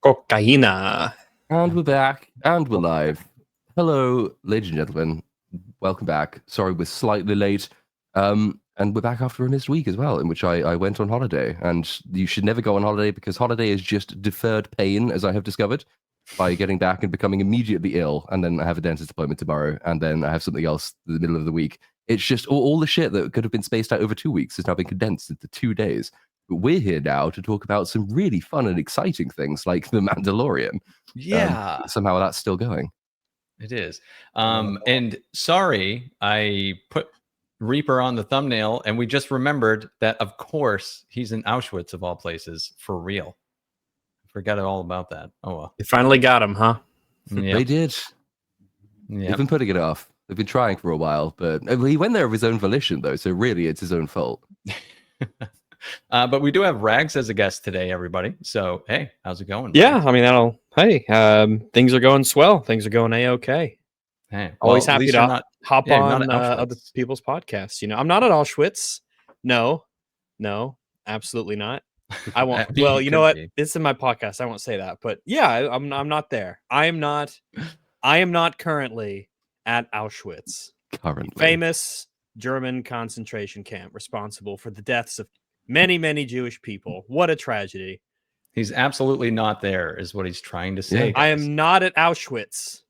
Cocaína. And we're back, and we're live. Hello, ladies and gentlemen. Welcome back. Sorry we're slightly late. And we're back after a missed week as well, in which I went on holiday. And you should never go on holiday, because holiday is just deferred pain, as I have discovered, by getting back and becoming immediately ill. And then I have a dentist appointment tomorrow, and then I have something else in the middle of the week. It's just all the shit that could have been spaced out over 2 weeks has now been condensed into 2 days. But we're here now to talk about some really fun and exciting things like The Mandalorian. Yeah. Somehow that's still going. It is. And sorry, I put Reaper on the thumbnail, and we just remembered that, of course, he's in Auschwitz, of all places, for real. Forgot all about that. Oh, well. They finally got him, huh? Yep. They did. Yep. They've been putting it off. They've been trying for a while, but he went there of his own volition, though, so really it's his own fault. But we do have Rags as a guest today, everybody. So, hey, how's it going? Yeah, I mean, things are going swell. Things are going A-okay. Hey, Always well, at happy least to you're not- hop yeah, you're not on at Auschwitz. other people's podcasts. You know, I'm not at Auschwitz. No, absolutely not. I won't. He Well, you know could what? be. This is my podcast. I won't say that. But yeah, I'm not there. I am not currently at Auschwitz, Currently. famous German concentration camp responsible for the deaths of many Jewish people. What a tragedy. He's absolutely not there, is what he's trying to say. Yeah. I guys. am not at Auschwitz.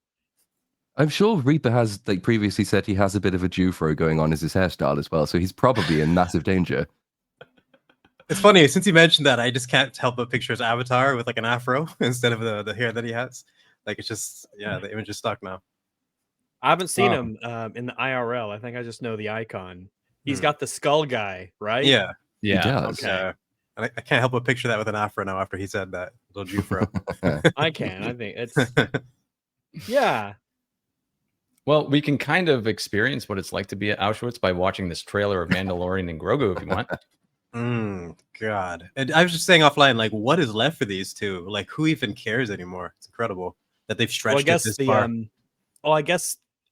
I'm sure Reaper has, like, previously said he has a bit of a Jew throw going on as his hairstyle as well, so he's probably in massive danger. It's funny, since you mentioned that, I just can't help but picture his avatar with like an afro instead of the hair that he has. Like, it's just, yeah, the image is stuck now. I haven't seen him in the IRL. I think I just know the icon. He's got the skull guy, right? Yeah. Yeah. He does. Okay. And I can't help but picture that with an afro now after he said that. Little Jew fro. I can. I think it's yeah. Well, we can kind of experience what it's like to be at Auschwitz by watching this trailer of Mandalorian and Grogu if you want. God. And I was just saying offline, like, what is left for these two? Like, who even cares anymore? It's incredible that they've stretched Well, I guess it this far.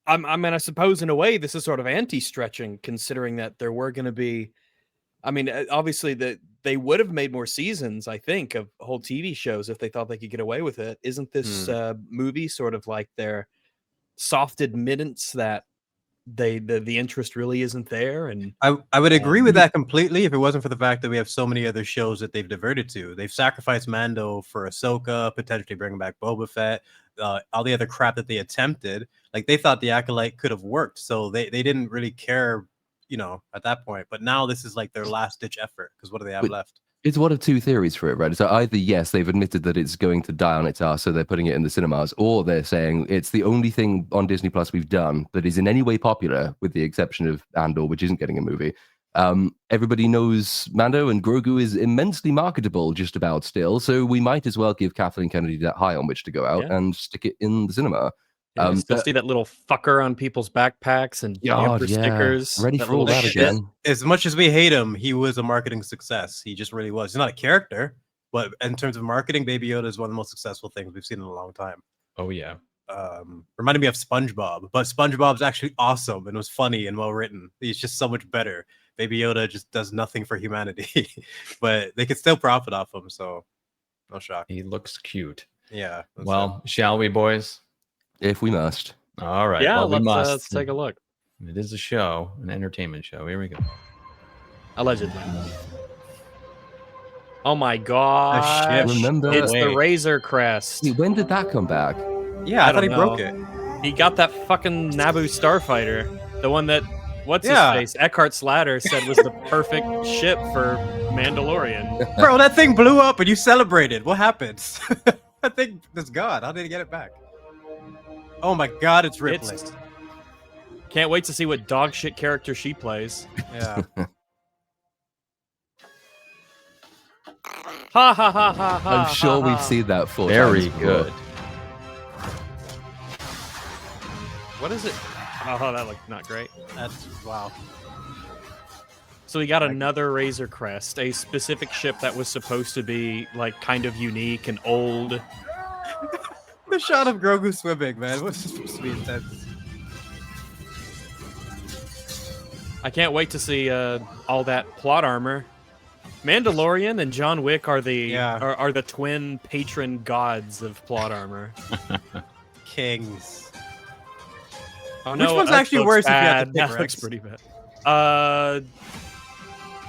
I mean, I suppose in a way this is sort of anti-stretching, considering that there were going to be. I mean, obviously they would have made more seasons, I think, of whole TV shows if they thought they could get away with it. Isn't this movie sort of like their soft admittance that the interest really isn't there? And I would agree with that completely if it wasn't for the fact that we have so many other shows that they've diverted to. They've sacrificed Mando for Ahsoka, potentially bringing back Boba Fett, all the other crap that they attempted. Like, they thought the Acolyte could have worked, so they didn't really care, you know, at that point. But now this is like their last ditch effort, because what do they have left? It's one of two theories for it, right? So either, yes, they've admitted that it's going to die on its ass, so they're putting it in the cinemas, or they're saying it's the only thing on Disney Plus we've done that is in any way popular, with the exception of Andor, which isn't getting a movie. Everybody knows Mando, and Grogu is immensely marketable just about still, so we might as well give Kathleen Kennedy that high on which to go out and stick it in the cinema. still see that little fucker on people's backpacks and bumper stickers. Ready for all that again. As much as we hate him, he was a marketing success. He just really was. He's not a character, but in terms of marketing, Baby Yoda is one of the most successful things we've seen in a long time. Oh, yeah. Reminded me of SpongeBob, but SpongeBob's actually awesome and was funny and well written. He's just so much better. Baby Yoda just does nothing for humanity, but they could still profit off him, so no shock. He looks cute. Yeah. Well, shall we, boys? If we must. All right. Yeah, well, we must. let's take a look. It is a show, an entertainment show. Here we go. Allegedly. Oh my god! Remember, it's the Razor Crest. Wait, when did that come back? Yeah, I thought he don't broke know. it. He got that fucking Naboo starfighter, the one that his face Eckhart's Ladder said was the perfect ship for Mandalorian. Bro, that thing blew up and you celebrated. What happened? That thing is gone. How did he get it back? Oh my god, it's Ripley. Can't wait to see what dog shit character she plays. Yeah. Ha ha ha ha ha. I'm sure ha, we've ha. seen that 4 Very times before. good. What is it? Oh, that looked not great. That's wow. So we got another Razor Crest, a specific ship that was supposed to be like kind of unique and old. The shot of Grogu swimming, man. What's this supposed to be intense? I can't wait to see all that plot armor. Mandalorian and John Wick are the Yeah. are the twin patron gods of plot armor. Kings. Oh, Which no, one's that actually looks worse if you had to bad. pick, That looks Rex? pretty bad.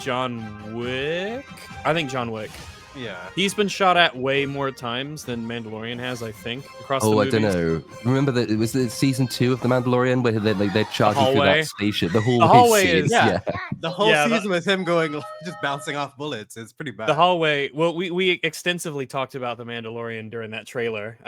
John Wick? I think John Wick. Yeah. He's been shot at way more times than Mandalorian has, I think, across the Oh, I movies. don't know. Remember that it was the season 2 of The Mandalorian where they're charging through hallway? that spaceship. The hallway scene. is- Yeah. The whole Yeah, season with him going just bouncing off bullets is pretty bad. The hallway. Well, we extensively talked about the Mandalorian during that trailer,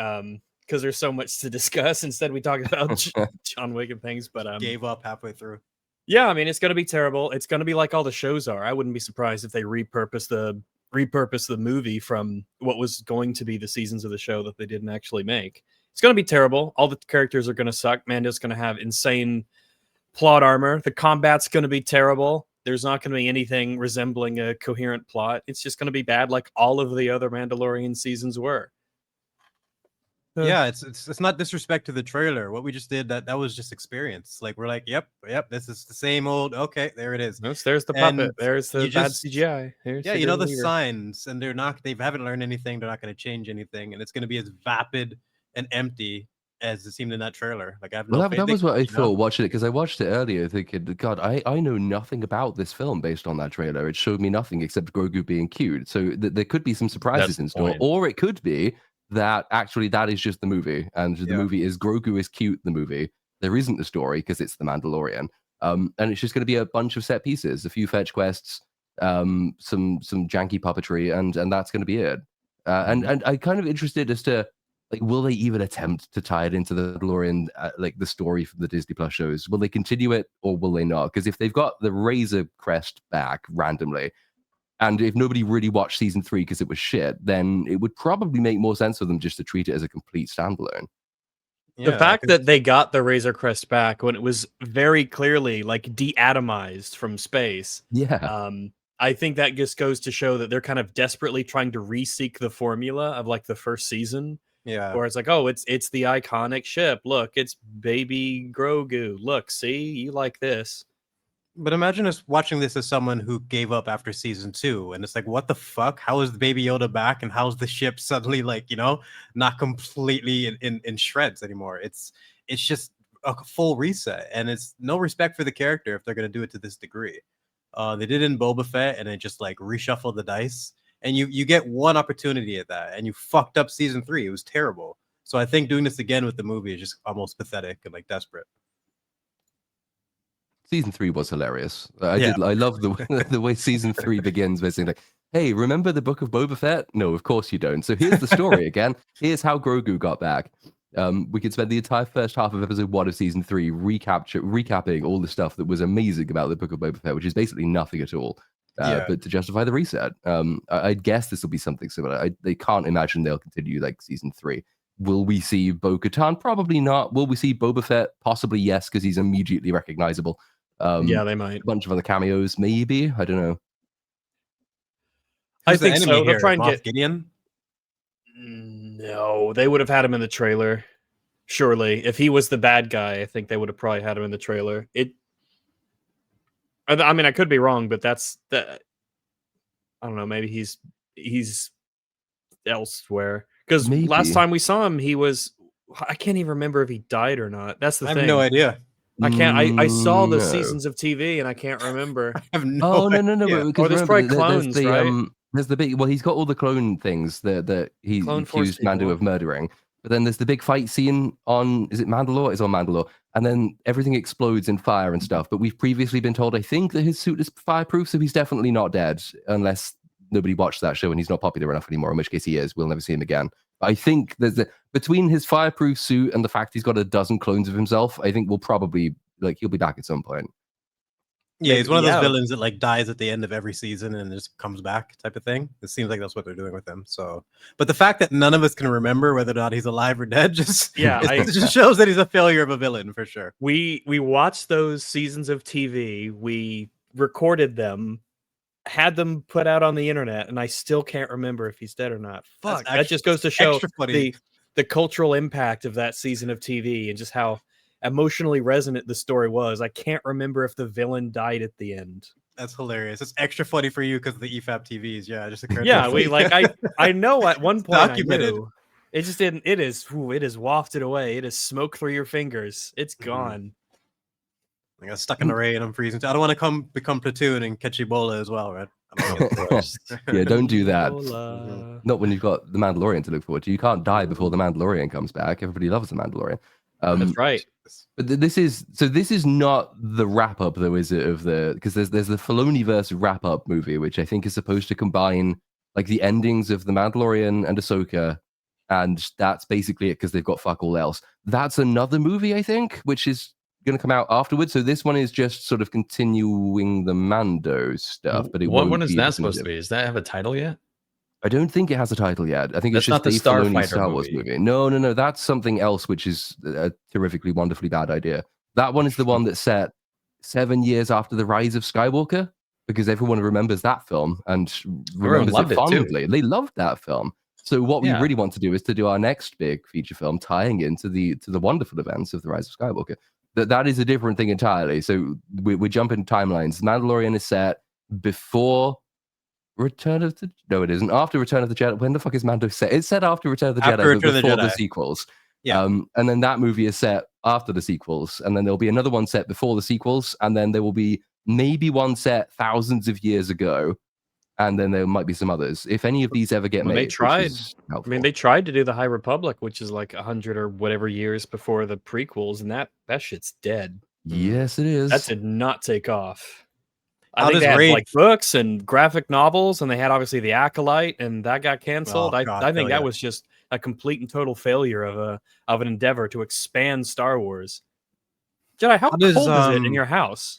because there's so much to discuss. Instead, we talked about John Wick and things. But Gave up halfway through. yeah, I mean, it's gonna be terrible. It's gonna be like all the shows are. I wouldn't be surprised if they repurpose the movie from what was going to be the seasons of the show that they didn't actually make. It's gonna be terrible. All the characters are gonna suck. Mando's gonna have insane plot armor. The combat's gonna be terrible. There's not going to be anything resembling a coherent plot. It's just going to be bad, like all of the other Mandalorian seasons were. Yeah, it's not disrespect to the trailer. What we just did, that was just experience. Like we're like, yep, this is the same old. Okay, there it is. Notice there's the And puppet. There's the you bad just- CGI. Here's Yeah, you know the leader. signs, and they haven't learned anything. They're not going to change anything, and it's going to be as vapid and empty as it seemed in that trailer. Like I have no Well, faith that they- was what I you know? thought watching it, because I watched it earlier thinking, God, I know nothing about this film based on that trailer. It showed me nothing except Grogu being cute. So there could be some surprises That's in the store. point. Or it could be that actually that is just the movie. And the Yeah. movie is Grogu is cute, the movie. There isn't the story because it's The Mandalorian. And it's just going to be a bunch of set pieces, a few fetch quests, some janky puppetry, and that's going to be it. And I'm kind of interested as to, like, will they even attempt to tie it into the Mandalorian, like the story from the Disney Plus shows? Will they continue it or will they not? Because if they've got the Razor Crest back randomly, and if nobody really watched season 3 because it was shit, then it would probably make more sense for them just to treat it as a complete standalone. The Yeah, fact 'cause- that they got the Razor Crest back when it was very clearly like de-atomized from space, Yeah. I think that just goes to show that they're kind of desperately trying to re-seek the formula of like the first season, yeah, where it's like, oh, it's the iconic ship. Look, it's baby Grogu. Look, see, you like this. but imagine us watching this as someone who gave up after season 2, and it's like, what the fuck? How is the Baby Yoda back, and how's the ship suddenly like, not completely in shreds anymore? It's just a full reset, and it's no respect for the character if they're gonna do it to this degree. They did it in Boba Fett, and it just like reshuffled the dice, and you get one opportunity at that, and you fucked up season 3. It was terrible. So I think doing this again with the movie is just almost pathetic and like desperate. Season 3 was hilarious. Yeah. I love the way season 3 begins by saying like, hey, remember the Book of Boba Fett? No, of course you don't. So here's the story again. Here's how Grogu got back. We could spend the entire first half of episode 1 of season 3 recapping all the stuff that was amazing about the Book of Boba Fett, which is basically nothing at all. Yeah. But to justify the reset, I guess this will be something similar. They can't imagine they'll continue like season 3. Will we see Bo-Katan? Probably not. Will we see Boba Fett? Possibly yes, because he's immediately recognizable. Yeah, they might. A bunch of other cameos, maybe. I don't know. I Who's the think enemy so. They'll here? try and Moff get. Gideon. No, they would have had him in the trailer. Surely, if he was the bad guy, I think they would have probably had him in the trailer. I mean, I could be wrong, but that's that. I don't know. Maybe he's elsewhere, because Maybe. last time we saw him, he was. I can't even remember if he died or not. That's the I thing. have no idea. I can't. I saw the No. seasons of TV and I can't remember. I have no. Oh no. idea. Because there's remember, probably there's clones, the right? there's the big. Well, he's got all the clone things that he Clone Force accused Mando people. of murdering. But then there's the big fight scene on. Is it Mandalore? It's on Mandalore, and then everything explodes in fire and stuff. But we've previously been told, I think, that his suit is fireproof, so he's definitely not dead, unless nobody watched that show and he's not popular enough anymore. In which case he is. We'll never see him again. I think between his fireproof suit and the fact he's got a dozen clones of himself, I think we'll probably he'll be back at some point. Yeah, he's one of those Yeah. villains that like dies at the end of every season and just comes back type of thing. It seems like that's what they're doing with him. So, but the fact that none of us can remember whether or not he's alive or dead just it just shows that he's a failure of a villain for sure. We watched those seasons of TV. We recorded them, had them put out on the internet, and I still can't remember if he's dead or not. Fuck, that just goes to show extra funny. the cultural impact of that season of TV and just how emotionally resonant the story was. I can't remember if the villain died at the end. That's hilarious. It's extra funny for you because of the EFAP TVs. Yeah, it just occurred. Yeah, to we me. like I know at one point Documented. I knew. It just didn't. It is wafted away. It is smoke through your fingers. It's gone. I got stuck in the rain. I'm freezing. I don't want to become Platoon and catch Ebola as well, right? Yeah, don't do that. Ebola. Not when you've got the Mandalorian to look forward to. You can't die before the Mandalorian comes back. Everybody loves the Mandalorian. That's right. But this is not the wrap up though, is it? Of the because there's the Filoniverse wrap up movie, which I think is supposed to combine like the endings of the Mandalorian and Ahsoka, and that's basically it because they've got fuck all else. That's another movie I think, which is going to come out afterwards. So this one is just sort of continuing the Mando stuff. But when is that supposed to be? Does that have a title yet? I don't think it has a title yet. I think it's just not the Dave Filoni's Starfighter Star Wars movie. movie. No. That's something else, which is a terrifically, wonderfully bad idea. That one is the one that's set 7 years after the Rise of Skywalker, because everyone remembers that film and remembers it fondly. They loved that film. So what we really want to do is to do our next big feature film tying into the wonderful events of the Rise of Skywalker. That is a different thing entirely. So we're jumping timelines. Mandalorian is set before Return of the... No, it isn't. After Return of the Jedi. When the fuck is Mando set? It's set after Return of the Jedi, but before the sequels. Yeah. And then that movie is set after the sequels. And then there'll be another one set before the sequels. And then there will be maybe one set thousands of years ago. And then there might be some others. If any of these ever get made, they tried. I mean, they tried to do the High Republic, which is like 100 or whatever years before the prequels, and that shit's dead. Yes, it is. That did not take off. I think they had like books and graphic novels, and they had obviously the Acolyte, and that got canceled. I think that was just a complete and total failure of an endeavor to expand Star Wars. Jedi, how cold is it in your house?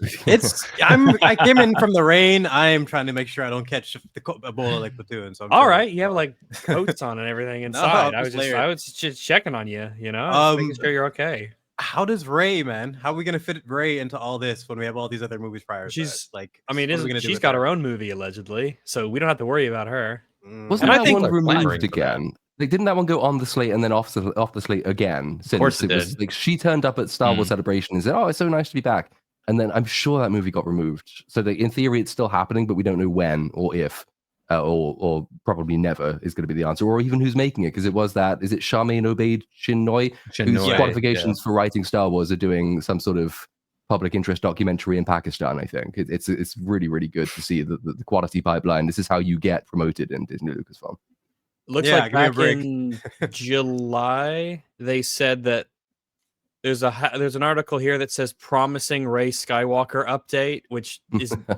I came in from the rain. I am trying to make sure I don't catch Ebola like Platoon. So all right, you have like coats on and everything inside. I was just checking on you, making sure you're okay. How does Rey, man? How are we gonna fit Rey into all this when we have all these other movies prior? She's like, I mean, she's got her own movie allegedly, so we don't have to worry about her. Wasn't that one removed again? Like, didn't that one go on the slate and then off the slate again? Since of course it was like she turned up at Star Wars Celebration and said, "Oh, it's so nice to be back." And then I'm sure that movie got removed. So in theory, it's still happening, but we don't know when or if, or probably never is going to be the answer, or even who's making it. Because it was that, is it Charmaine Obaid-Chinoy, whose qualifications for writing Star Wars are doing some sort of public interest documentary in Pakistan. I think it's really, really good to see the quality pipeline. This is how you get promoted in Disney Lucasfilm. Looks like back in July, they said that there's an article here that says promising Rey Skywalker update, which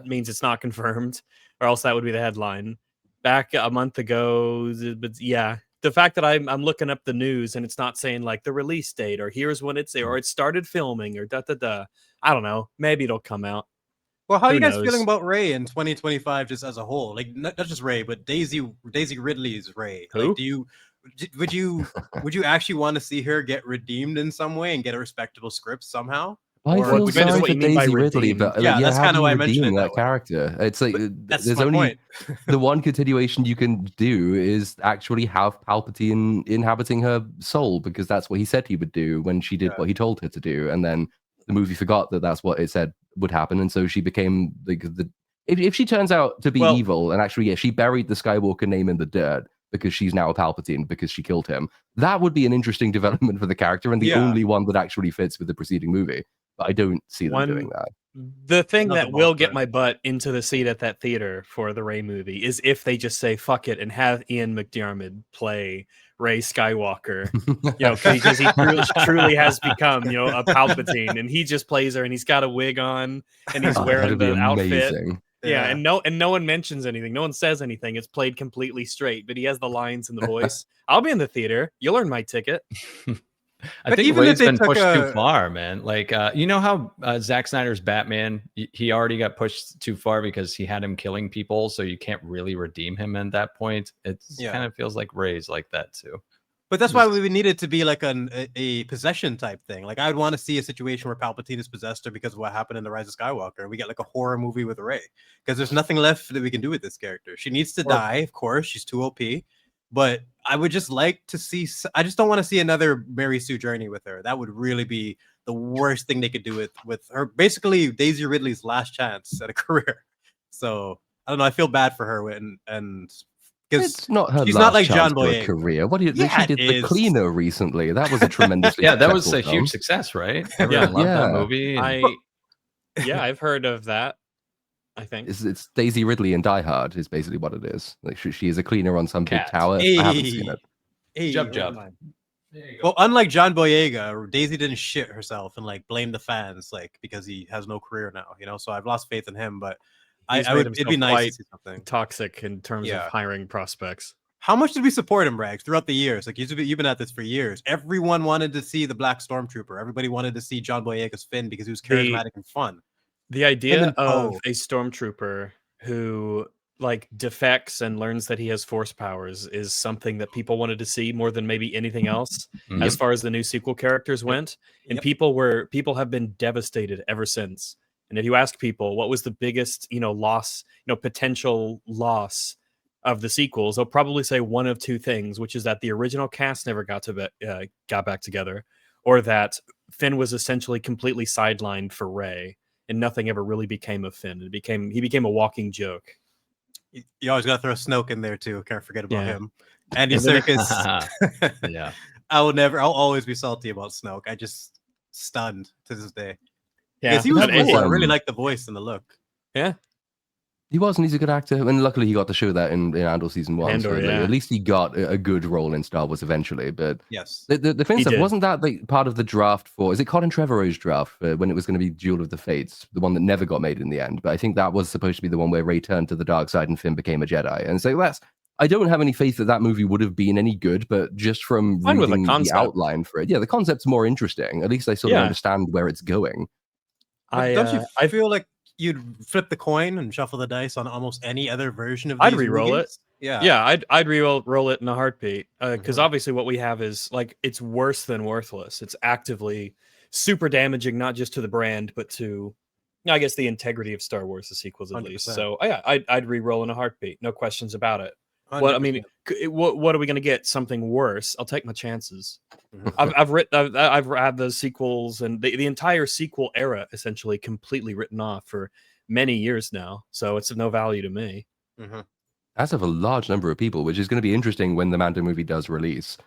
means it's not confirmed, or else that would be the headline. Back a month ago, but yeah, the fact that I'm looking up the news and it's not saying like the release date or here's when it's or it started filming or I don't know. Maybe it'll come out. Well, how are you guys feeling about Rey in 2025 just as a whole? Like not just Rey, but Daisy Ridley's Rey. Who? Like, would you actually want to see her get redeemed in some way and get a respectable script somehow? I feel sorry for Daisy Ridley, but yeah, that's kind of why I mentioned that character. It's like there's only the one continuation you can do is actually have Palpatine inhabiting her soul, because that's what he said he would do when she did what he told her to do, and then the movie forgot that that's what it said would happen, and so she became if she turns out to be evil and actually she buried the Skywalker name in the dirt because she's now a Palpatine because she killed him, that would be an interesting development for the character and the only one that actually fits with the preceding movie. But I don't see them doing that. The thing that will get my butt into the seat at that theater for the Rey movie is if they just say fuck it and have Ian McDiarmid play Rey Skywalker, because he truly has become, a Palpatine, and he just plays her, and he's got a wig on, and he's wearing the outfit. Yeah, and no one mentions anything, no one says anything. It's played completely straight, but he has the lines and the voice. I'll be in the theater. You'll earn my ticket. I think Rey's been pushed too far, man. Like, you know how Zack Snyder's Batman, he already got pushed too far because he had him killing people, so you can't really redeem him at that point. It kind of feels like Rey's like that too. But that's why we need it to be like a possession type thing. Like, I would want to see a situation where Palpatine is possessed her because of what happened in The Rise of Skywalker. We get like a horror movie with Rey, because there's nothing left that we can do with this character. She needs to die, of course. She's too OP. But I would just like to see. I just don't want to see another Mary Sue journey with her. That would really be the worst thing they could do with her. Basically, Daisy Ridley's last chance at a career. So I don't know. I feel bad for her and because It's not her she's last not like chance John for a Boyega. career. What do you? Yeah, she did it The is. Cleaner recently. That was a tremendously Yeah, that was successful a film. huge success, right? Everyone loved that Yeah. movie. And I've heard of that. I think It's Daisy Ridley in Die Hard is basically what it is. Like she is a cleaner on some big Cat. tower. I haven't seen it. Hey, Jub never Jub. mind. There you go. Well, unlike John Boyega, Daisy didn't shit herself and like blame the fans like because he has no career now, you know. So I've lost faith in him, but He's I made would. It'd be himself nice quite to see something. toxic in terms Yeah. of hiring prospects. How much did we support him, Rags, throughout the years? Like you've been at this for years. Everyone wanted to see the Black Stormtrooper. Everybody wanted to see John Boyega's Finn because he was charismatic and fun. The idea and of Poe. a stormtrooper who like defects and learns that he has force powers is something that people wanted to see more than maybe anything else Mhm. as far as the new sequel characters went. And Yep. people have been devastated ever since. And if you ask people what was the biggest, loss, potential loss of the sequels, they'll probably say one of two things, which is that the original cast never got back together, or that Finn was essentially completely sidelined for Rey, and nothing ever really became of Finn. He became a walking joke. You always got to throw Snoke in there too. Can't forget about Yeah. him. Andy And then- Serkis. Yeah. I'll always be salty about Snoke. I just stunned to this day. Yeah, Because he was but cool. I really um, like the voice and the look. yeah. He was, and he's a good actor. And luckily, he got to show that in Andor season 1. Andor, so like, yeah. at least he got a good role in Star Wars eventually. But Yes. the Finn He stuff, did. wasn't that like part of the draft for? Is it Colin Trevorrow's draft when it was going to be Duel of the Fates, the one that never got made in the end? But I think that was supposed to be the one where Rey turned to the dark side and Finn became a Jedi. And so I don't have any faith that movie would have been any good, but just from Fine with the reading the concept. outline for it, yeah, the concept's more interesting. At least I sort of Yeah. understand where it's going. But don't you feel like you'd flip the coin and shuffle the dice on almost any other version of I'd these re-roll it. movies? Yeah. Yeah, I'd roll it in a heartbeat because Mhm. obviously what we have is like it's worse than worthless. It's actively super damaging, not just to the brand, but to, I guess, the integrity of Star Wars, the sequels at least. 100%. So yeah, I'd re-roll in a heartbeat, no questions about it. What I 100%. mean, what are we gonna get? Something worse? I'll take my chances. Mhm. I've had the sequels and the entire sequel era essentially completely written off for many years now, so it's of no value to me. Mhm. As of a large number of people, which is going to be interesting when the Mando movie does release,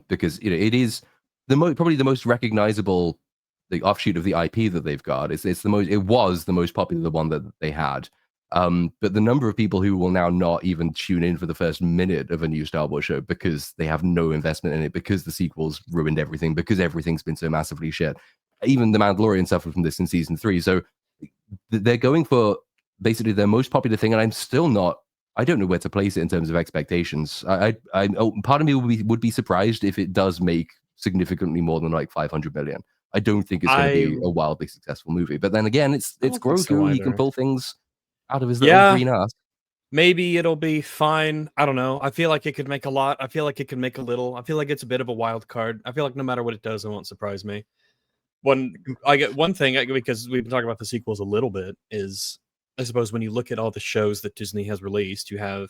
because it is probably the most recognizable offshoot of the IP that they've got. It was the most popular one that they had. But the number of people who will now not even tune in for the first minute of a new Star Wars show because they have no investment in it, because the sequels ruined everything, because everything's been so massively shit. Even the Mandalorian suffered from this in season 3. So they're going for basically their most popular thing, and I don't know where to place it in terms of expectations. Part of me would be surprised if it does make significantly more than like 500 million. I don't think it's going to be a wildly successful movie. But then again, it's I don't think so Grogu. He can either. pull things out of his little Yeah. green ass. Maybe it'll be fine. I don't know. I feel like it could make a lot. I feel like it could make a little. I feel like it's a bit of a wild card. I feel like no matter what it does, it won't surprise me. One thing because we've been talking about the sequels a little bit is, I suppose, when you look at all the shows that Disney has released, you have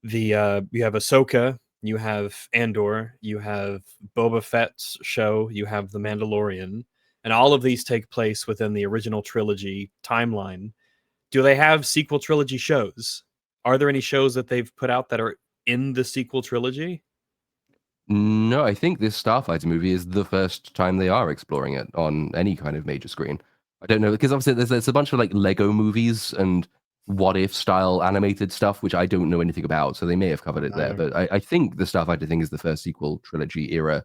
you have Ahsoka, you have Andor, you have Boba Fett's show, you have The Mandalorian, and all of these take place within the original trilogy timeline. Do they have sequel trilogy shows? Are there any shows that they've put out that are in the sequel trilogy? No, I think this Starfighter movie is the first time they are exploring it on any kind of major screen. I don't know, because obviously there's a bunch of like Lego movies and what if style animated stuff, which I don't know anything about, so they may have covered it there. Neither. But I think the Starfighter thing is the first sequel trilogy era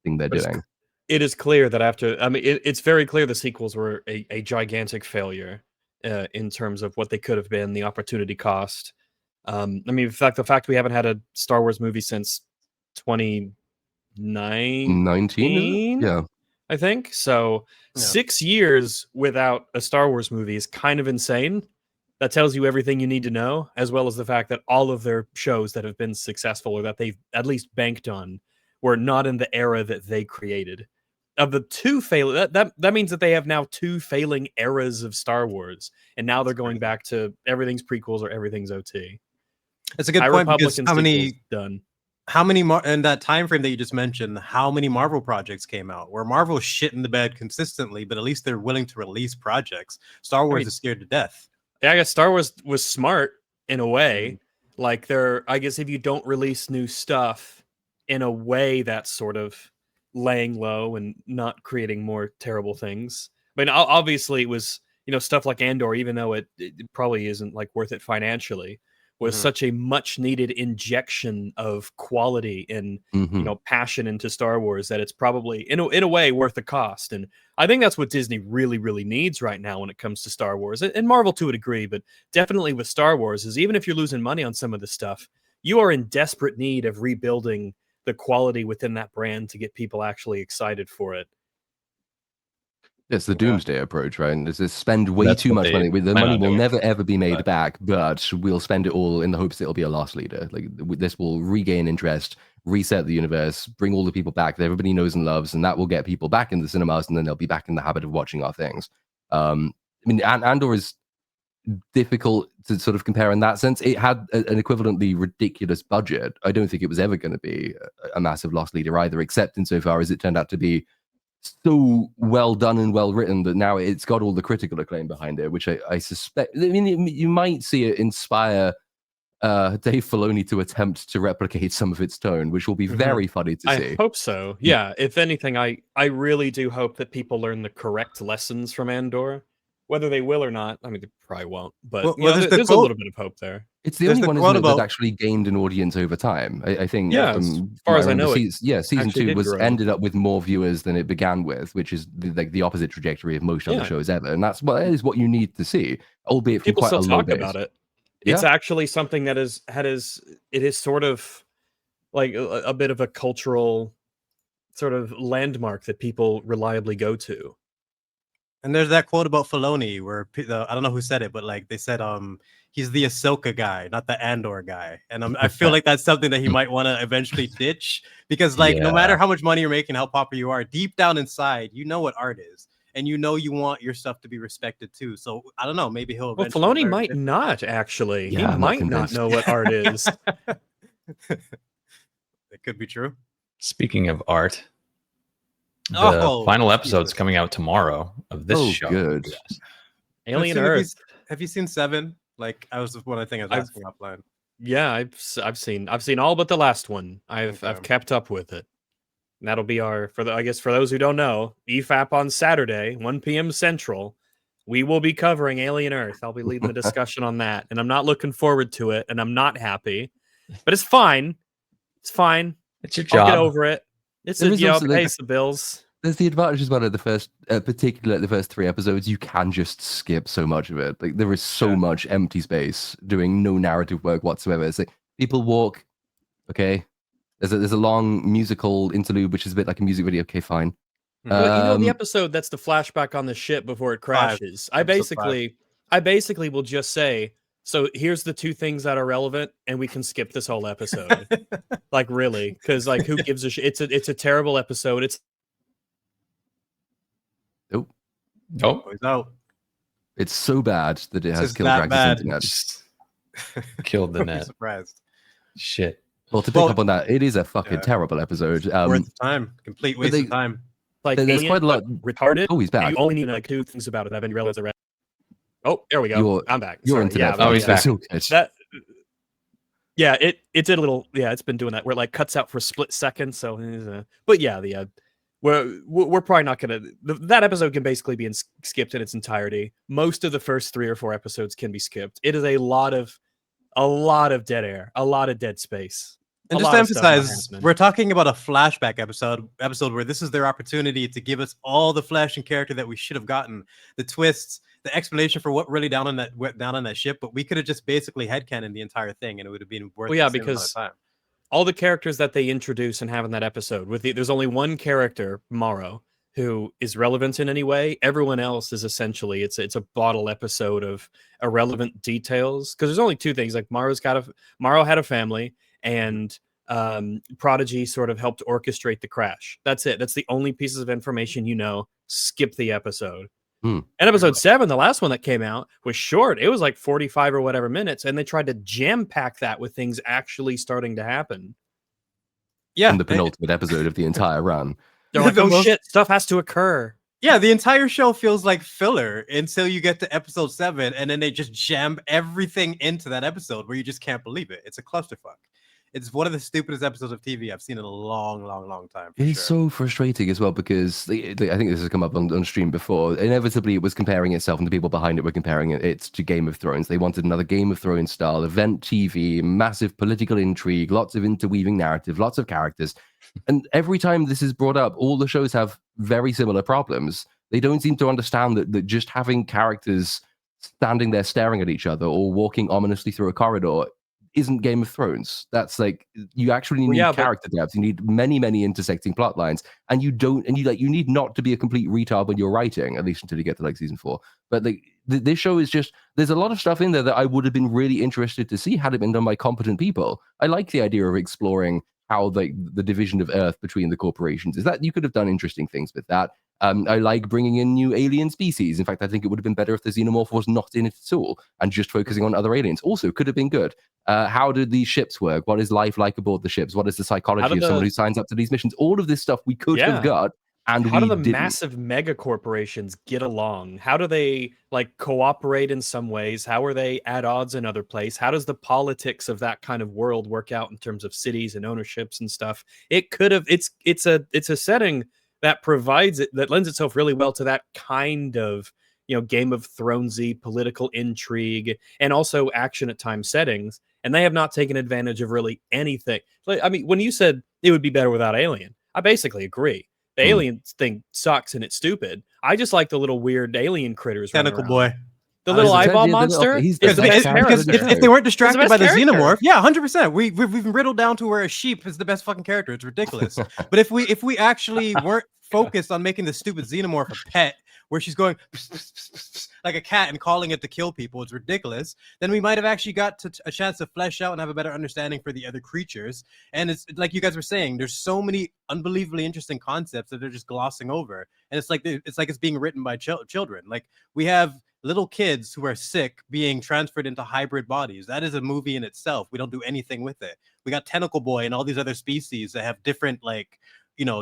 thing they're doing. It is clear that after, I mean, it's very clear the sequels were a gigantic failure in terms of what they could have been, the opportunity cost. I mean, the fact we haven't had a Star Wars movie since 2019, 19, is it? Yeah. I think. So Yeah. 6 years without a Star Wars movie is kind of insane. That tells you everything you need to know, as well as the fact that all of their shows that have been successful or that they've at least banked on were not in the era that they created. Of the two that means that they have now two failing eras of Star Wars, and now they're going back to everything's prequels or everything's OT. It's a good High point Republic because and how sequels many done? in that time frame that you just mentioned, how many Marvel projects came out? Where Marvel shit in the bed consistently, but at least they're willing to release projects. Star Wars mean, is scared to death. Yeah, I guess Star Wars was smart in a way. Like I guess if you don't release new stuff in a way that's sort of laying low and not creating more terrible things. I mean, obviously it was, stuff like Andor, even though it probably isn't like worth it financially, was such a much needed injection of quality and passion into Star Wars that it's probably in a way worth the cost. And I think that's what Disney really, really needs right now when it comes to Star Wars, and Marvel to a degree, but definitely with Star Wars, is even if you're losing money on some of the stuff, you are in desperate need of rebuilding the quality within that brand to get people actually excited for it. It's the Doomsday approach, right? And it's spend way That's too what much they money. The plan money on will doing. never ever be made back, but we'll spend it all in the hopes that it'll be a loss leader. Like this will regain interest, reset the universe, bring all the people back that everybody knows and loves, and that will get people back in the cinemas, and then they'll be back in the habit of watching our things. I mean, Andor is difficult to sort of compare in that sense. It had an equivalently ridiculous budget. I don't think it was ever going to be a massive loss leader either, except insofar as it turned out to be so well done and well written that now it's got all the critical acclaim behind it, which I suspect. I mean, you might see it inspire Dave Filoni to attempt to replicate some of its tone, which will be very funny to see. I hope so. Yeah, if anything, I really do hope that people learn the correct lessons from Andor. Whether they will or not, I mean, they probably won't. But there's there's a little bit of hope there. It's the only one, isn't it, that actually gained an audience over time. I think, as far as I know, season 2 ended up with more viewers than it began with, which is the opposite trajectory of most other shows ever. And that is what you need to see, albeit from people quite still a low talk base. about it. It's actually something that it is sort of like a bit of a cultural sort of landmark that people reliably go to. And there's that quote about Filoni where I don't know who said it, but like they said, he's the Ahsoka guy, not the Andor guy. And I feel like that's something that he might want to eventually ditch, because like no matter how much money you're making, how popular you are, deep down inside, you know what art is, and you want your stuff to be respected too. So I don't know, maybe he'll. Well, Filoni might not actually. Yeah, he might not know what art is. It could be true. Speaking of art. The final episode's coming out tomorrow of this show. Good. Yes. Alien Earth. Have you seen 7? Like I was one of the things I was asking offline. Yeah, I've seen all but the last one. I've kept up with it. And that'll be for those who don't know, EFAP on Saturday, 1 p.m. Central. We will be covering Alien Earth. I'll be leading the discussion on that, and I'm not looking forward to it, and I'm not happy, but it's fine. It's fine. It's your job. I'll get over it. It's pays the bills. There's the advantages about it. Particularly the first 3 episodes, you can just skip so much of it. Like there is so much empty space doing no narrative work whatsoever. It's like people walk. Okay, there's a long musical interlude, which is a bit like a music video. Okay, fine. But the episode that's the flashback on the ship before it crashes. I basically will just say, so here's the 2 things that are relevant, and we can skip this whole episode. Like really, because like who gives a shit? It's a terrible episode. It's he's out. It's so bad that it has killed Drax's internet. Killed the net. Surprised. Shit. Well, to pick up on that, it is a fucking terrible episode. Worth time. Complete waste of time. Like there's quite a lot retarded. Oh, he's back. You only need like 2 things about it. Then you realize the rest. Oh, there we go. I'm back. Your internet. Yeah, he's back. It did a little. Yeah, it's been doing that where it like cuts out for a split second. So, but yeah, we're probably not gonna. That episode can basically be skipped in its entirety. Most of the first 3 or 4 episodes can be skipped. It is a lot of dead air, a lot of dead space. And just to emphasize, we're talking about a flashback episode where this is their opportunity to give us all the flesh and character that we should have gotten, the twists, the explanation for what really went down on that ship. But we could have just basically headcanoned the entire thing, and it would have been worth. Well, yeah, because all the characters that they introduce and have in that episode, there's only one character, Morrow, who is relevant in any way. Everyone else is essentially it's a bottle episode of irrelevant details, because there's only 2 things. Like Morrow had a family, and Prodigy sort of helped orchestrate the crash. That's it. That's the only pieces of information skip the episode. And episode 7, the last one that came out, was short. It was like 45 or whatever minutes, and they tried to jam pack that with things actually starting to happen. Yeah, and the penultimate episode of the entire run. They're like, oh shit, stuff has to occur. Yeah, the entire show feels like filler until you get to episode 7, and then they just jam everything into that episode where you just can't believe it. It's a clusterfuck. It's one of the stupidest episodes of TV I've seen in a long, long, long time. For It is sure. so frustrating as well because I think this has come up on stream before. Inevitably, it was comparing itself, and the people behind it were comparing it to Game of Thrones. They wanted another Game of Thrones style event TV, massive political intrigue, lots of interweaving narrative, lots of characters. And every time this is brought up, all the shows have very similar problems. They don't seem to understand that just having characters standing there staring at each other or walking ominously through a corridor isn't Game of Thrones. That's like, you actually need character depth. You need many, many intersecting plot lines, and you need not to be a complete retard when you're writing, at least until you get to like season 4. But like this show is just, there's a lot of stuff in there that I would have been really interested to see had it been done by competent people. I like the idea of exploring how the division of Earth between the corporations is. That you could have done interesting things with that. I like bringing in new alien species. In fact, I think it would have been better if the xenomorph was not in it at all and just focusing on other aliens. Also, could have been good. How do these ships work? What is life like aboard the ships? What is the psychology of someone who signs up to these missions? All of this stuff we could have got, and how do the didn't. massive mega corporations get along? How do they like cooperate in some ways? How are they at odds in other places? How does the politics of that kind of world work out in terms of cities and ownerships and stuff? It could have. It's a setting that provides it, that lends itself really well to that kind of, Game of Thronesy political intrigue and also action at times settings. And they have not taken advantage of really anything. I mean, when you said it would be better without Alien, I basically agree. The Alien thing sucks and it's stupid. I just like the little weird alien critters. Tentacle boy. The little eyeball monster? Because if they weren't distracted by the xenomorph, 100%. We've riddled down to where a sheep is the best fucking character. It's ridiculous. But if we actually weren't focused on making the stupid xenomorph a pet, where she's going like a cat and calling it to kill people, it's ridiculous, then we might have actually got a chance to flesh out and have a better understanding for the other creatures. And it's like you guys were saying, there's so many unbelievably interesting concepts that they're just glossing over. And it's like it's being written by children. Like we have little kids who are sick being transferred into hybrid bodies. That is a movie in itself. We don't do anything with it. We got Tentacle Boy and all these other species that have different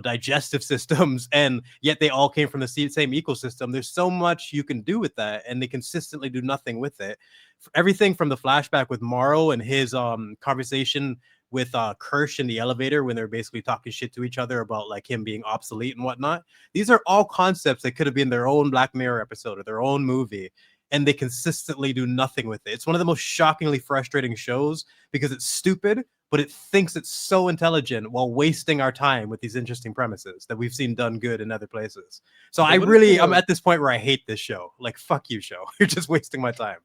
digestive systems, and yet they all came from the same ecosystem. There's so much you can do with that, and they consistently do nothing with it. Everything from the flashback with Morrow and his conversation with Kirsch in the elevator when they're basically talking shit to each other about like him being obsolete and whatnot. These are all concepts that could have been their own Black Mirror episode or their own movie, and they consistently do nothing with it. It's one of the most shockingly frustrating shows because it's stupid, but it thinks it's so intelligent while wasting our time with these interesting premises that we've seen done good in other places. So I'm at this point where I hate this show. Like, fuck you, show. You're just wasting my time.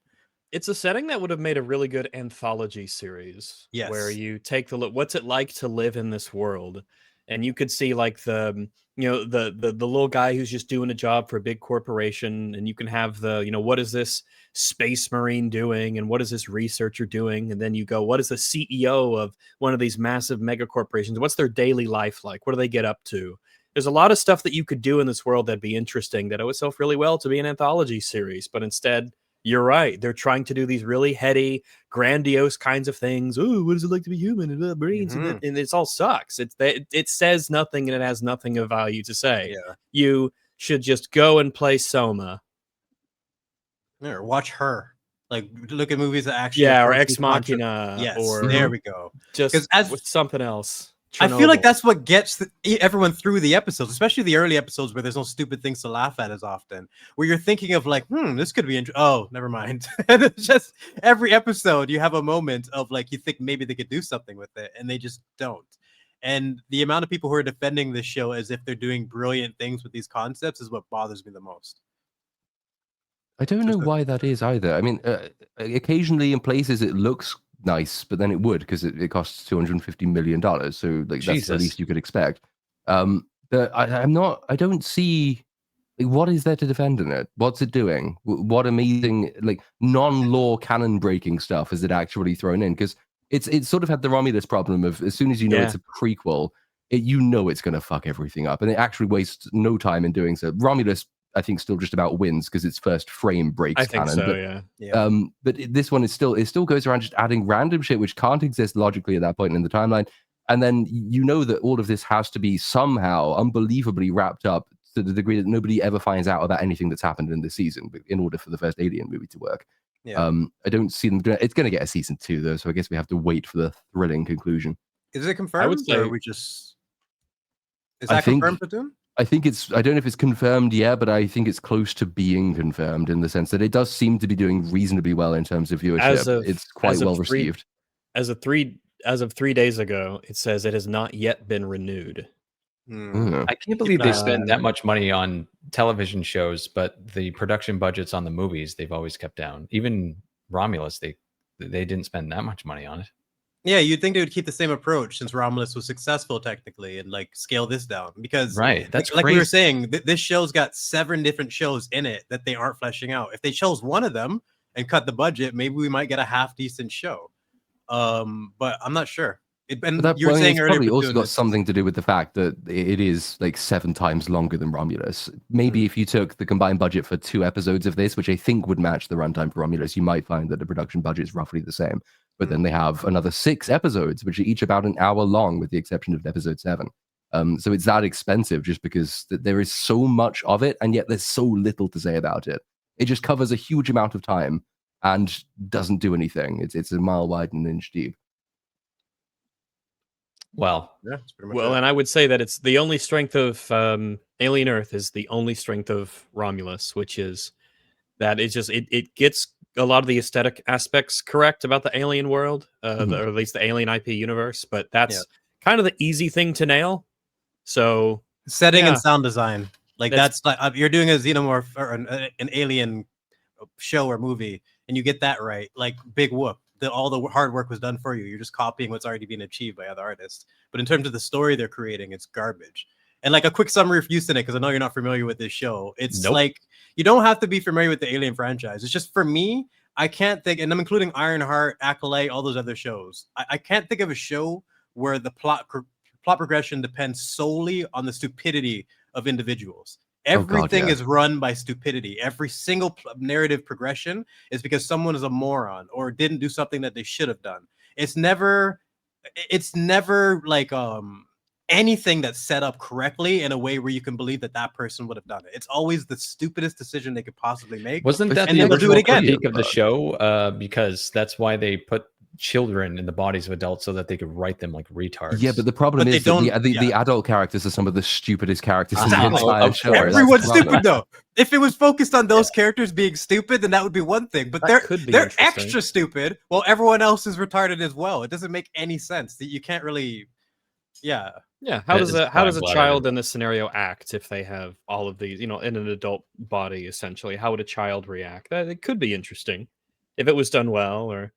It's a setting that would have made a really good anthology series. Yes. Where you take the look, what's it like to live in this world? And you could see like the little guy who's just doing a job for a big corporation, and you can have what is this space marine doing, and what is this researcher doing, and then you go, what is the CEO of one of these massive mega corporations? What's their daily life like? What do they get up to? There's a lot of stuff that you could do in this world that'd be interesting, that owe itself really well to be an anthology series, but instead, you're right. They're trying to do these really heady, grandiose kinds of things. Oh, what is it like to be human? And brains, and it all sucks. It says nothing, and it has nothing of value to say. Yeah. You should just go and play Soma. Or watch Her. Like, look at movies that actually... or Ex Machina. Yes, or there we go. Just with something else. I feel like that's what gets everyone through the episodes, especially the early episodes where there's no stupid things to laugh at as often, where you're thinking of like, this could be interesting. Oh, never mind. And it's just every episode you have a moment of like, you think maybe they could do something with it, and they just don't. And the amount of people who are defending this show as if they're doing brilliant things with these concepts is what bothers me the most. I don't know why that is either. I mean, occasionally in places it looks nice, but then it would, because it costs $250 million. So like that's the least you could expect. But I don't see, like, what is there to defend in it? What's it doing? What amazing, like, non-law canon breaking stuff is it actually thrown in? Because it's sort of had the Romulus problem of, as soon as you know it's a prequel, it's going to fuck everything up, and it actually wastes no time in doing so. Romulus, I think, still just about wins because its first frame breaks canon. I think so, yeah. But this one is still goes around just adding random shit which can't exist logically at that point in the timeline, and then that all of this has to be somehow unbelievably wrapped up to the degree that nobody ever finds out about anything that's happened in this season in order for the first Alien movie to work. Yeah. I don't see them doing it. It's going to get a season 2 though, so I guess we have to wait for the thrilling conclusion. Is it confirmed? say- or are we just... Is I that think- confirmed, Platoon? I think I don't know if it's confirmed yet, but I think it's close to being confirmed in the sense that it does seem to be doing reasonably well in terms of viewership. It's quite well received. As of 3 days ago, it says it has not yet been renewed. I can't believe they spend that much money on television shows, but the production budgets on the movies they've always kept down. Even Romulus, they didn't spend that much money on it. Yeah, you'd think they would keep the same approach since Romulus was successful technically, and like scale this down because That's like we crazy. were saying, this show's got 7 different shows in it that they aren't fleshing out. If they chose one of them and cut the budget, maybe we might get a half decent show. But I'm not sure. And But you were saying it's earlier, probably also Platoon, got this- something to do with the fact that it is like 7 times longer than Romulus. Maybe if you took the combined budget for 2 episodes of this, which I think would match the runtime for Romulus, you might find that the production budget is roughly the same. But then they have another 6 episodes, which are each about an hour long, with the exception of episode 7. So it's that expensive just because there is so much of it, and yet there's so little to say about it. It just covers a huge amount of time and doesn't do anything. It's a mile wide and an inch deep. Well, Yeah, that's pretty much Well, it. and I would say that it's the only strength of Alien Earth is the only strength of Romulus, which is that it's just it gets a lot of the aesthetic aspects correct about the alien world, or at least the Alien IP universe. But that's kind of the easy thing to nail. So setting yeah. and sound design, like that's like you're doing a xenomorph or an alien show or movie, and you get that right, like big whoop. All the hard work was done for you. You're just copying what's already been achieved by other artists. But in terms of the story they're creating, it's garbage. And like a quick summary for you, Cynic, because I know you're not familiar with this show. It's like you don't have to be familiar with the Alien franchise. It's just for me, I can't think, and I'm including Ironheart, Acolyte, all those other shows. I can't think of a show where the plot progression depends solely on the stupidity of individuals. Everything is run by stupidity. Every single narrative progression is because someone is a moron or didn't do something that they should have done. It's never like anything that's set up correctly in a way where you can believe that person would have done it. It's always the stupidest decision they could possibly make. Wasn't that and the they'll do it original again critique of the show? Because that's why they put children in the bodies of adults so that they could write them like retards. Yeah, but the problem is that the adult characters are some of the stupidest characters in the entire show. Everyone's stupid though. If it was focused on those characters being stupid, then that would be one thing. But they're extra stupid while everyone else is retarded as well. It doesn't make any sense. That you can't really, yeah. How does a child in this scenario act if they have all of these, in an adult body essentially? How would a child react? It could be interesting if it was done well,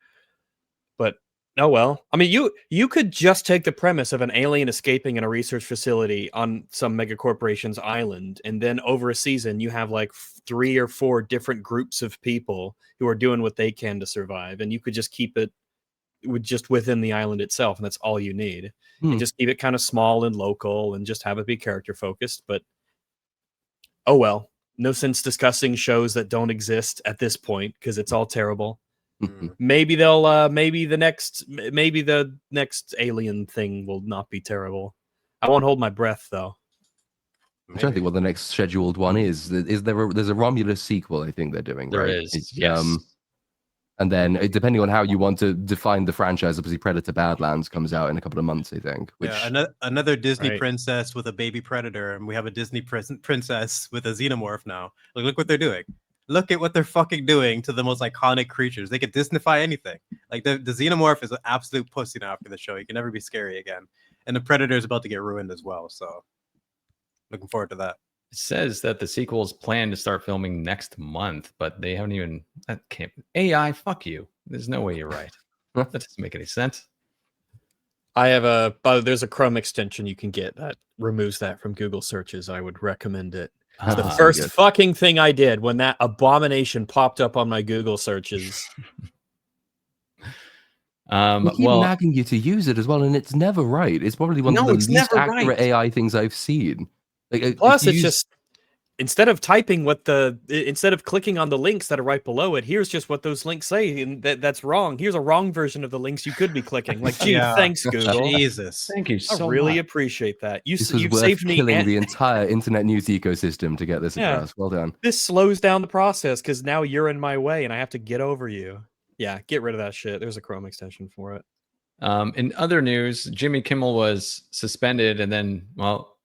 but oh well. I mean, you could just take the premise of an alien escaping in a research facility on some mega corporation's island, and then over a season you have like 3 or 4 different groups of people who are doing what they can to survive, and you could just keep it just within the island itself, and that's all you need. And just keep it kind of small and local, and just have it be character focused. But oh well, no sense discussing shows that don't exist at this point because it's all terrible. Maybe they'll maybe the next alien thing will not be terrible. I won't hold my breath though. I'm trying to think what the next scheduled one is. There's a Romulus sequel I think they're doing. There right? is, yes. And then depending on how you want to define the franchise, obviously Predator Badlands comes out in a couple of months, I think. Which... Yeah, another Disney princess with a baby predator, and we have a Disney princess with a xenomorph now. Look what they're doing. Look at what they're fucking doing to the most iconic creatures. They could Disneyfy anything. Like the xenomorph is an absolute pussy now after the show. He can never be scary again. And the predator is about to get ruined as well. So looking forward to that. It says that the sequel is planned to start filming next month, but they haven't even. That can't. AI, fuck you. There's no way you're right. That doesn't make any sense. I have there's a Chrome extension you can get that removes that from Google searches. I would recommend it. The first fucking thing I did when that abomination popped up on my Google searches. We keep nagging you to use it as well, and it's never right. It's probably one of the least accurate AI things I've seen. Plus, it's just instead of typing instead of clicking on the links that are right below it, here's just what those links say, and that's wrong. Here's a wrong version of the links you could be clicking. Like, gee, Yeah. thanks, Google. Jesus. Thank you I so really much. appreciate that. This was You've worth saved me. killing the entire internet news ecosystem to get this Yeah. across. Well done. This slows down the process because now you're in my way and I have to get over you. Yeah, get rid of that shit. There's a Chrome extension for it. In other news, Jimmy Kimmel was suspended, and then, well,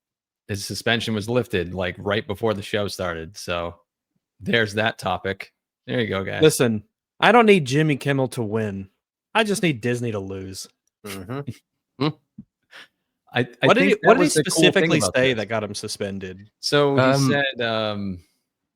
his suspension was lifted like right before the show started. So there's that topic. There you go, guys. Listen, I don't need Jimmy Kimmel to win. I just need Disney to lose. I What did think he, what that did he was the cool thing specifically about say this. that got him suspended? So he Um, said,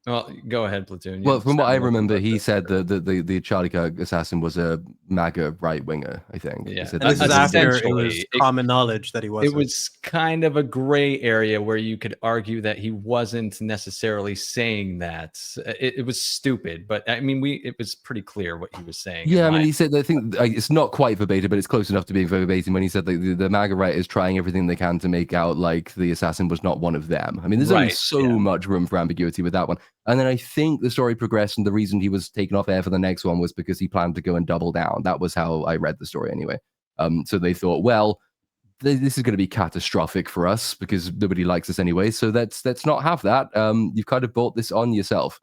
well, go ahead, Platoon. Well, You from what said I more remember, about he this. said that the Charlie Kirk assassin was a MAGA right winger. I think. He Yeah. said And this that is was- after it was Essentially, common knowledge that he wasn't. It was kind of a gray area where you could argue that he wasn't necessarily saying that. It was stupid, but I mean, it was pretty clear what he was saying. Yeah, I mean, he said, I think it's not quite verbatim, but it's close enough to being verbatim when he said that the MAGA right is trying everything they can to make out like the assassin was not one of them. I mean, there's only Right, so yeah. much room for ambiguity with that one. And then I think the story progressed, and the reason he was taken off air for the next one was because he planned to go and double down. That was how I read the story anyway. So they thought, well, this is going to be catastrophic for us because nobody likes us anyway. So let's not have that. You've kind of brought this on yourself.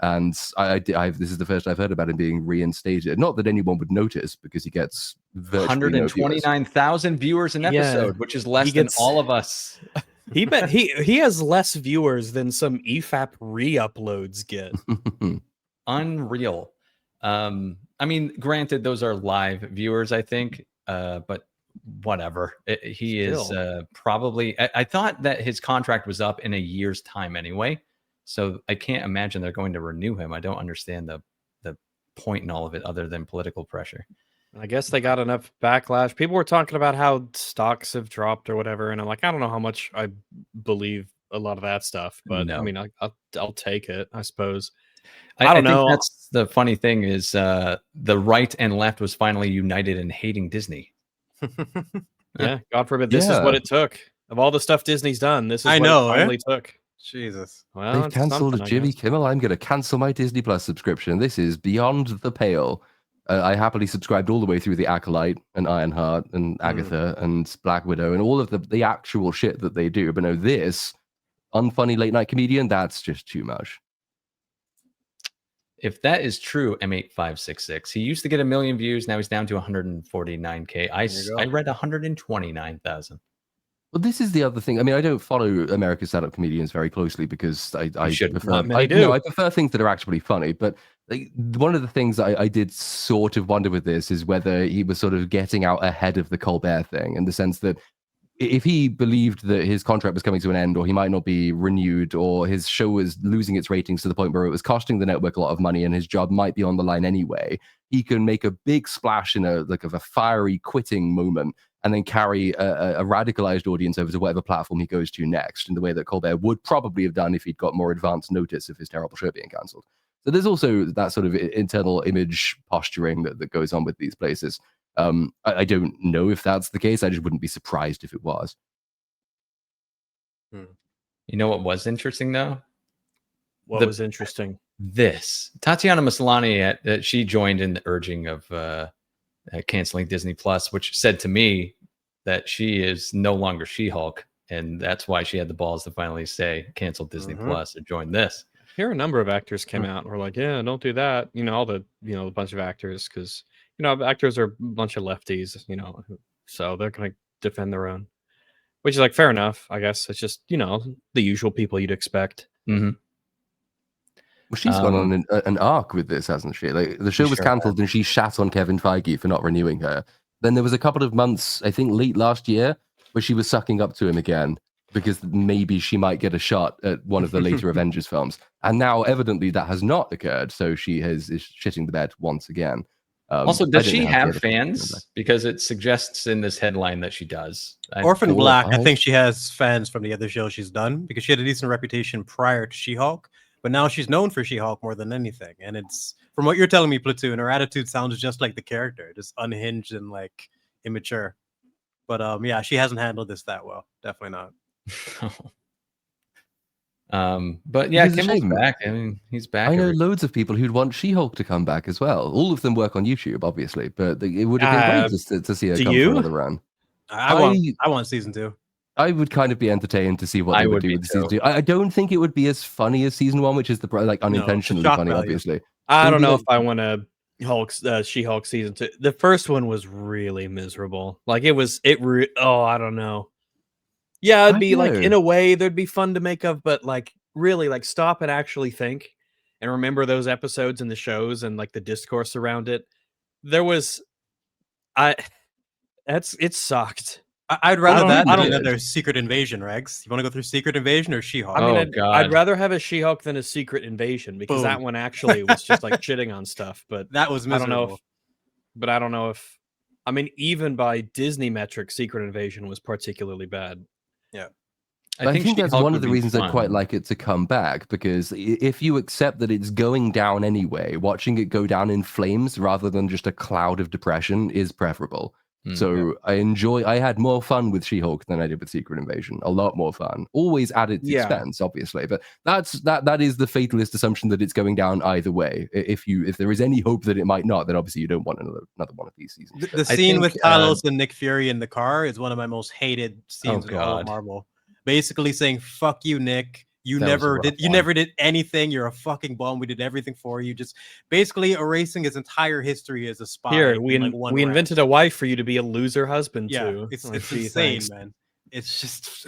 And this is the first I've heard about him being reinstated. Not that anyone would notice because he gets virtually no viewers. 129,000 viewers an Yeah. episode, which is less than all of us. He has less viewers than some EFAP re-uploads get. Unreal. I mean, granted, those are live viewers, I think, but whatever. He is probably. I thought that his contract was up in a year's time anyway, so I can't imagine they're going to renew him. I don't understand the point in all of it, other than political pressure. I guess they got enough backlash. People were talking about how stocks have dropped or whatever, and I'm like, I don't know how much I believe a lot of that stuff, but No. I mean, I'll take it, I suppose. I don't think know. that's the funny thing is the right and left was finally united in hating Disney. Yeah, God forbid. This is what it took. Of all the stuff Disney's done, this is what it finally took. Jesus. Well, They've it's cancelled something, I Jimmy guess. Kimmel. I'm going to cancel my Disney Plus subscription. This is beyond the pale. I happily subscribed all the way through The Acolyte and Ironheart and Agatha and Black Widow and all of the actual shit that they do. But no, this unfunny late night comedian, that's just too much. If that is true, M8566, he used to get 1 million views. Now he's down to 149K. I read 129,000. Well, this is the other thing. I mean, I don't follow American stand-up comedians very closely because I prefer Not many do. I prefer things that are actually funny. But like, one of the things I did sort of wonder with this is whether he was sort of getting out ahead of the Colbert thing, in the sense that if he believed that his contract was coming to an end, or he might not be renewed, or his show was losing its ratings to the point where it was costing the network a lot of money and his job might be on the line anyway, he can make a big splash in a fiery quitting moment and then carry a radicalized audience over to whatever platform he goes to next, in the way that Colbert would probably have done if he'd got more advance notice of his terrible show being cancelled. So there's also that sort of internal image posturing that goes on with these places. I don't know if that's the case. I just wouldn't be surprised if it was. You know what was interesting, though? What was interesting? This. Tatiana Maslany, she joined in the urging of canceling Disney Plus, which said to me that she is no longer She-Hulk, and that's why she had the balls to finally say cancel Disney Plus or join this. Here, a number of actors came out and were like, "Yeah, don't do that." All the a bunch of actors, because actors are a bunch of lefties, so they're going to defend their own, which is like fair enough, I guess. It's just the usual people you'd expect. Mm-hmm. Well, she's gone on an arc with this, hasn't she? Like, the show was cancelled and she shat on Kevin Feige for not renewing her. Then there was a couple of months, I think late last year, where she was sucking up to him again because maybe she might get a shot at one of the later Avengers films. And now, evidently, that has not occurred. So she is shitting the bed once again. Also, does she have fans? Because it suggests in this headline that she does. Orphan Black, I think she has fans from the other shows she's done, because she had a decent reputation prior to She-Hulk. But now she's known for She-Hulk more than anything. And it's, from what you're telling me, Platoon, her attitude sounds just like the character, just unhinged and like immature. But yeah, she hasn't handled this that well. Definitely not. But yeah, Which is a Kimmel's shame. back. I mean, he's back. I know loads of people who'd want She-Hulk to come back as well. All of them work on YouTube, obviously, but it would have been great to see her do come you? for another run. I want season 2. I would kind of be entertained to see what I they would would do be with season too. 2. I don't think it would be as funny as season 1, which is unintentionally shock funny, value. obviously. I It would don't be know like- if I want to She-Hulk season 2. The first one was really miserable. Like I don't know. Yeah, it'd I be like, know. in a way, there'd be fun to make of, but like really, like, stop and actually think and remember those episodes and the shows and like the discourse around it. There was, it sucked. I'd rather don't- that I than don't- another Secret Invasion, Regs. You want to go through Secret Invasion or She-Hulk? I mean, Oh, I'd God. rather have a She-Hulk than a Secret Invasion because that Boom. one actually was just like shitting on stuff. But that was I don't miserable. know if, I mean, even by Disney metrics, Secret Invasion was particularly bad. I think that's She-Hulk one would of the be reasons I'd quite fun. like it to come back, because if you accept that it's going down anyway, watching it go down in flames rather than just a cloud of depression is preferable. So I had more fun with She-Hulk than I did with Secret Invasion. A lot more fun. Always at its Yeah. expense, obviously, but that is the fatalist assumption that it's going down either way. If there is any hope that it might not, then obviously you don't want another one of these seasons. The I scene think, with Talos and Nick Fury in the car is one of my most hated scenes in all of God. Marvel. Basically saying, "Fuck you, Nick. You That was a never rough did. You one. never did anything. You're a fucking bum. We did everything for you." Just basically erasing his entire history as a spy. Here, we in, like, one round. invented a wife for you to be a loser husband Yeah, to. it's Like, gee, insane, thanks. man. It's just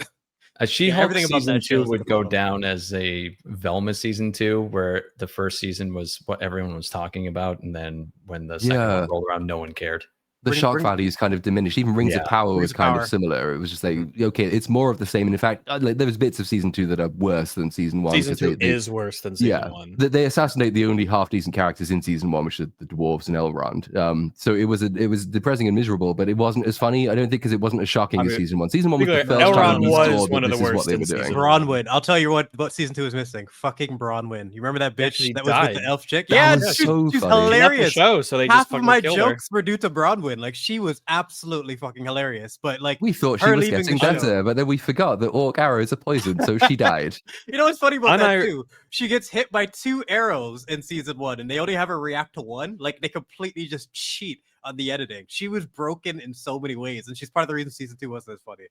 A She-Hulk everything about season that show 2 is would like a go bottom. down as a Velma season 2, where the first season was what everyone was talking about, and then when the second Yeah. one rolled around, no one cared. The Bring- shock bring- value is kind of diminished. Even Rings of Yeah. Power Rings was of kind Power. of similar. It was just like, okay, it's more of the same. And in fact, there was bits of season 2 that are worse than season 1. Season 2 they, is worse than season 1. They assassinate the only half decent characters in season 1, which are the dwarves and Elrond. So it was depressing and miserable, but it wasn't as funny. I don't think, because it wasn't as shocking as season 1. Season 1 was the particularly, first time Elrond we was saw that one of this the is what worst they in were doing. season Bronwyn. I'll tell you what season 2 is missing. Fucking Bronwyn. You remember that bitch Actually that was with died. the elf chick? That Yeah, was she's so funny. She left the hilarious. show, so they Half just of fucking my killed her. jokes were due to Bronwyn. Like, she was absolutely fucking hilarious. But like, We thought she her was leaving getting the show. better, but then we forgot that orc arrows are poisoned, so she died. You know what's funny about And that I- too? She gets hit by 2 arrows in season 1, and they only have her react to 1. Like, they completely just cheat on the editing. She was broken in so many ways, and she's part of the reason season 2 wasn't as funny.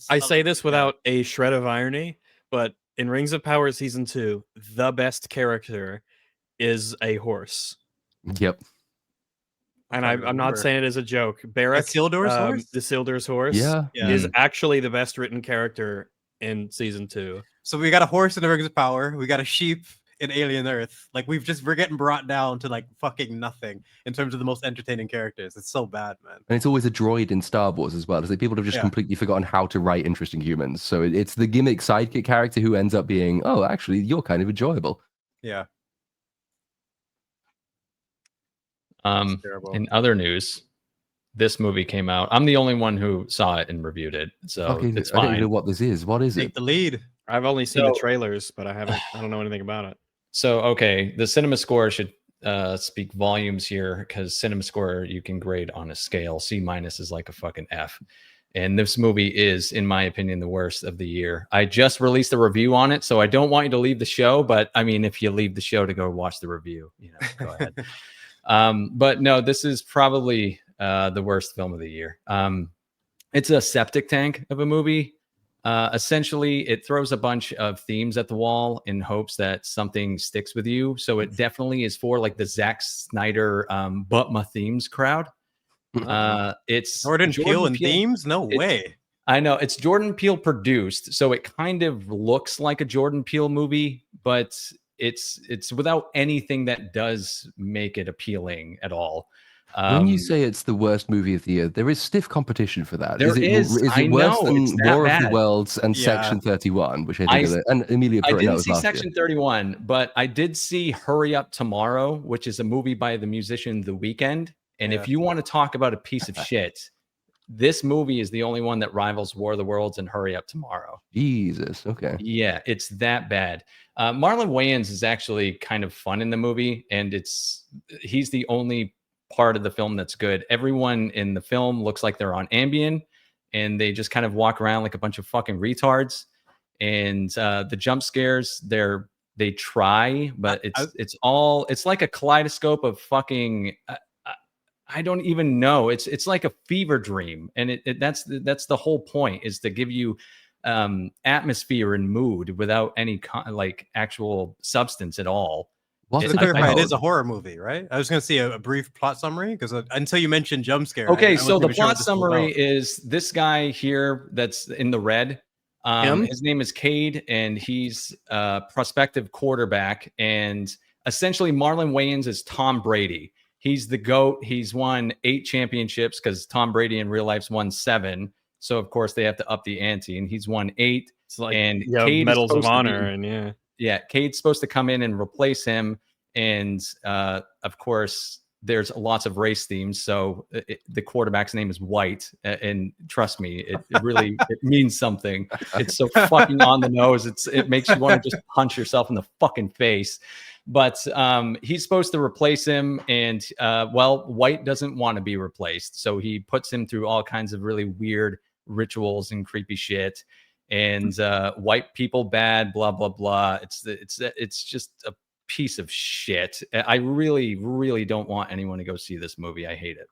I say this without a shred of irony, but in Rings of Power season 2, the best character is a horse. Yep. And trying to I'm not remember. saying it as a joke. Barrack, Isildur's horse? the Isildur's horse, Yeah. is actually the best written character in season 2. So we got a horse in the Rings of Power. We got a sheep in Alien Earth. Like, we're getting brought down to like fucking nothing in terms of the most entertaining characters. It's so bad, man. And it's always a droid in Star Wars as well. It's like people have just Yeah. completely forgotten how to write interesting humans. So it's the gimmick sidekick character who ends up being, oh, actually, you're kind of enjoyable. Yeah, Um, terrible. in other news, this movie came out. I'm the only one who saw it and reviewed it, so Okay, it's I don't fine. know what this is. What is Take it? the lead. I've only seen So- the trailers, but I don't know anything about it. So, okay, the cinema score should speak volumes here, because cinema score you can grade on a scale. C- is like a fucking F. And this movie is, in my opinion, the worst of the year. I just released a review on it, so I don't want you to leave the show. But I mean, if you leave the show to go watch the review, go ahead. But no, this is probably the worst film of the year. It's a septic tank of a movie. Essentially, it throws a bunch of themes at the wall in hopes that something sticks with you. So it definitely is for like the Zack Snyder but my themes crowd. It's Jordan Peele and themes? No It's- way. I know it's Jordan Peele produced, so it kind of looks like a Jordan Peele movie, but it's without anything that does make it appealing at all. When you say it's the worst movie of the year, there is stiff competition for that. There is. Is I it worse know, than it's that War of the bad. Worlds and Yeah. Section 31, which I think and Emilia I Perrone didn't was see last Section year. 31, but I did see Hurry Up Tomorrow, which is a movie by the musician The Weeknd. And Yeah. if you want to talk about a piece of shit, this movie is the only one that rivals War of the Worlds and Hurry Up Tomorrow. Jesus, okay. Yeah, it's that bad. Marlon Wayans is actually kind of fun in the movie, and he's the only part of the film that's good. Everyone in the film looks like they're on Ambien, and they just kind of walk around like a bunch of fucking retards. and the jump scares they try, but it's like a kaleidoscope of fucking. I don't even know. It's like a fever dream, and that's the whole point, is to give you atmosphere and mood without any like actual substance at all. What's To clarify, it is a horror movie, right? I was going to see a brief plot summary because until you mentioned jump scare. Okay, so the plot summary is this guy here that's in the red. His name is Cade, and he's a prospective quarterback. And essentially, Marlon Wayans is Tom Brady. He's the GOAT. He's won 8 championships because Tom Brady in real life's won 7. So of course they have to up the ante, and he's won 8. It's like, and Cade medals of honor, and Cade's supposed to come in and replace him. And of course, there's lots of race themes. So the quarterback's name is White, and trust me, it really it means something. It's so fucking on the nose. It makes you want to just punch yourself in the fucking face. But he's supposed to replace him, and White doesn't want to be replaced, so he puts him through all kinds of really weird rituals and creepy shit. And white people bad, blah blah blah. It's just a piece of shit. I really, really don't want anyone to go see this movie. I hate it.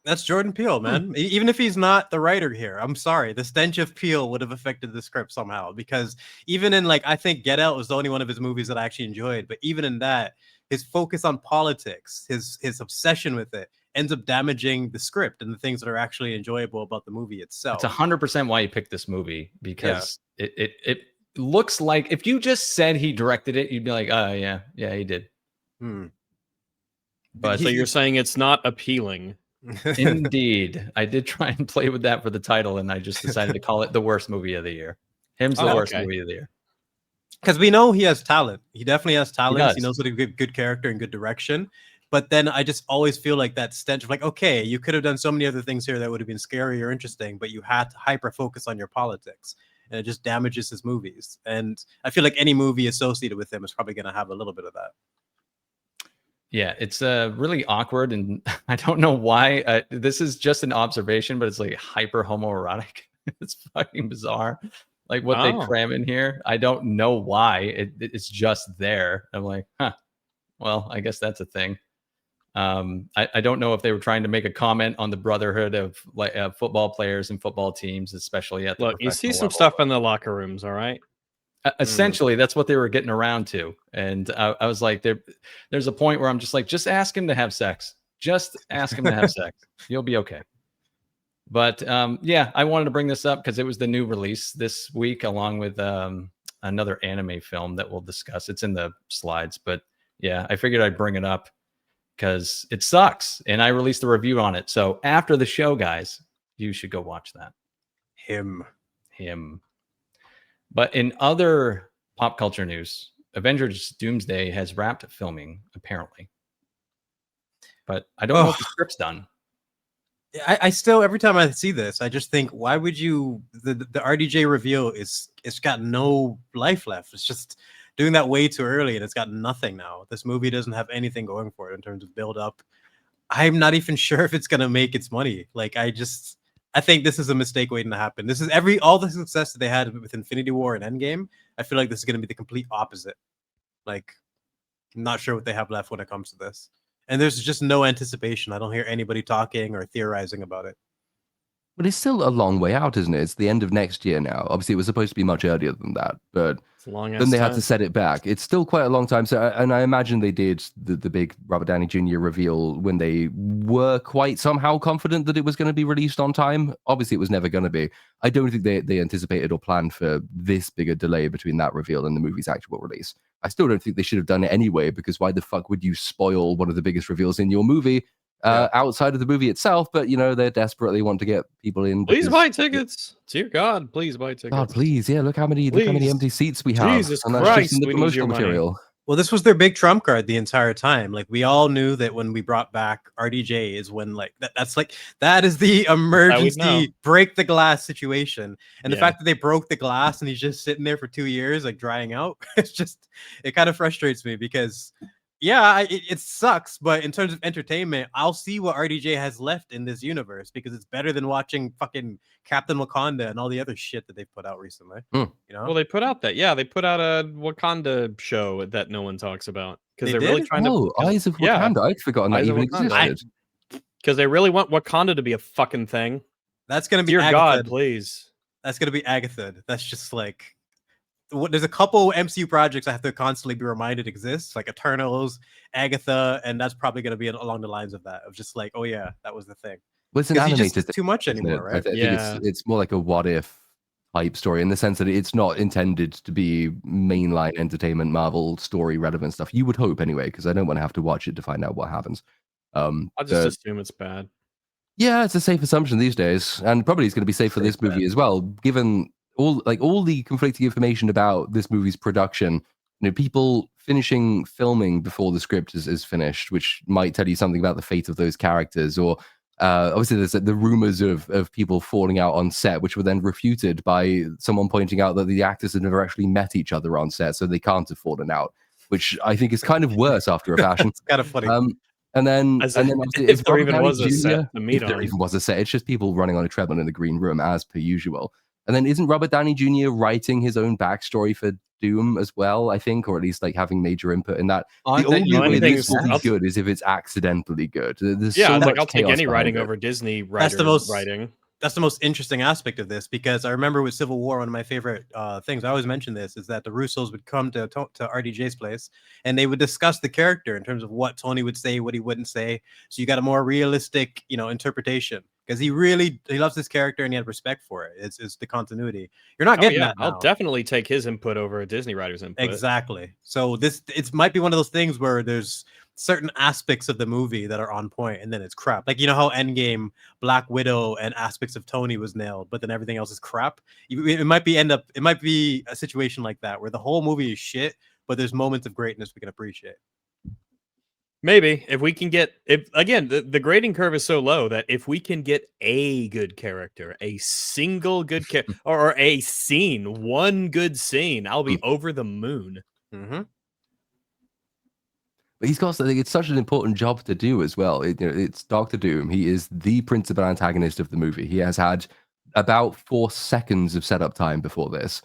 That's Jordan Peele, man. Even if he's not the writer here, I'm sorry. The stench of Peele would have affected the script somehow, because even in, like, I think Get Out was the only one of his movies that I actually enjoyed. But even in that, his focus on politics, his obsession with it, ends up damaging the script and the things that are actually enjoyable about the movie itself. It's 100% why you picked this movie, because it looks like, if you just said he directed it, you'd be like, oh yeah, he did. But so you're saying it's not appealing? Indeed. I did try and play with that for the title, and I just decided to call it the worst movie of the year. Him's the worst movie of the year. Because we know he has talent. He definitely has talent. He knows what to give good character and good direction. But then I just always feel like that stench of, like, okay, you could have done so many other things here that would have been scary or interesting, but you had to hyper focus on your politics, and it just damages his movies. And I feel like any movie associated with him is probably going to have a little bit of that. Yeah, it's really awkward, and I don't know why. This is just an observation, but it's like hyper homoerotic. It's fucking bizarre, like what they cram in here. I don't know why. It's just there. I'm like, huh. Well, I guess that's a thing. I don't know if they were trying to make a comment on the brotherhood of like football players and football teams, especially at the look. You see some level. stuff in the locker rooms, all right? Essentially, that's what they were getting around to, and I was like, there's a point where I'm just like, just ask him to have sex. Just ask him to have sex. You'll be okay. But yeah, I wanted to bring this up because it was the new release this week, along with another anime film that we'll discuss. It's in the slides, but yeah, I figured I'd bring it up because it sucks, and I released a review on it. So after the show, guys, you should go watch that. Him. But in other pop culture news, Avengers Doomsday has wrapped filming, apparently. But I don't know if the script's done. I still, every time I see this, I just think, why would you, the RDJ reveal it's got no life left. It's just doing that way too early, and it's got nothing now. This movie doesn't have anything going for it in terms of build up. I'm not even sure if it's going to make its money. Like, I think this is a mistake waiting to happen. This is all the success that they had with Infinity War and Endgame. I feel like this is going to be the complete opposite. Like, I'm not sure what they have left when it comes to this. And there's just no anticipation. I don't hear anybody talking or theorizing about it. But it's still a long way out, isn't it? It's the end of next year now. Obviously, it was supposed to be much earlier than that, but then they had to set it back. It's still quite a long time. So, and I imagine they did the big Robert Downey Jr. reveal when they were quite somehow confident that it was going to be released on time. Obviously, it was never going to be. I don't think they anticipated or planned for this big a delay between that reveal and the movie's actual release. I still don't think they should have done it anyway, because why the fuck would you spoil one of the biggest reveals in your movie outside of the movie itself? But, you know, they desperately want to get people in. Please buy tickets. Dear God, please buy tickets. God, please. Yeah, look how many empty seats we have. Jesus and that's Christ, just in the we need your promotional material. Well, this was their big trump card the entire time. Like, we all knew that when we brought back RDJ is when, like, that is the emergency break the glass situation. And the fact that they broke the glass and he's just sitting there for 2 years, like, drying out, it kind of frustrates me, because Yeah, it sucks, but in terms of entertainment, I'll see what RDJ has left in this universe because it's better than watching fucking Captain Wakanda and all the other shit that they've put out recently. Hmm. You know? Well, they put out they put out a Wakanda show that no one talks about because They they're really did? trying to. Oh, Eyes of Yeah, Wakanda. I'd forgotten that Eyes of even Wakanda. existed. Because they really want Wakanda to be a fucking thing. That's gonna be Dear God, Agatha. please. That's gonna be Agatha. That's just like there's a couple MCU projects I have to constantly be reminded exist, like Eternals, Agatha, and that's probably gonna be along the lines of that, of just like, oh yeah, that was the thing. Well, it's an Because animated it's too much thing, isn't anymore, it? right? I think Yeah. it's more like a what if type story in the sense that it's not intended to be mainline entertainment Marvel story relevant stuff. You would hope anyway, because I don't want to have to watch it to find out what happens. I'll just But assume it's bad. yeah, it's a safe assumption these days, and probably it's going to be safe for this movie as well, given all the conflicting information about this movie's production. You know, people finishing filming before the script is finished, which might tell you something about the fate of those characters. Or obviously, there's the rumors of people falling out on set, which were then refuted by someone pointing out that the actors had never actually met each other on set, so they can't have fallen out. Which I think is kind of worse after a fashion. It's kind of funny. And then obviously, if there Robert even Downey was a set Jr. to meet If there on. even was a set, it's just people running on a treadmill in the green room as per usual. And then isn't Robert Downey Jr. writing his own backstory for Doom as well? I think, or at least like having major input in that. Aren't The that only you way doing this will be I'll- good is if it's accidentally good. There's Yeah, so like much I'll take chaos any behind writing it. over Disney That's the writers most- writing. That's the most interesting aspect of this, because I remember with Civil War, one of my favorite things, I always mention this, is that the Russos would come to RDJ's place and they would discuss the character in terms of what Tony would say, what he wouldn't say. So you got a more realistic, interpretation, because he loves this character and he had respect for it. It's the continuity. You're not getting that now. I'll definitely take his input over a Disney writer's input. Exactly. So it might be one of those things where there's certain aspects of the movie that are on point and then it's crap. Like, how Endgame, Black Widow, and aspects of Tony was nailed, but then everything else is crap. It might be a situation like that where the whole movie is shit, but there's moments of greatness we can appreciate. Maybe if we can get the grading curve is so low that if we can get a good character, a single good character, or a scene, one good scene, I'll be over the moon. Mm-hmm. But he's got something. It's such an important job to do as well. It's Doctor Doom. He is the principal antagonist of the movie. He has had about 4 seconds of setup time before this.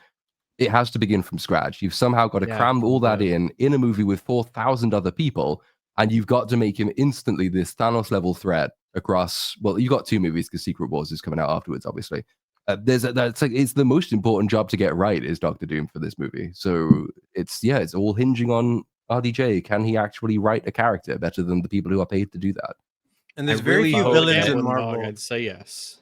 It has to begin from scratch. You've somehow got to cram all that in a movie with 4,000 other people, and you've got to make him instantly this Thanos level threat across. Well, you got 2 movies because Secret Wars is coming out afterwards, obviously. It's the most important job to get right is Doctor Doom for this movie. So it's all hinging on RDJ. Can he actually write a character better than the people who are paid to do that? And there's I very really few hope villains in Alan Marvel. Dog, I'd say yes.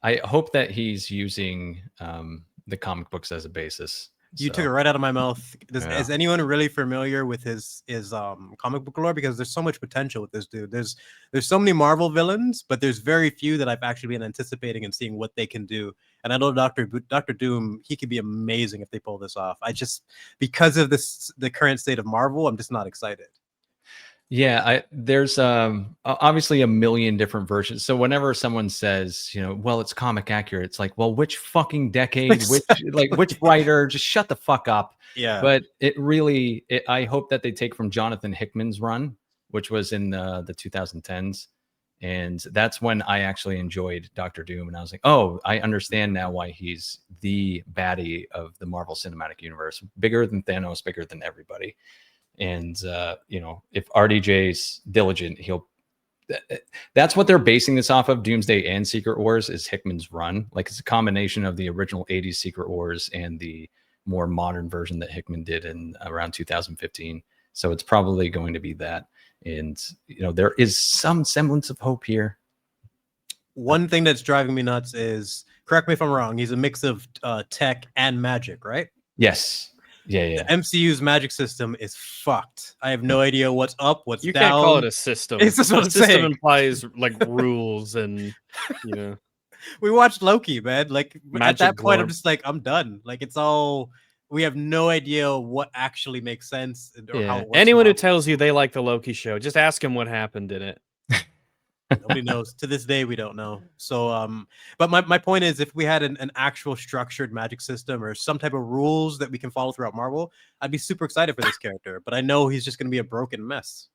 I hope that he's using the comic books as a basis. You took it right out of my mouth. Yeah. Is anyone really familiar with his comic book lore? Because there's so much potential with this dude. There's so many Marvel villains, but there's very few that I've actually been anticipating and seeing what they can do. And I know Doctor Doom, he could be amazing if they pull this off. Because of the current state of Marvel, I'm just not excited. Yeah, there's obviously a million different versions. So whenever someone says, well, it's comic accurate, it's like, well, which fucking decade, which writer? Just shut the fuck up. Yeah. But I hope that they take from Jonathan Hickman's run, which was in the 2010s, and that's when I actually enjoyed Doctor Doom, and I was like, oh, I understand now why he's the baddie of the Marvel Cinematic Universe, bigger than Thanos, bigger than everybody. And if RDJ's diligent, that's what they're basing this off of. Doomsday and Secret Wars is Hickman's run. Like, it's a combination of the original 80s Secret Wars and the more modern version that Hickman did in around 2015. So it's probably going to be that. And there is some semblance of hope here. One thing that's driving me nuts is, correct me if I'm wrong, he's a mix of tech and magic, right? Yes. Yeah. The MCU's magic system is fucked. I have no idea what's up, what's You down. can't call it a system. It's just what a I'm system saying. implies like rules and We watched Loki, man. Like Magic at that point, I'm glove. just like, I'm done. Like, it's all, we have no idea what actually makes sense or how it works. Anyone who in Marvel. tells you they like the Loki show, just ask him what happened in it. Nobody knows. To this day, we don't know. So, but my point is, if we had an actual structured magic system or some type of rules that we can follow throughout Marvel, I'd be super excited for this character. But I know he's just going to be a broken mess.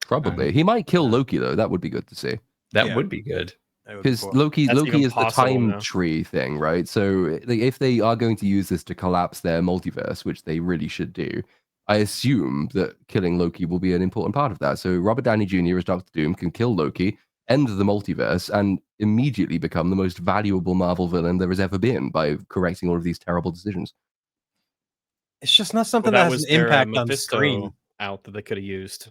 Probably. He might kill Loki, though. That would be good to see. That would be good. Because Loki That's even is the possible time now. tree thing, right? So if they are going to use this to collapse their multiverse, which they really should do, I assume that killing Loki will be an important part of that. So Robert Downey Jr. as Doctor Doom can kill Loki, end the multiverse, and immediately become the most valuable Marvel villain there has ever been by correcting all of these terrible decisions. It's just not something Well, that that has was an their impact on Mephisto screen. out that they could have used.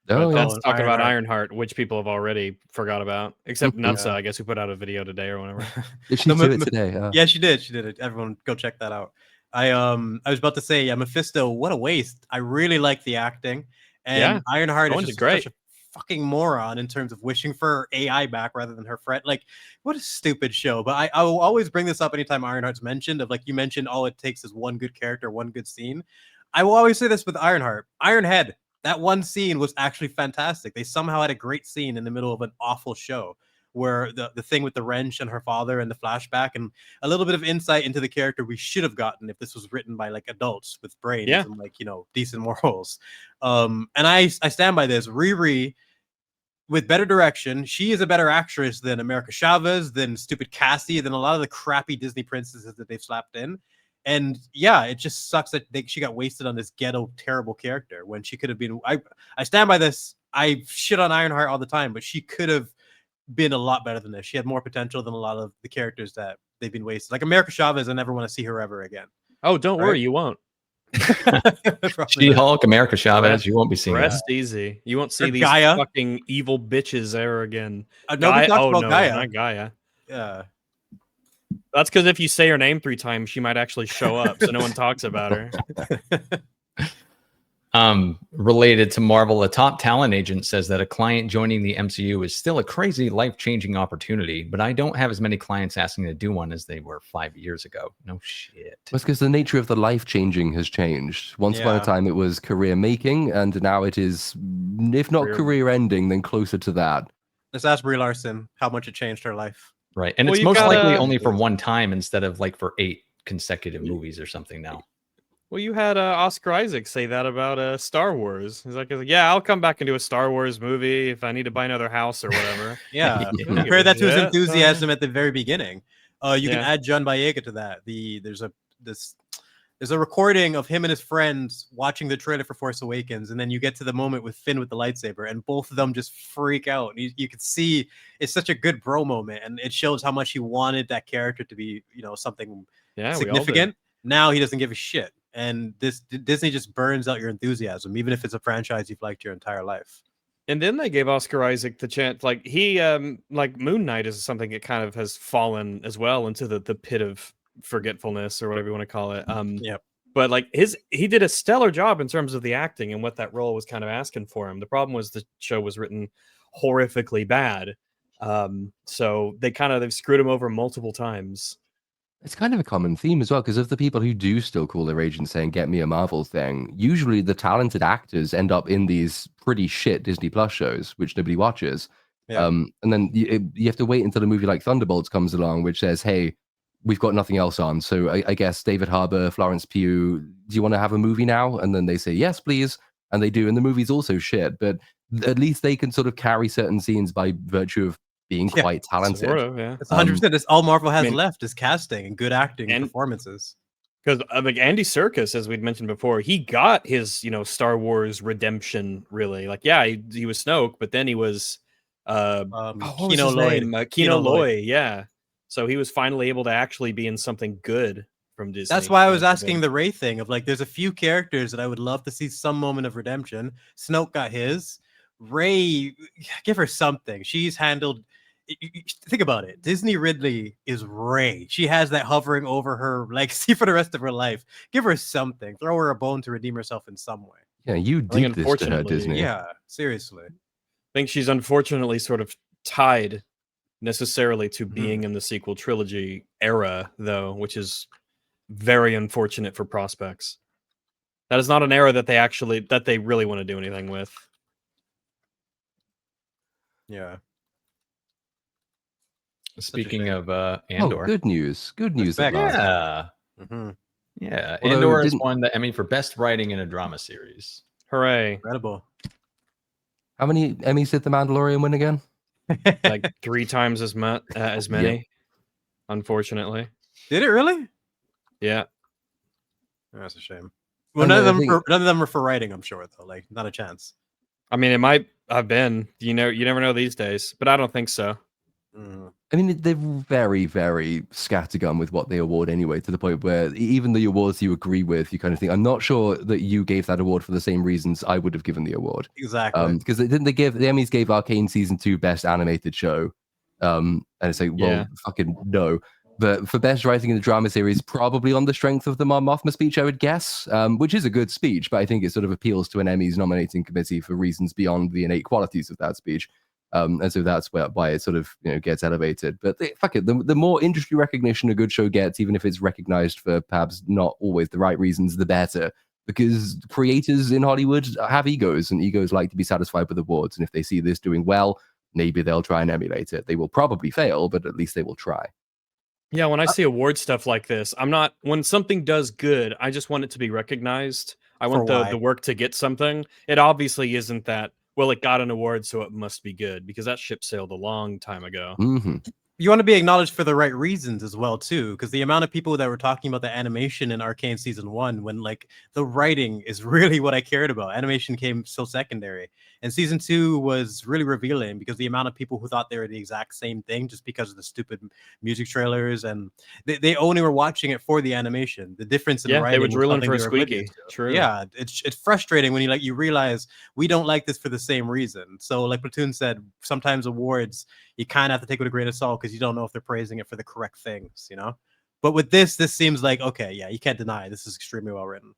Oh, But yeah. that's talking about Ironheart. Ironheart, which people have already forgot about, except Yeah. Nutsa, I guess, who put out a video today or whatever. Did she No, do it today? Yeah, she did. She did it. Everyone, go check that out. I was about to say, yeah, Mephisto. What a waste. I really like the acting, and Yeah, Ironheart is Owen's just great. such a fucking moron in terms of wishing for AI back rather than her friend. Like, what a stupid show. But I will always bring this up anytime Ironheart's mentioned. Of like you mentioned, all it takes is one good character, one good scene. I will always say this with Ironheart, Ironhead. That one scene was actually fantastic. They somehow had a great scene in the middle of an awful show where the thing with the wrench and her father and the flashback and a little bit of insight into the character we should have gotten if this was written by like adults with brains and like, you know, decent morals. And I stand by this. Riri, with better direction, she is a better actress than America Chavez, than stupid Cassie, than a lot of the crappy Disney princesses that they've slapped in. And yeah, it just sucks that she got wasted on this ghetto, terrible character when she could have been. I stand by this. I shit on Ironheart all the time, but she could have been a lot better than this. She had more potential than a lot of the characters that they've been wasted. Like America Chavez, I never want to see her ever again. Oh, don't worry, you won't. She-Hulk, America Chavez, you won't be seeing that. Rest easy. You won't see these Gaia. fucking evil bitches ever again. Nobody talks about no, Gaia. not Gaia. Yeah. That's because if you say her name 3 times, she might actually show up, so no one talks about her. Related to Marvel, a top talent agent says that a client joining the MCU is still a crazy, life-changing opportunity, but I don't have as many clients asking to do one as they were 5 years ago. No shit. That's because the nature of the life-changing has changed. Once upon a time, it was career-making, and now it is, if not career-ending, then closer to that. Let's ask Brie Larson how much it changed her life. Right, and it's most likely only for one time instead of like for 8 consecutive movies or something now. Well, you had Oscar Isaac say that about Star Wars. He's like, yeah, I'll come back and do a Star Wars movie if I need to buy another house or whatever. Yeah, compare that to his enthusiasm at the very beginning. You can add John Boyega to that. There's a recording of him and his friends watching the trailer for Force Awakens, and then you get to the moment with Finn with the lightsaber, and both of them just freak out. You can see it's such a good bro moment, and it shows how much he wanted that character to be, you know, something significant. Now he doesn't give a shit. And Disney just burns out your enthusiasm, even if it's a franchise you've liked your entire life. And then they gave Oscar Isaac the chance, like he, like Moon Knight is something that kind of has fallen as well into the pit of forgetfulness or whatever you want to call it. But like he did a stellar job in terms of the acting and what that role was kind of asking for him. The problem was the show was written horrifically bad. So they've screwed him over multiple times. It's kind of a common theme as well, because of the people who do still call their agents saying, get me a Marvel thing, usually the talented actors end up in these pretty shit Disney Plus shows, which nobody watches. And then you have to wait until a movie like Thunderbolts comes along, which says, hey, we've got nothing else on. So I guess David Harbour, Florence Pugh, do you want to have a movie now? And then they say, yes, please. And they do. And the movie's also shit. But at least they can sort of carry certain scenes by virtue of being quite talented. Sort of, It's 100%. It's all Marvel has left is casting and good acting and performances. Because like Andy Serkis, as we'd mentioned before, he got his Star Wars redemption. Really, like he was Snoke, but then he was Kino Lloyd. Kino Lloyd, yeah. So he was finally able to actually be in something good from Disney. That's why I was asking the Rey thing of like, there's a few characters that I would love to see some moment of redemption. Snoke got his. Rey, give her something. She's handled. Think about it. Disney Ridley is Rey. She has that hovering over her legacy for the rest of her life. Give her something. Throw her a bone to redeem herself in some way. Yeah, you did this to her, Disney. Yeah, seriously. I think she's unfortunately sort of tied necessarily to being in the sequel trilogy era, though, which is very unfortunate for prospects. That is not an era that they really want to do anything with. Yeah. Speaking of Oh, Andor, good news. Good news at Respect. last. yeah, Mm-hmm. yeah, Although Andor has didn't- won the Emmy for best writing in a drama series. Hooray! Incredible. How many Emmys did The Mandalorian win again? Like 3 times as many, unfortunately. Did it really? Yeah. That's a shame. Well, And none I of think- them are for writing, I'm sure, though. Like, not a chance. I mean, it might have been. You never know these days, but I don't think so. Mm. I mean, they're very, very scattergun with what they award anyway, to the point where even the awards you agree with, you kind of think, I'm not sure that you gave that award for the same reasons I would have given the award. Exactly. Because the Emmys gave Arcane Season 2 Best Animated Show. And it's like, well, Yeah. fucking no. But for Best Writing in the Drama Series, probably on the strength of the Mon Mothma speech, I would guess, which is a good speech, but I think it sort of appeals to an Emmys nominating committee for reasons beyond the innate qualities of that speech. And so that's why it sort of gets elevated. But fuck it, the more industry recognition a good show gets, even if it's recognized for perhaps not always the right reasons, the better. Because creators in Hollywood have egos, and egos like to be satisfied with awards. And if they see this doing well, maybe they'll try and emulate it. They will probably fail, but at least they will try. Yeah, when I see award stuff like this, when something does good, I just want it to be recognized. I want why? the work to get something. It obviously isn't that, well, it got an award, so it must be good, because that ship sailed a long time ago. Mm-hmm. You want to be acknowledged for the right reasons as well, too, because the amount of people that were talking about the animation in Arcane Season 1, when like the writing is really what I cared about. Animation came so secondary. And Season 2 was really revealing because the amount of people who thought they were the exact same thing just because of the stupid music trailers, and they only were watching it for the animation. The difference in writing they were was drilling something for a they were oblivious squeaky. to. True. Yeah, it's frustrating when you realize we don't like this for the same reason. So like Platoon said, sometimes awards you kind of have to take it with a grain of salt because you don't know if they're praising it for the correct things, But with this seems like, okay, yeah, you can't deny this is extremely well written.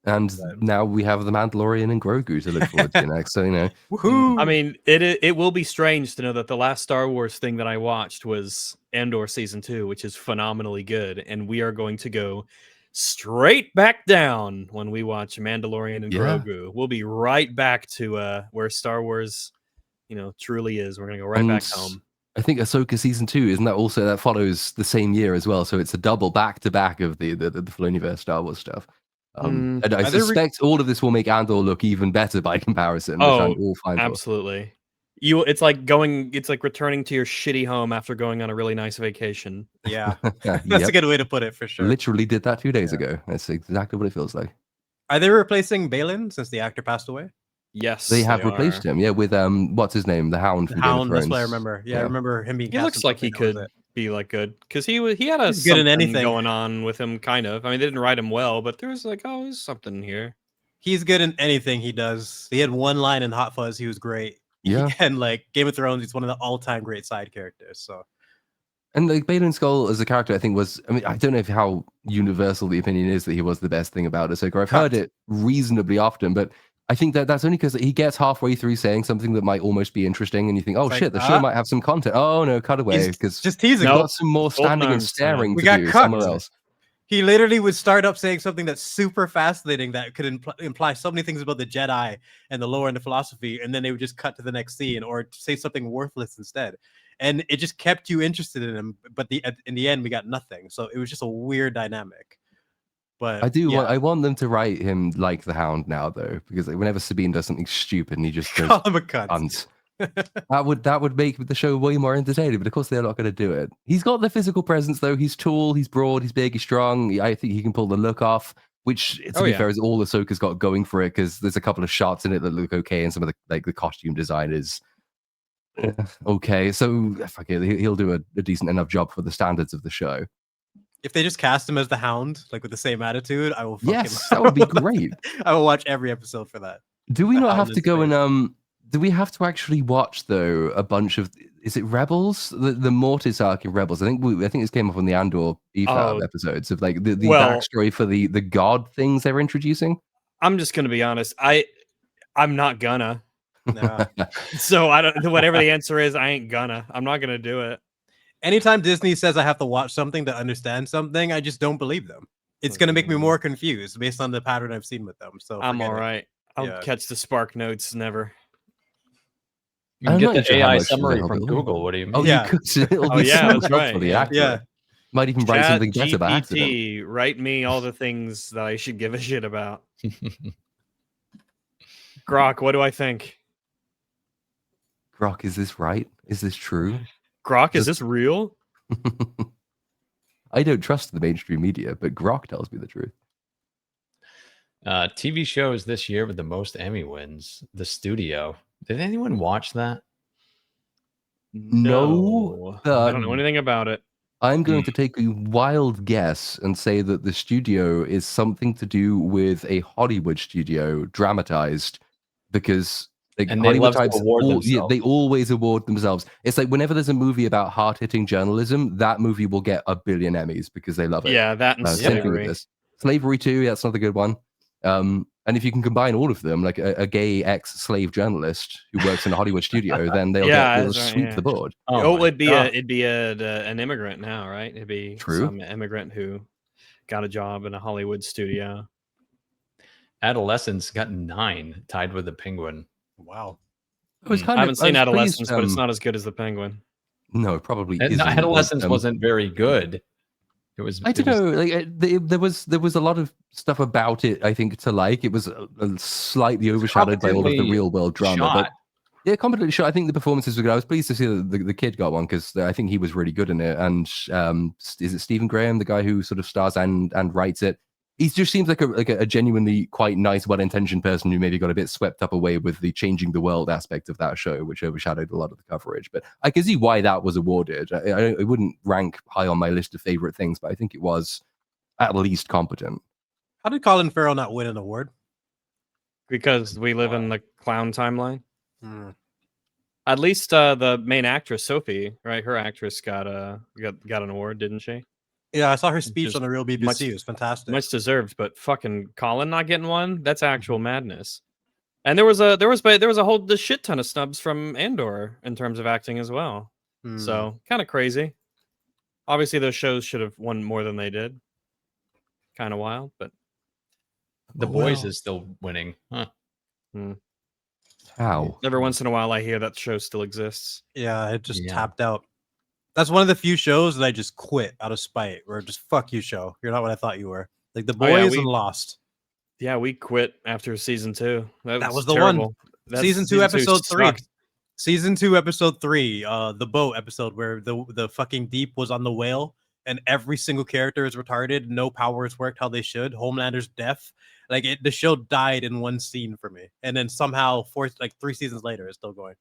And now we have the Mandalorian and Grogu to look forward to next. So Woohoo! I mean, it will be strange to know that the last Star Wars thing that I watched was Andor Season 2, which is phenomenally good, and we are going to go straight back down when we watch Mandalorian and Grogu. We'll be right back to where Star Wars, truly is. We're gonna go right back home. I think Ahsoka Season 2, isn't that also, that follows the same year as well? So it's a double back-to-back of the Filoniverse Star Wars stuff. And I suspect all of this will make Andor look even better by comparison, which I'm all fine for. Absolutely. It's like returning to your shitty home after going on a really nice vacation. Yeah, that's a good way to put it for sure. Literally did that 2 days ago. That's exactly what it feels like. Are they replacing Balin since the actor passed away? Yes, they have replaced him. Yeah, with what's his name, the Hound from Game of Thrones. That's what I remember. Yeah, I remember him being. He looks like he could be like good because he had He's good in anything going on with him, kind of. I mean, they didn't write him well, but there was like, there's something here. He's good in anything he does. He had one line in Hot Fuzz. He was great. Yeah, and like Game of Thrones, he's one of the all-time great side characters. So. And like Balin Skull as a character, I think I don't know how universal the opinion is that he was the best thing about Ahsoka. I've heard it reasonably often, but I think that's only because he gets halfway through saying something that might almost be interesting, and you think, shit, the show might have some content. Oh no, cut away, because just teasing. We've got some more standing and staring to do somewhere else. He literally would start up saying something that's super fascinating that could imply so many things about the Jedi and the lore and the philosophy, and then they would just cut to the next scene or say something worthless instead. And it just kept you interested in him, but in the end, we got nothing. So it was just a weird dynamic. But I want them to write him like the Hound now, though, because whenever Sabine does something stupid and he just goes, call him a cunt. that would make the show way more entertaining. But of course, they're not going to do it. He's got the physical presence, though. He's tall, he's broad, he's big, he's strong. I think he can pull the look off, which, to be fair, is all Ahsoka's got going for it, because there's a couple of shots in it that look okay, and some of the costume design is okay. So fuck it, he'll do a decent enough job for the standards of the show. If they just cast him as the Hound, like with the same attitude, I will. That would be great. I will watch every episode for that. Do we not have to go and do we have to actually watch though a bunch of? Is it Rebels? The Mortis arc in Rebels. I think this came up on the Andor EFAB episodes of like the backstory for the god things they were introducing. I'm just gonna be honest. I'm not gonna. No. So I don't. Whatever the answer is, I ain't gonna. I'm not gonna do it. Anytime Disney says I have to watch something to understand something, I just don't believe them. It's going to make me more confused based on the pattern I've seen with them. So I'm all right. I'll Yeah. catch the Spark Notes. Never. You can I'm get not the sure how AI much they'll summary help from it. Google. What do you mean? Oh, Yeah. you could. It'll Oh, be yeah, so that's right, helpfully yeah. accurate. Might even write Chat something better by accident. GPT, write me all the things that I should give a shit about. Grok, what do I think? Grok, is this right? Is this true? Grok, is Just- this real? I don't trust the mainstream media, but Grok tells me the truth. TV shows this year with the most Emmy wins. The Studio. Did anyone watch that? No, I don't know anything about it. I'm going to take a wild guess and say that the studio is something to do with a Hollywood studio dramatized, because like And they Hollywood love to types, award themselves. they always award themselves. It's like whenever there's a movie about hard-hitting journalism, that movie will get 1 billion Emmys because they love it. Yeah, that and Same thing with slavery. this. Slavery too, that's another good one. And if you can combine all of them, like a gay ex-slave journalist who works in a Hollywood studio, then they'll that's right, sweep yeah. the board. Oh, my it'd be God. an immigrant now, right? It'd be True. some immigrant who got a job in a Hollywood studio. Adolescence got 9, tied with the Penguin. Wow. I haven't seen was Adolescence, pleased, but it's not as good as The Penguin. No, it probably And isn't. Adolescence but, wasn't very good. It was. I don't know. Like there was a lot of stuff about it. I think to like. It was slightly overshadowed by all of the competently real world drama. shot. But yeah, competently shot. I think the performances were good. I was pleased to see that the kid got one because I think he was really good in it. And is it Stephen Graham, the guy who sort of stars and writes it? He just seems like a genuinely quite nice, well-intentioned person who maybe got a bit swept up away with the changing the world aspect of that show, which overshadowed a lot of the coverage. But I can see why that was awarded. I wouldn't rank high on my list of favorite things, but I think it was at least competent. How did Colin Farrell not win an award? Because we live in the clown timeline. Hmm. At least the main actress, Sophie, right? Her actress got an award, didn't she? Yeah, I saw her speech Just on the real BBC. much- It was fantastic. Much deserved, but fucking Colin not getting one, that's actual madness. And there was a whole shit ton of snubs from Andor in terms of acting as well. Hmm. So kind of crazy. Obviously, those shows should have won more than they did. Kind of wild, but The Boys is still winning. Huh. How? every once in a while I hear that show still exists. Yeah, it just Yeah. tapped out. That's one of the few shows that I just quit out of spite, or just fuck you, show. You're not what I thought you were. Like The Oh, yeah, Boys we- and Lost. Yeah, we quit after season 2. That was the one. terrible. Season 2, episode 3. sucked. Season 2, episode 3. The boat episode where the fucking deep was on the whale, and every single character is retarded. No powers worked how they should. Homelander's death. Like the show died in one scene for me, and then somehow 3 seasons later, it's still going.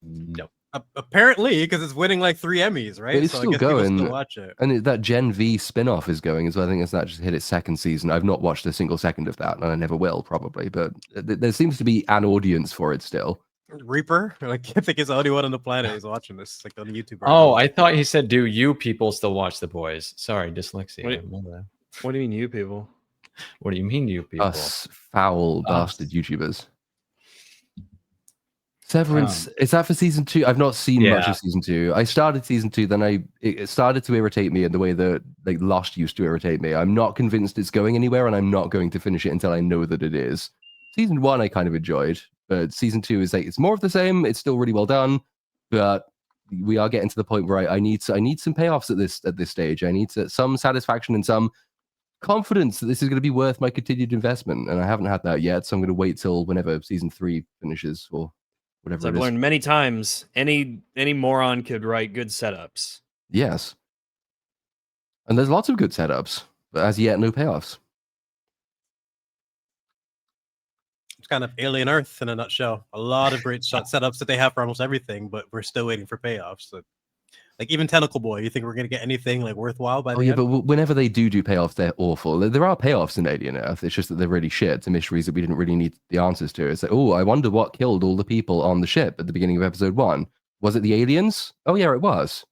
No. Apparently, because it's winning like 3 Emmys, right? It's so still I guess people going. still watch it. And that Gen V spin-off is going as well. I think that just hit its 2nd season. I've not watched a single second of that, and I never will, probably. But there seems to be an audience for it still. Reaper, like I think it's the only one on the planet who's watching this, like on YouTube. right Oh, now. I thought he said, "Do you people still watch The Boys?" Sorry, dyslexia. Wait. I remember that. What do you mean, you people? What do you mean, you people? Us foul Us. bastard YouTubers. Severance, is that for season 2? I've not seen much Yeah. of season 2. I started season 2, then it started to irritate me in the way that like Lost used to irritate me. I'm not convinced it's going anywhere, and I'm not going to finish it until I know that it is. Season 1 I kind of enjoyed, but season 2 is like it's more of the same. It's still really well done, but we are getting to the point where I need some payoffs at this stage. I need some satisfaction and some confidence that this is going to be worth my continued investment, and I haven't had that yet. So I'm going to wait till whenever season 3 finishes or whatever As it I've is. learned many times, any moron could write good setups. Yes, and there's lots of good setups, but as yet no payoffs. It's kind of Alien Earth in a nutshell. A lot of great shot setups that they have for almost everything, but we're still waiting for payoffs. So, like even Tentacle Boy, you think we're gonna get anything like worthwhile by Oh the yeah, end? but whenever they do payoffs, they're awful. There are payoffs in Alien Earth. It's just that they're really shit to mysteries that we didn't really need the answers to. It's like, oh, I wonder what killed all the people on the ship at the beginning of episode 1. Was it the aliens? Oh yeah, it was.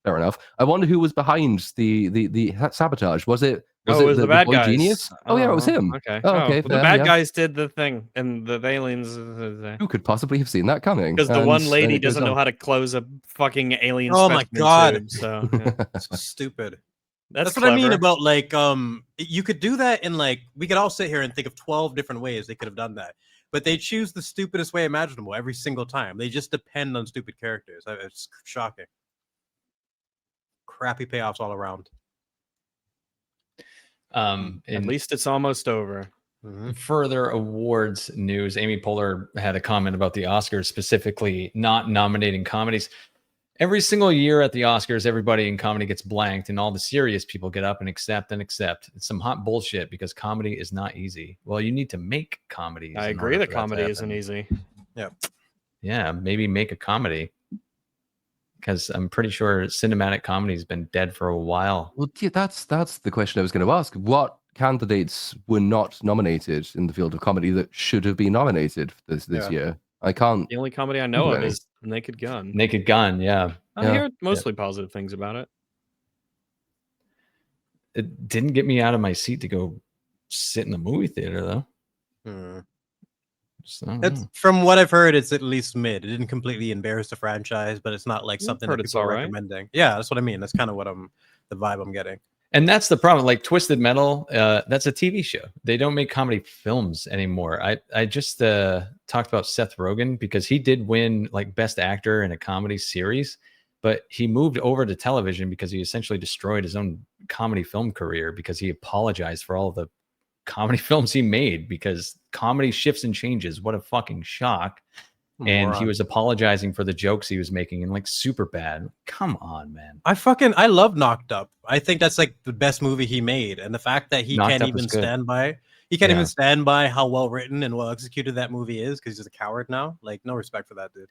Fair enough. I wonder who was behind the sabotage. Was it was the bad boy guys. genius? Oh yeah, it was him. Okay. Oh, okay, well, the fair, bad yeah. guys did the thing, and the aliens. Who could possibly have seen that coming? Because the And- one and lady it goes doesn't know on. how to close a fucking alien. Oh my specimen God. tube, so yeah. So stupid. That's what I mean about like you could do that in like we could all sit here and think of 12 different ways they could have done that. But they choose the stupidest way imaginable every single time. They just depend on stupid characters. It's shocking. Crappy payoffs all around. At least it's almost over. Further awards news, Amy Poehler had a comment about the Oscars, specifically not nominating comedies. Every single year at the Oscars, everybody in comedy gets blanked, and all the serious people get up and accept. It's some hot bullshit because comedy is not easy. Well, you need to make comedies. I agree that comedy isn't easy. Yeah, maybe make a comedy, because I'm pretty sure cinematic comedy has been dead for a while. Well, yeah, that's the question I was going to ask. What candidates were not nominated in the field of comedy that should have been nominated this year? I can't. The only comedy I know of is Naked Gun. Naked Gun, yeah. I hear mostly positive things about it. It didn't get me out of my seat to go sit in the movie theater, though. It's, from what I've heard, it's at least mid. It didn't completely embarrass the franchise, but it's not like something that people are recommending. Yeah, that's what I mean. That's kind of what the vibe I'm getting. And that's the problem. Like Twisted Metal, that's a TV show. They don't make comedy films anymore. I just talked about Seth Rogen because he did win like Best Actor in a comedy series, but he moved over to television because he essentially destroyed his own comedy film career because he apologized for all of the comedy films he made because comedy shifts and changes. What a fucking shock. And he was apologizing for the jokes he was making and like super bad. Come on, man. I love Knocked Up. I think that's like the best movie he made. And the fact that he can't even stand by how well written and well executed that movie is because he's a coward now. Like, no respect for that dude.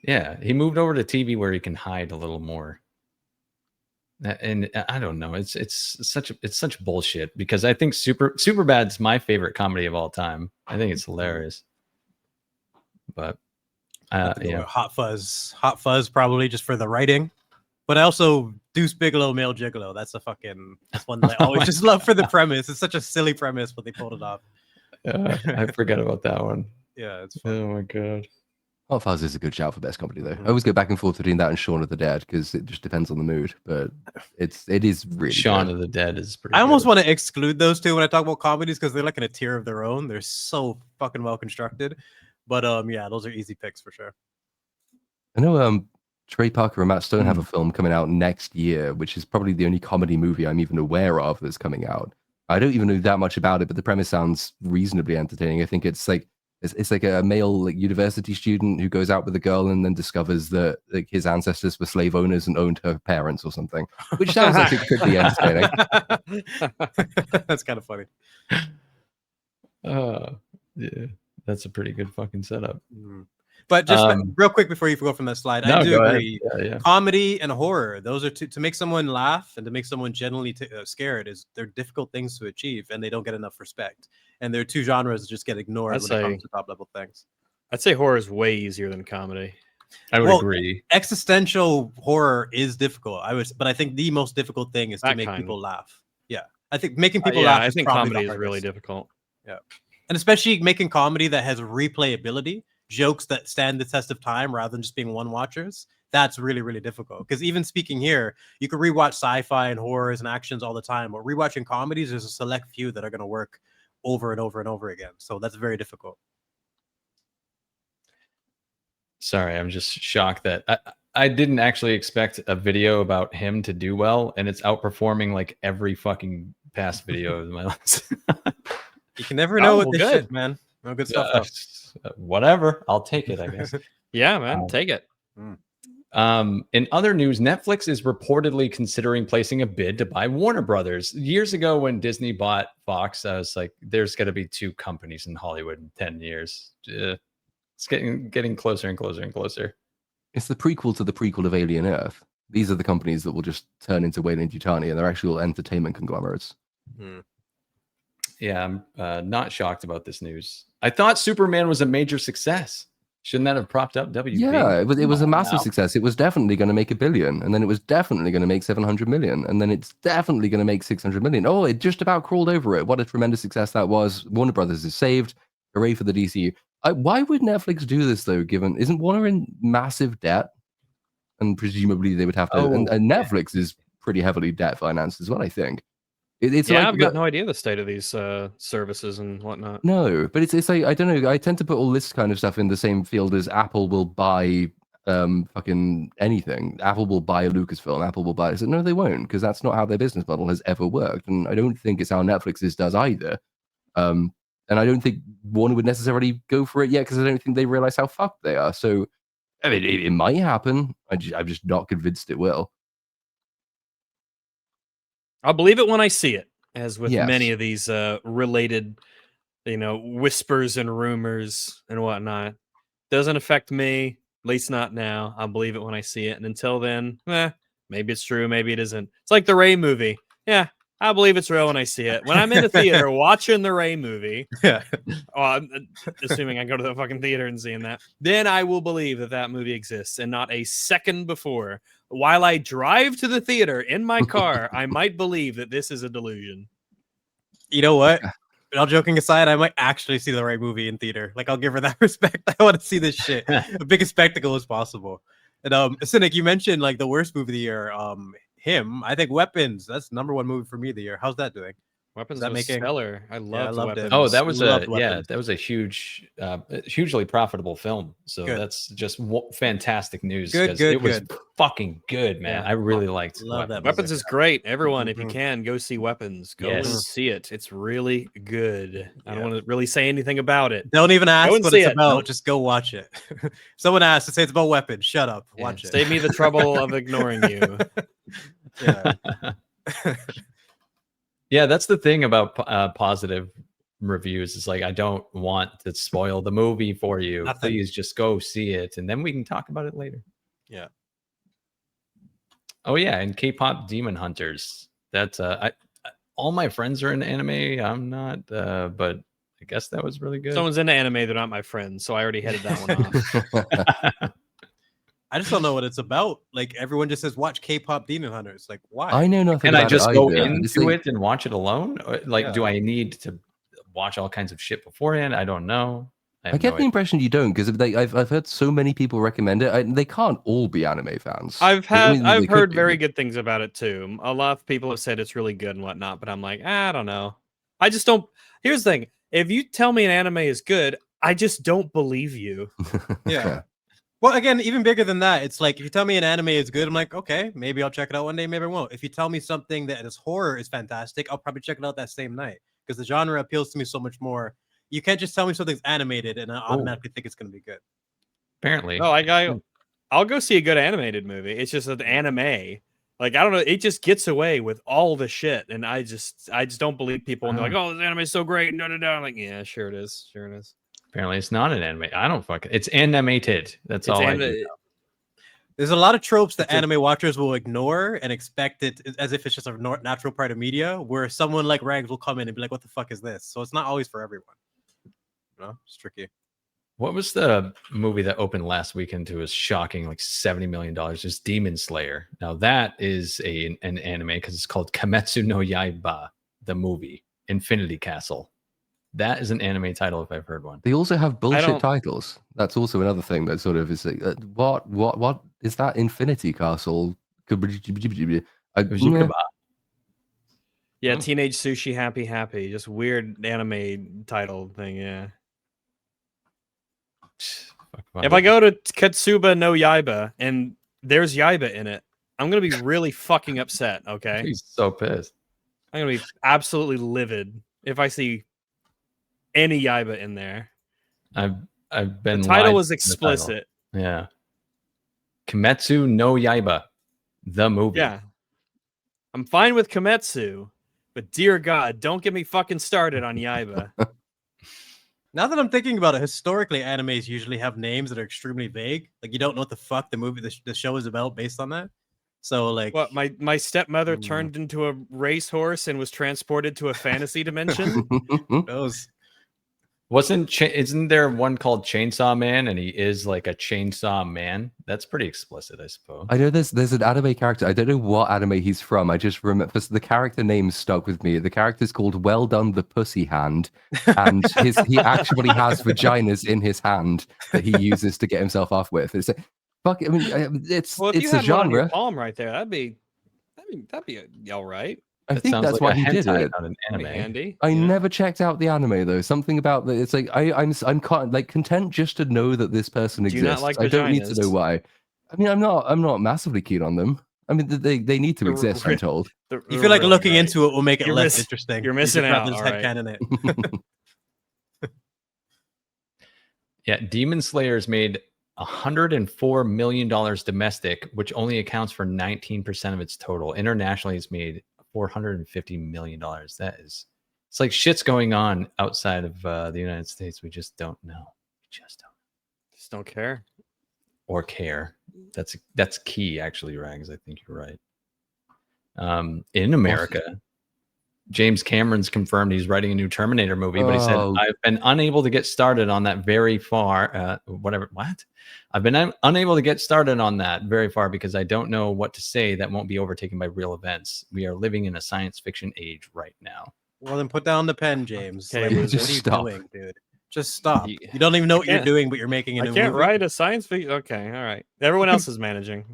Yeah, he moved over to TV where he can hide a little more. And I don't know. It's such bullshit because I think Superbad's my favorite comedy of all time. I think it's hilarious. But Hot Fuzz probably just for the writing, but I also Deuce Bigelow, Male Gigolo. That's one that I always just love for the premise. It's such a silly premise, but they pulled it off. I forgot about that one. Yeah, it's fun. Oh my god. Hot Fuzz is a good shout for best comedy though. I always go back and forth between that and Shaun of the Dead because it just depends on the mood, but it is really Shaun of the Dead is pretty. I almost want to exclude those two when I talk about comedies because they're like in a tier of their own. They're so fucking well constructed. But yeah, those are easy picks for sure. I know Trey Parker and Matt Stone have a film coming out next year, which is probably the only comedy movie I'm even aware of that's coming out. I don't even know that much about it, but the premise sounds reasonably entertaining. I think it's like a male like university student who goes out with a girl and then discovers that like his ancestors were slave owners and owned her parents or something, which sounds like it could be entertaining. That's kind of funny. Yeah. That's a pretty good fucking setup. But just real quick before you go from that slide, I do agree. Yeah. Comedy and horror, those are to make someone laugh and to make someone genuinely scared they're difficult things to achieve, and they don't get enough respect. And there are two genres that just get ignored when it comes to top level things. I'd say horror is way easier than comedy. I would agree. Existential horror is difficult. But I think the most difficult thing is to make people laugh. Yeah, I think making people laugh. I think comedy is really difficult. Yeah. And especially making comedy that has replayability, jokes that stand the test of time rather than just being one watchers. That's really, really difficult. Because even speaking here, you can rewatch sci-fi and horrors and actions all the time. But rewatching comedies, there's a select few that are going to work over and over and over again. So that's very difficult. Sorry, I'm just shocked that I didn't actually expect a video about him to do well. And it's outperforming like every fucking past video of my life. You can never know with this shit, man. No good stuff. Whatever. I'll take it, I guess. Yeah, man. Take it. In other news, Netflix is reportedly considering placing a bid to buy Warner Brothers. Years ago, when Disney bought Fox, I was like, there's got to be two companies in Hollywood in 10 years. It's getting closer and closer and closer. It's the prequel to the prequel of Alien Earth. These are the companies that will just turn into Weyland-Yutani, and they're actual entertainment conglomerates. Yeah, I'm not shocked about this news. I thought Superman was a major success. Shouldn't that have propped up WB? Yeah, it was a massive success. It was definitely going to make $1 billion, and then it was definitely going to make 700 million, and then it's definitely going to make 600 million. Oh, it just about crawled over it. What a tremendous success that was. Warner Brothers is saved. Hooray for the DCU. Why would Netflix do this, though, given... Isn't Warner in massive debt? And presumably they would have to... And Netflix is pretty heavily debt financed as well, I think. It's yeah, like I've got no idea the state of these services and whatnot. No, but it's like, I don't know. I tend to put all this kind of stuff in the same field as Apple will buy fucking anything. Apple will buy a Lucasfilm. Apple will buy. I said, no, they won't, because that's not how their business model has ever worked, and I don't think it's how Netflix's does either. And I don't think Warner would necessarily go for it yet, because I don't think they realize how fucked they are. So, I mean, it might happen. I'm just not convinced it will. I'll believe it when I see it, as with Yes. many of these related, whispers and rumors and whatnot. Doesn't affect me, at least not now. I'll believe it when I see it. And until then, maybe it's true, maybe it isn't. It's like the Rey movie. Yeah, I believe it's real when I see it. When I'm in the theater watching the Rey movie, I'm assuming I go to the fucking theater and seeing that, then I will believe that movie exists, and not a second before. While I drive to the theater in my car, I might believe that this is a delusion. You know what? All joking aside, I might actually see the right movie in theater. Like, I'll give her that respect. I want to see this shit. The biggest spectacle as possible. And Cynic, you mentioned like the worst movie of the year. I think Weapons. That's #1 movie for me of the year. How's that doing? Weapons that was making- stellar. I loved loved Weapons. it. Oh, that was Loved that Weapons. was a huge, hugely profitable film. So Good. that's just fantastic news. Good, 'cause good, it was good. fucking good, man. Yeah. I really liked Love that Weapons movie. is great. Everyone, if you Mhm. can, go see Weapons. Go and Yes. see it. It's really good. I Yeah. don't want to really say anything about it. Don't even ask and what see it's it. about. Nope. Just go watch it. Someone asked to say it's about Weapons. Shut up. Yeah, Watch it. save me the trouble of ignoring you. Yeah. Yeah, that's the thing about positive reviews. It's like, I don't want to spoil the movie for you. Nothing. Please just go see it, and then we can talk about it later. Yeah. Oh yeah, and K-pop Demon Hunters. That's all my friends are in anime. I'm not, but I guess that was really good. Someone's into anime, they're not my friends, so I already headed that one off. I just don't know what it's about. Like, everyone just says, watch K-pop Demon Hunters. Like, why? I know nothing Can I about just it go either. into it and watch it alone? Or, like, Yeah. do I need to watch all kinds of shit beforehand? I don't know. I have get no the impression you don't, because I've heard so many people recommend it. They can't all be anime fans. I've I mean, they I've could heard be, very but- good things about it too. A lot of people have said it's really good and whatnot, but I'm like, I don't know. I just don't. Here's the thing: if you tell me an anime is good, I just don't believe you. Yeah. Well, again, even bigger than that, it's like, if you tell me an anime is good, I'm like, okay, maybe I'll check it out one day, maybe I won't. If you tell me something that is horror is fantastic, I'll probably check it out that same night, because the genre appeals to me so much more. You can't just tell me something's animated and I automatically think it's going to be good. Apparently. No, I'll go see a good animated movie. It's just an anime. Like, I don't know, it just gets away with all the shit, and I just don't believe people. And they're like, "Oh, this anime is so great." No. I'm like, "Yeah, sure it is. Sure it is." Apparently, it's not an anime. I don't fucking. It's animated. That's all I do. There's a lot of tropes that It's a- anime watchers will ignore and expect it as if it's just a natural part of media, where someone like Rags will come in and be like, what the fuck is this? So it's not always for everyone. You know, it's tricky. What was the movie that opened last weekend to a shocking like $70 million? Just Demon Slayer. Now that is an anime because it's called Kimetsu no Yaiba, the movie, Infinity Castle. That is an anime title if I've heard one. They also have bullshit don't- titles. That's also another thing that sort of is like, what is that? Infinity Castle? Yukaba. Yeah, Oh. Teenage Sushi Happy, just weird anime title thing. Yeah. If I go to Katsuba no Yaiba and there's Yaiba in it, I'm gonna be really fucking upset. Okay, He's so pissed. I'm gonna be absolutely livid if I see any Yaiba in there. I've been. The title lied was to the title. explicit. Yeah. Kimetsu no Yaiba, the movie. Yeah, I'm fine with Kimetsu, but dear God, don't get me fucking started on Yaiba. Now that I'm thinking about it, historically, animes usually have names that are extremely vague. Like, you don't know what the fuck the show is about based on that. So, like, What, my stepmother Hmm. turned into a racehorse and was transported to a fantasy dimension? those. Isn't there one called Chainsaw Man and he is like a chainsaw man? That's pretty explicit, I suppose. I know there's an anime character. I don't know what anime he's from. I just remember the character name stuck with me. The character's called Well Done the Pussy Hand, and he actually has vaginas in his hand that he uses to get himself off with. It's like, fuck. I mean, it's Well, if you it's a had one on your genre. palm right there, that'd be That'd be all right. I That think sounds that's like why a he did hentai, it. not an That'd be anime. handy. I you know? never checked out the anime though. Something about the, it's like I'm content just to know that this person Do you not exists. like I don't need to know vaginas? why. I mean, I'm not massively keen on them. I mean, they need to The exist. I'm told. You feel like really looking great. into it will make it You're less miss- interesting. you're You missing just rather out, just all right. headcanon it. Yeah, Demon Slayer's made $104 million domestic, which only accounts for 19% of its total. Internationally, it's made $450 million. That is, it's like shit's going on outside of the United States. We just don't know. We just don't care. or care. That's key, actually, Rags. I think you're right. In America, James Cameron's confirmed he's writing a new Terminator movie, but he said, I've been unable to get started on that very far. I've been unable to get started on that very far because I don't know what to say that won't be overtaken by real events. We are living in a science fiction age right now. Well, then put down the pen, James. Okay, Like, loser. what are you Stop. doing, dude? Just stop. You- You don't even know what you're can't- doing, but you're making a I new can't movie. write a science fiction. Okay, all right. Everyone else is managing.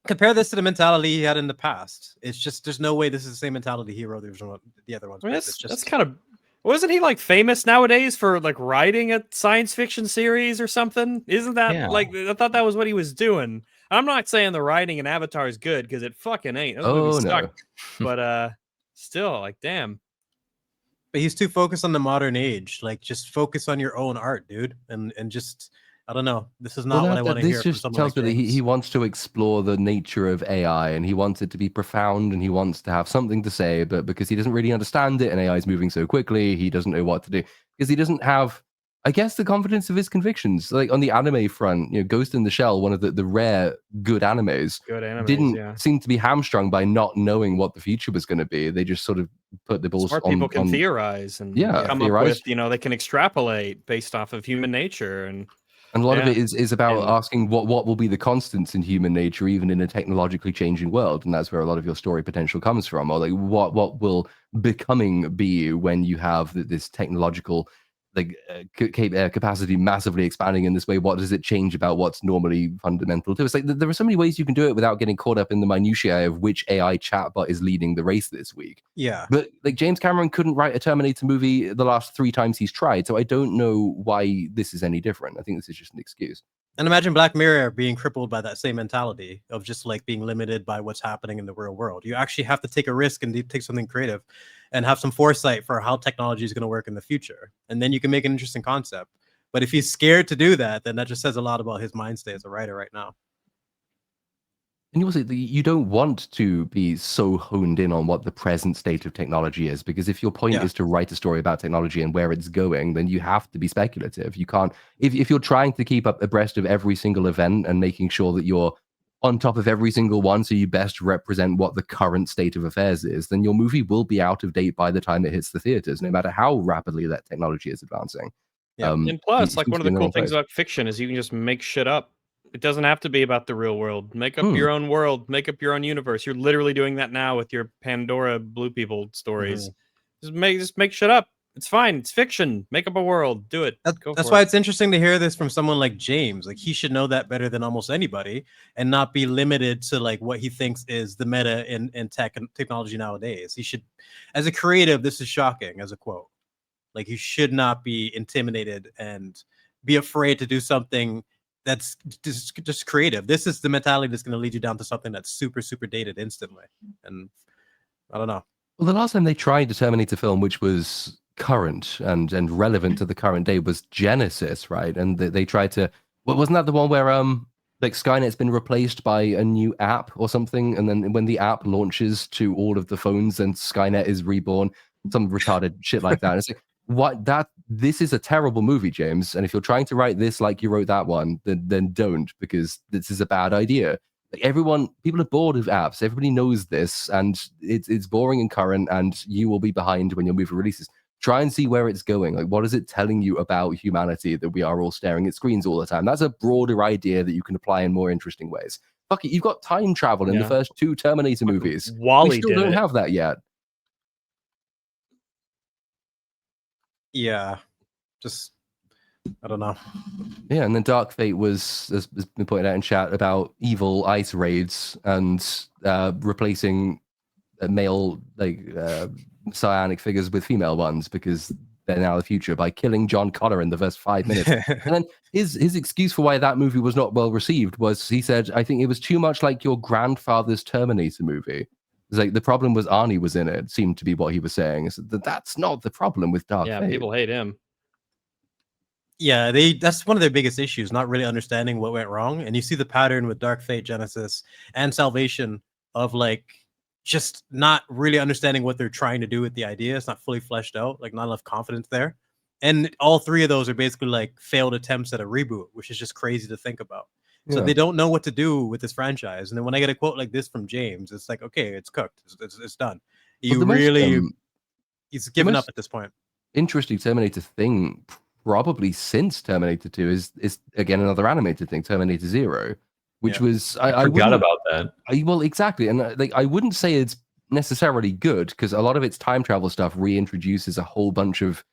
Compare this to the mentality he had in the past. It's just there's no way this is the same mentality he wrote the other ones. I mean, with. that's It's just that's kind of. Wasn't he like famous nowadays for like writing a science fiction series or something? Isn't that Yeah. like I thought that was what he was doing? I'm not saying the writing in Avatar is good because it fucking ain't. Those movies no. suck. But still, like, damn. but he's too focused on the modern age. Like, just focus on your own art, dude, and just I don't know. This is not what I want to hear This from just someone tells like me that he James. wants to explore the nature of AI and he wants it to be profound and he wants to have something to say, but because he doesn't really understand it and AI is moving so quickly, he doesn't know what to do because he doesn't have, I guess, the confidence of his convictions. Like on the anime front, Ghost in the Shell, one of the rare good animes, Good animes, didn't yeah. seem to be hamstrung by not knowing what the future was going to be. They just sort of put the balls Smart on. people can theorize and come theorize. up with, they can extrapolate based off of human nature And a lot of yeah. it is about And- asking what will be the constants in human nature, even in a technologically changing world, and that's where a lot of your story potential comes from. Or like, what will becoming be when you have this technological capacity massively expanding in this way? What does it change about what's normally fundamental to? It's like there are so many ways you can do it without getting caught up in the minutiae of which AI chatbot is leading the race this week. Yeah. But like James Cameron couldn't write a Terminator movie the last 3 times he's tried, so I don't know why this is any different. I think this is just an excuse. And imagine Black Mirror being crippled by that same mentality of just like being limited by what's happening in the real world. You actually have to take a risk and take something creative and have some foresight for how technology is going to work in the future. And then you can make an interesting concept. But if he's scared to do that, then that just says a lot about his mind state as a writer right now. And also, you don't want to be so honed in on what the present state of technology is, because if your point is to write a story about technology and where it's going, then you have to be speculative. You can't, if you're trying to keep up abreast of every single event and making sure that you're on top of every single one so you best represent what the current state of affairs is, then your movie will be out of date by the time it hits the theaters, no matter how rapidly that technology is advancing. Yeah. And plus, like one of the cool things about fiction is you can just make shit up. It doesn't have to be about the real world. Make up your own world. Make up your own universe. You're literally doing that now with your Pandora Blue People stories. Just make shit up. It's fine. It's fiction. Make up a world. Do it. That's why it's interesting to hear this from someone like James. Like he should know that better than almost anybody, and not be limited to like what he thinks is the meta in tech and technology nowadays. He should, as a creative, this is shocking as a quote. Like you should not be intimidated and be afraid to do something that's just creative. This is the mentality that's going to lead you down to something that's super, super dated instantly. And I don't know. Well, the last time they tried a Terminator film, which was current and relevant to the current day, was Genesis, right? And they tried to. Well, wasn't that the one where like Skynet's been replaced by a new app or something, and then when the app launches to all of the phones, then Skynet is reborn, some retarded shit like that. And it's like, what? This is a terrible movie, James. And if you're trying to write this like you wrote that one, then don't, because this is a bad idea. Like people are bored of apps. Everybody knows this, and it's boring and current, and you will be behind when your movie releases. Try and see where it's going. Like, what is it telling you about humanity that we are all staring at screens all the time? That's a broader idea that you can apply in more interesting ways. Fuck it, you've got time travel in the first 2 Terminator movies. Wally we still don't have that yet. Yeah, just I don't know. Yeah, and then Dark Fate has been pointed out in chat about evil ice raids and replacing male psionic figures with female ones because they're now the future by killing John Connor in the first 5 minutes. And then his excuse for why that movie was not well received was he said, I think it was too much like your grandfather's Terminator movie. It's like the problem was Arnie was in it, seemed to be what he was saying. So that's not the problem with Dark Yeah, Fate. people hate him. Yeah, that's one of their biggest issues, not really understanding what went wrong. And you see the pattern with Dark Fate, Genesis, and Salvation of like just not really understanding what they're trying to do with the idea. It's not fully fleshed out, like not enough confidence there. And all three of those are basically like failed attempts at a reboot, which is just crazy to think about. So Yeah. they don't know what to do with this franchise. And then when I get a quote like this from James, it's like, okay, it's cooked. It's done. You really, he's given up at this point. Interesting Terminator thing probably since Terminator 2 is again another animated thing, Terminator Zero, which was I forgot about that. Well, exactly, and like I wouldn't say it's necessarily good because a lot of its time travel stuff reintroduces a whole bunch of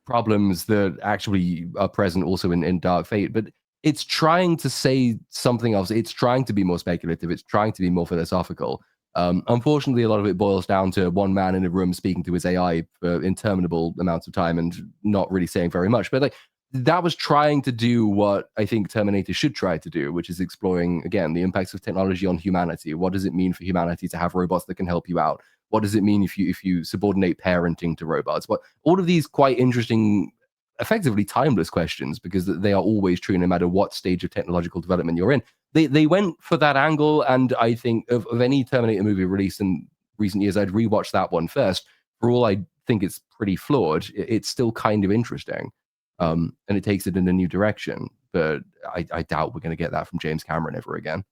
problems that actually are present also in Dark Fate, but it's trying to say something else. It's trying to be more speculative. It's trying to be more philosophical. Unfortunately, a lot of it boils down to one man in a room speaking to his AI for interminable amounts of time and not really saying very much. But like that was trying to do what I think Terminator should try to do, which is exploring, again, the impacts of technology on humanity. What does it mean for humanity to have robots that can help you out? What does it mean if you subordinate parenting to robots? What all of these quite interesting, effectively timeless questions, because they are always true no matter what stage of technological development you're in. They went for that angle, and I think of any Terminator movie released in recent years, I'd rewatch that one first. For all I think it's pretty flawed, it's still kind of interesting, and it takes it in a new direction. But I doubt we're going to get that from James Cameron ever again.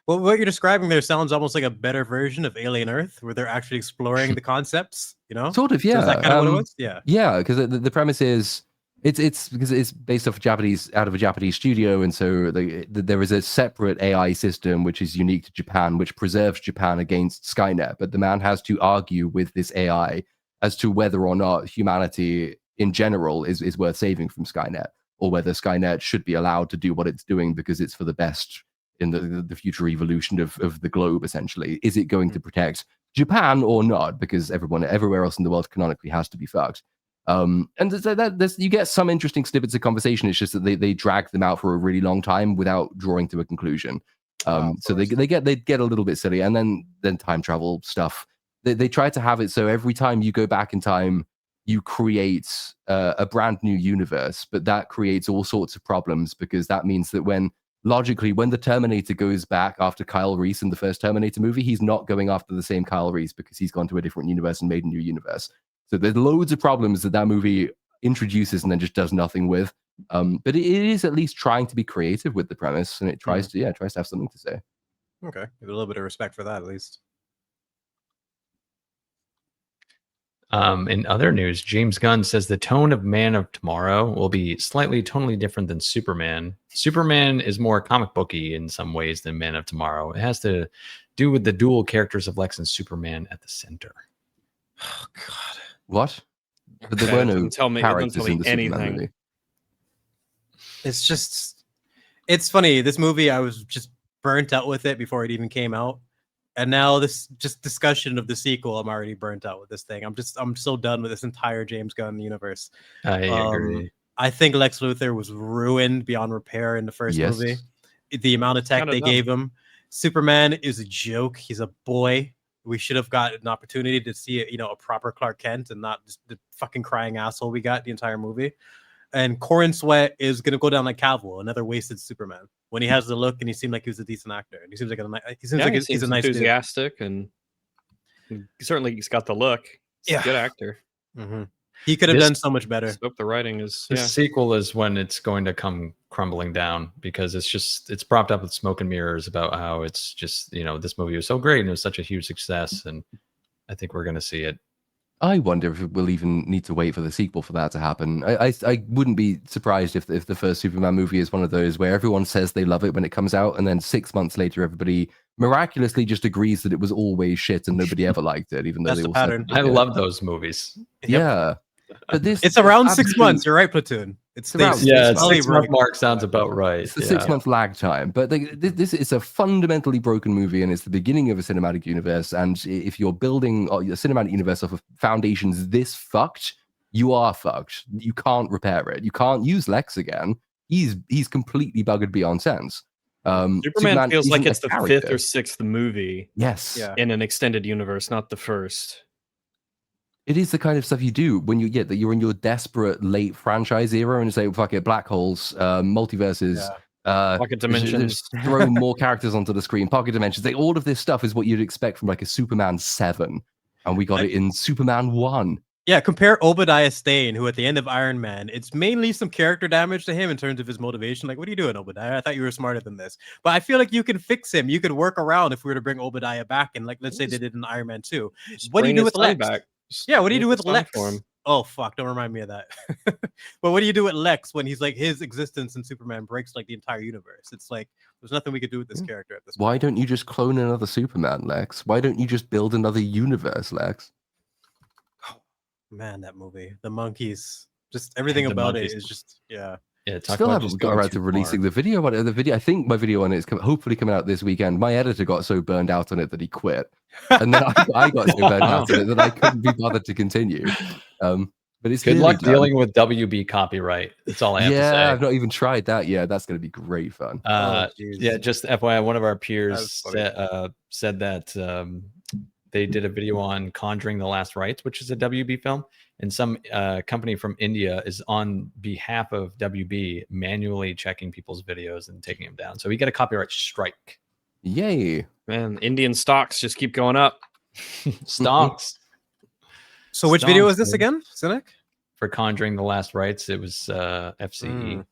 Well, what you're describing there sounds almost like a better version of Alien Earth, where they're actually exploring the concepts, you know? Sort of, yeah. So is that kind of what it was? Yeah. Yeah, because the premise is it's because it's based off out of a Japanese studio, and so there is a separate AI system which is unique to Japan, which preserves Japan against Skynet. But the man has to argue with this AI as to whether or not humanity in general is worth saving from Skynet, or whether Skynet should be allowed to do what it's doing because it's for the best in the future evolution of the globe. Essentially, is it going to protect Japan or not? Because everywhere else in the world canonically has to be fucked. And you get some interesting snippets of conversation. It's just that they drag them out for a really long time without drawing to a conclusion. So they get a little bit silly, and then time travel stuff. They try to have it so every time you go back in time, you create a brand new universe, but that creates all sorts of problems because that means that when the Terminator goes back after Kyle Reese in the first Terminator movie, he's not going after the same Kyle Reese because he's gone to a different universe and made a new universe. So there's loads of problems that movie introduces and then just does nothing with. But it is at least trying to be creative with the premise, and it tries to have something to say. Okay, a little bit of respect for that at least. In other news, James Gunn says the tone of Man of Tomorrow will be slightly tonally different than Superman. Superman is more comic booky in some ways than Man of Tomorrow. It has to do with the dual characters of Lex and Superman at the center. Oh God, what? But there were no tell me characters in the anything. Superman movie. It's funny. This movie, I was just burnt out with it before it even came out. And now this just discussion of the sequel, I'm already burnt out with this thing. I'm so done with this entire James Gunn universe. I agree. I think Lex Luthor was ruined beyond repair in the first movie. The amount of tech they gave him. Superman is a joke. He's a boy. We should have got an opportunity to see a proper Clark Kent and not just the fucking crying asshole we got the entire movie. And Corin Sweat is going to go down like Cavill, another wasted Superman. When he has the look and he seemed like he was a decent actor. And he seems like he's a nice enthusiastic dude. And he's got the look. He's a good actor. Mm-hmm. He could have done so much better. Hope the writing is. The sequel is when it's going to come crumbling down because it's propped up with smoke and mirrors about how it's just this movie was so great and it was such a huge success, and I think we're going to see it. I wonder if we'll even need to wait for the sequel for that to happen. I wouldn't be surprised if the first Superman movie is one of those where everyone says they love it when it comes out, and then 6 months later, everybody miraculously just agrees that it was always shit and nobody ever liked it, even though That's they the all pattern. I love those movies. Yeah. But this It's around 6 absolutely- months. You're right, Platoon. It's around they- Yeah, probably 6 month right. mark sounds about right. It's the Yeah. 6 month lag time, but this is a fundamentally broken movie, and it's the beginning of a cinematic universe. And if you're building a cinematic universe off of foundations this fucked, you are fucked. You can't repair it. You can't use Lex again. He's completely buggered beyond sense. Superman feels like isn't a it's the character. 5th or 6th movie Yes, Yeah. in an extended universe, not the first. it is the kind of stuff you do when you get that you're in your desperate late franchise era and say, fuck it, black holes, multiverses, Pocket dimensions. just throw more characters onto the screen, pocket dimensions. All of this stuff is what you'd expect from like a Superman 7, and we got it in Superman 1. Yeah, compare Obadiah Stane, who at the end of Iron Man, it's mainly some character damage to him in terms of his motivation. Like, what are you doing, Obadiah? I thought you were smarter than this. But I feel like you can fix him. You could work around if we were to bring Obadiah back, and like, let's say they did in Iron Man 2. What do you do with Lex? Yeah, what do you do with Lex? Oh fuck! Don't remind me of that. But what do you do with Lex when he's like his existence in Superman breaks like the entire universe? It's like there's nothing we could do with this character at this point. Why don't you just clone another Superman, Lex? Why don't you just build another universe, Lex? Man, that movie, the monkeys, just everything The about monkeys. it is just yeah. Yeah, talk Still about haven't just got going around too to releasing far. the video. The video, I think my video on it is hopefully coming out this weekend. My editor got so burned out on it that he quit, and then I got so burned out on it that I couldn't be bothered to continue. But it's Good clearly luck done. dealing with WB copyright. That's all I have to Yeah, say. I've not even tried that yet. That's going to be great fun. Yeah, just FYI, one of our peers funny. said that they did a video on Conjuring the Last Rites, which is a WB film, and some company from India is on behalf of WB manually checking people's videos and taking them down. So we get a copyright strike. Yay! Man, Indian stocks just keep going up. Stonks. So which video Stonks, is this dude. again, Cynic? For Conjuring the Last Rites, it was FCE.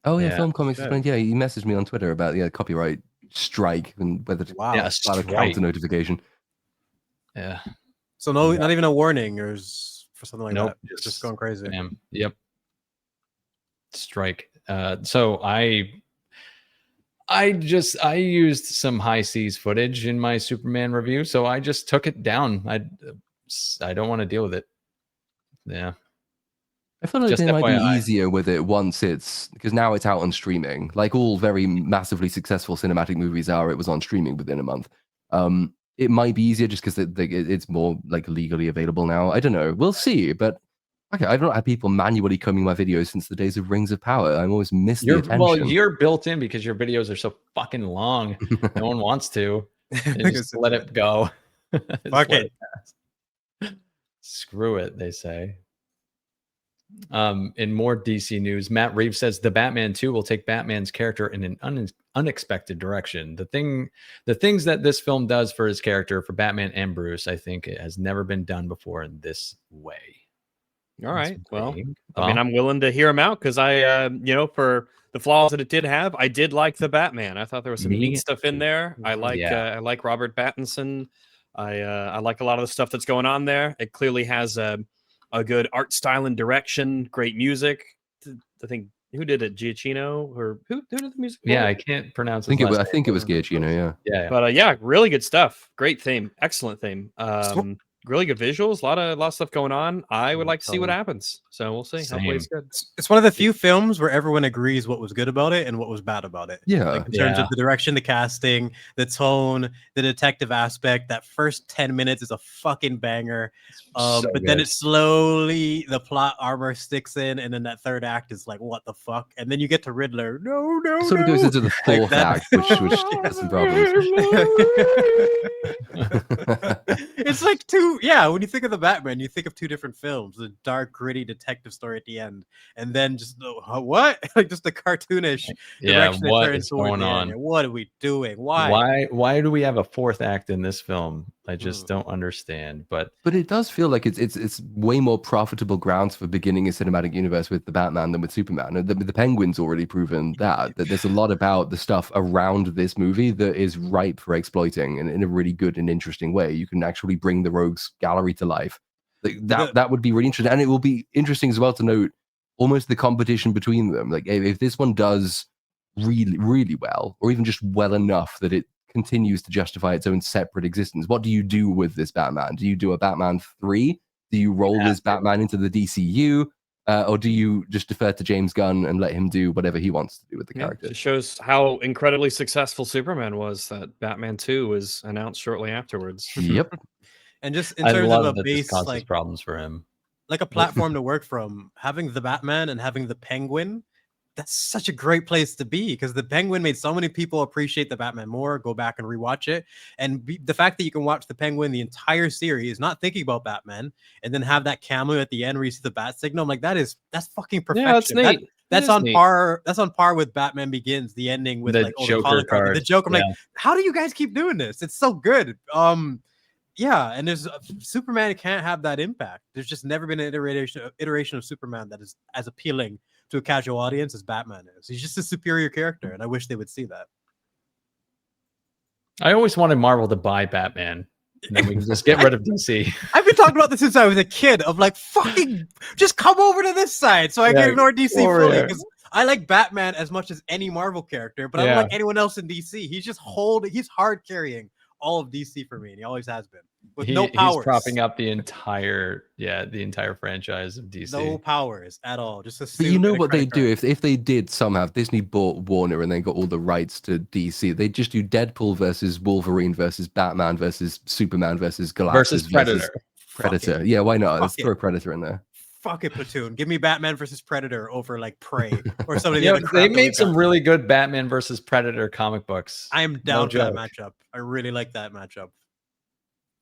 Oh yeah, Yeah, Film Comics good. Explained. Yeah, he messaged me on Twitter about copyright strike and whether to Wow. Yeah, start a strike. counter notification. Yeah. So no, not even a warning or for something like Nope, that. It's just going crazy. Bam. Yep. Strike. So I used some high seas footage in my Superman review, so I just took it down. I don't want to deal with it. Yeah. I feel like Just they might be FYI. easier with it once it's because now it's out on streaming. Like all very massively successful cinematic movies are, it was on streaming within a month. It might be easier just because it's more like legally available now. I don't know. We'll see. But okay, I've not had people manually combing my videos since the days of Rings of Power. I've always missed the attention. You're built in because your videos are so fucking long. No one wants to. They just let it go. Just Fuck let it. pass. Screw it, they say. In more DC news, Matt Reeves says the Batman 2 will take Batman's character in an unexpected direction. The things that this film does for his character, for Batman and Bruce, I think it has never been done before in this way. All right. Well, vague. I mean, I'm willing to hear him out because I, for the flaws that it did have, I did like the Batman. I thought there was some Me neat stuff in there. I like, Yeah. I like Robert Pattinson. I like a lot of the stuff that's going on there. It clearly has a good art style and direction, great music. I think who did it, Giacchino, or who did the music? Yeah, I can't pronounce. I think it was Giacchino. Yeah. Yeah. But yeah, really good stuff. Great theme, excellent theme. Really good visuals. A lot of stuff going on. I would like to see what happens. So we'll see. Hopefully it's good. It's one of the few films where everyone agrees what was good about it and what was bad about it. Yeah. Like in terms of the direction, the casting, the tone, the detective aspect. That first 10 minutes is a fucking banger. But then it slowly, the plot armor sticks in, and then that third act is like, what the fuck? And then you get to Riddler. No. Sort of goes into the Like fourth that. act, which has some problems. It's like two, yeah. When you think of the Batman, you think of two different films: the dark, gritty detective story at the end, and then just the what, like just the cartoonish direction. What it turns is toward going the on? end. What are we doing? Why? Why do we have a fourth act in this film? I just don't understand. But it does feel like it's way more profitable grounds for beginning a cinematic universe with the Batman than with Superman. And the Penguin's already proven that there's a lot about the stuff around this movie that is ripe for exploiting in a really good and interesting way. You can actually bring the Rogues Gallery to life. Like that would be really interesting, and it will be interesting as well to note almost the competition between them. Like if this one does really, really well, or even just well enough that it continues to justify its own separate existence, what do you do with this Batman? Do you do a Batman 3 Do you roll have this to. Batman into the DCU? Or do you just defer to James Gunn and let him do whatever he wants to do with the Yeah, character? it shows how incredibly successful Superman was. That Batman 2 was announced shortly afterwards. Yep. And just in I terms love of a that this base, causes problems for him. like a platform to work from, having the Batman and having the Penguin, that's such a great place to be, because the Penguin made so many people appreciate the Batman more, go back and rewatch it. And the fact that you can watch the Penguin the entire series not thinking about Batman, and then have that cameo at the end where you see the bat signal, I'm like, that's fucking perfection. Yeah, that's neat. That's That is on neat. par. That's on par with Batman Begins, the ending with The like the Joker calling card, the card, joke. I'm like, yeah. how do you guys keep doing this? It's so good. Yeah, and there's Superman can't have that impact. There's just never been an iteration of Superman that is as appealing to a casual audience as Batman is. He's just a superior character, and I wish they would see that. I always wanted Marvel to buy Batman, and then we can just get rid of DC. I've been talking about this since I was a kid. Of like, fucking, just come over to this side so I can ignore DC fully. Because I like Batman as much as any Marvel character, but I don't like anyone else in DC. He's hard carrying all of DC for me, and he always has been. With no powers. He's propping up the entire franchise of DC. No powers at all. Just a But you know what they do if they did somehow, if Disney bought Warner and then got all the rights to DC, they just do Deadpool versus Wolverine versus Batman versus Superman versus Galactus versus Predator. Predator. Yeah, why not? Let's throw Predator in there. Fuck it, Platoon. Give me Batman versus Predator over like Prey or some of the other crap. They made some really good Batman versus Predator comic books. I am down for that matchup. I really like that matchup.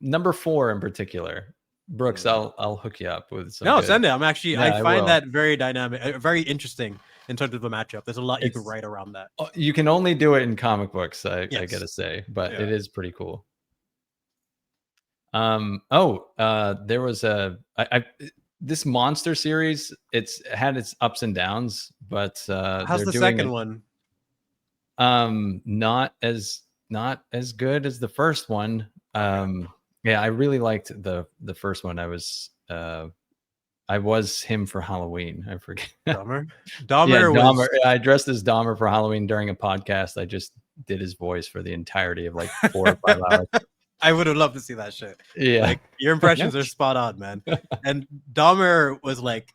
Number 4 in particular, Brooks. I'll hook you up with some. No, good. Send it. I'm actually. Yeah, I find that very dynamic, very interesting in terms of the matchup. There's a lot you can write around that. You can only do it in comic books. I gotta say, but it is pretty cool. There was this monster series. It's had its ups and downs, but how's the second one? Not as good as the first one. Yeah, I really liked the first one. I was him for Halloween. I forget. Dahmer. Dahmer. I dressed as Dahmer for Halloween during a podcast. I just did his voice for the entirety of like 4 or 5 hours. I would have loved to see that shit. Yeah, like your impressions are spot on, man. And Dahmer was like,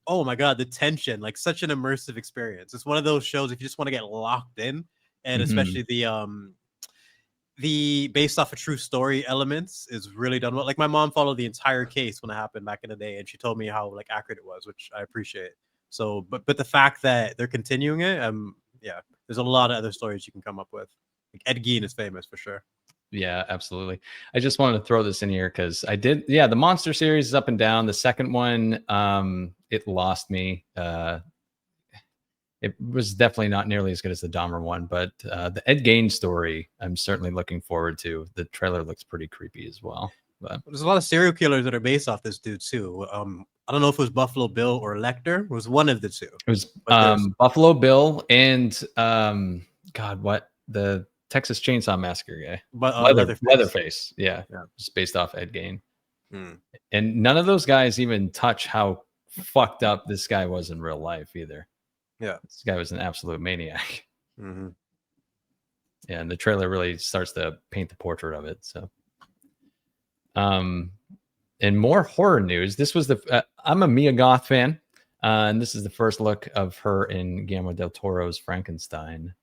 oh my god, the tension, like such an immersive experience. It's one of those shows if you just want to get locked in, and especially the based off a true story elements is really done well. Like my mom followed the entire case when it happened back in the day, and she told me how like accurate it was, which I appreciate. So, but the fact that they're continuing it, yeah, there's a lot of other stories you can come up with. Like Ed Gein is famous for sure. Yeah, absolutely. I just wanted to throw this in here because I did. Yeah, the monster series is up and down. The second one, it lost me. It was definitely not nearly as good as the Dahmer one, but the Ed Gein story, I'm certainly looking forward to. The trailer looks pretty creepy as well. But there's a lot of serial killers that are based off this dude too. I don't know if it was Buffalo Bill or Lecter. It was one of the two. It was Buffalo Bill and the Texas Chainsaw Massacre guy, Leatherface. Yeah, just based off Ed Gein. And none of those guys even touch how fucked up this guy was in real life either. Yeah, this guy was an absolute maniac. Mm-hmm. Yeah, and the trailer really starts to paint the portrait of it. So, and more horror news. This was I'm a Mia Goth fan, and this is the first look of her in Guillermo del Toro's Frankenstein.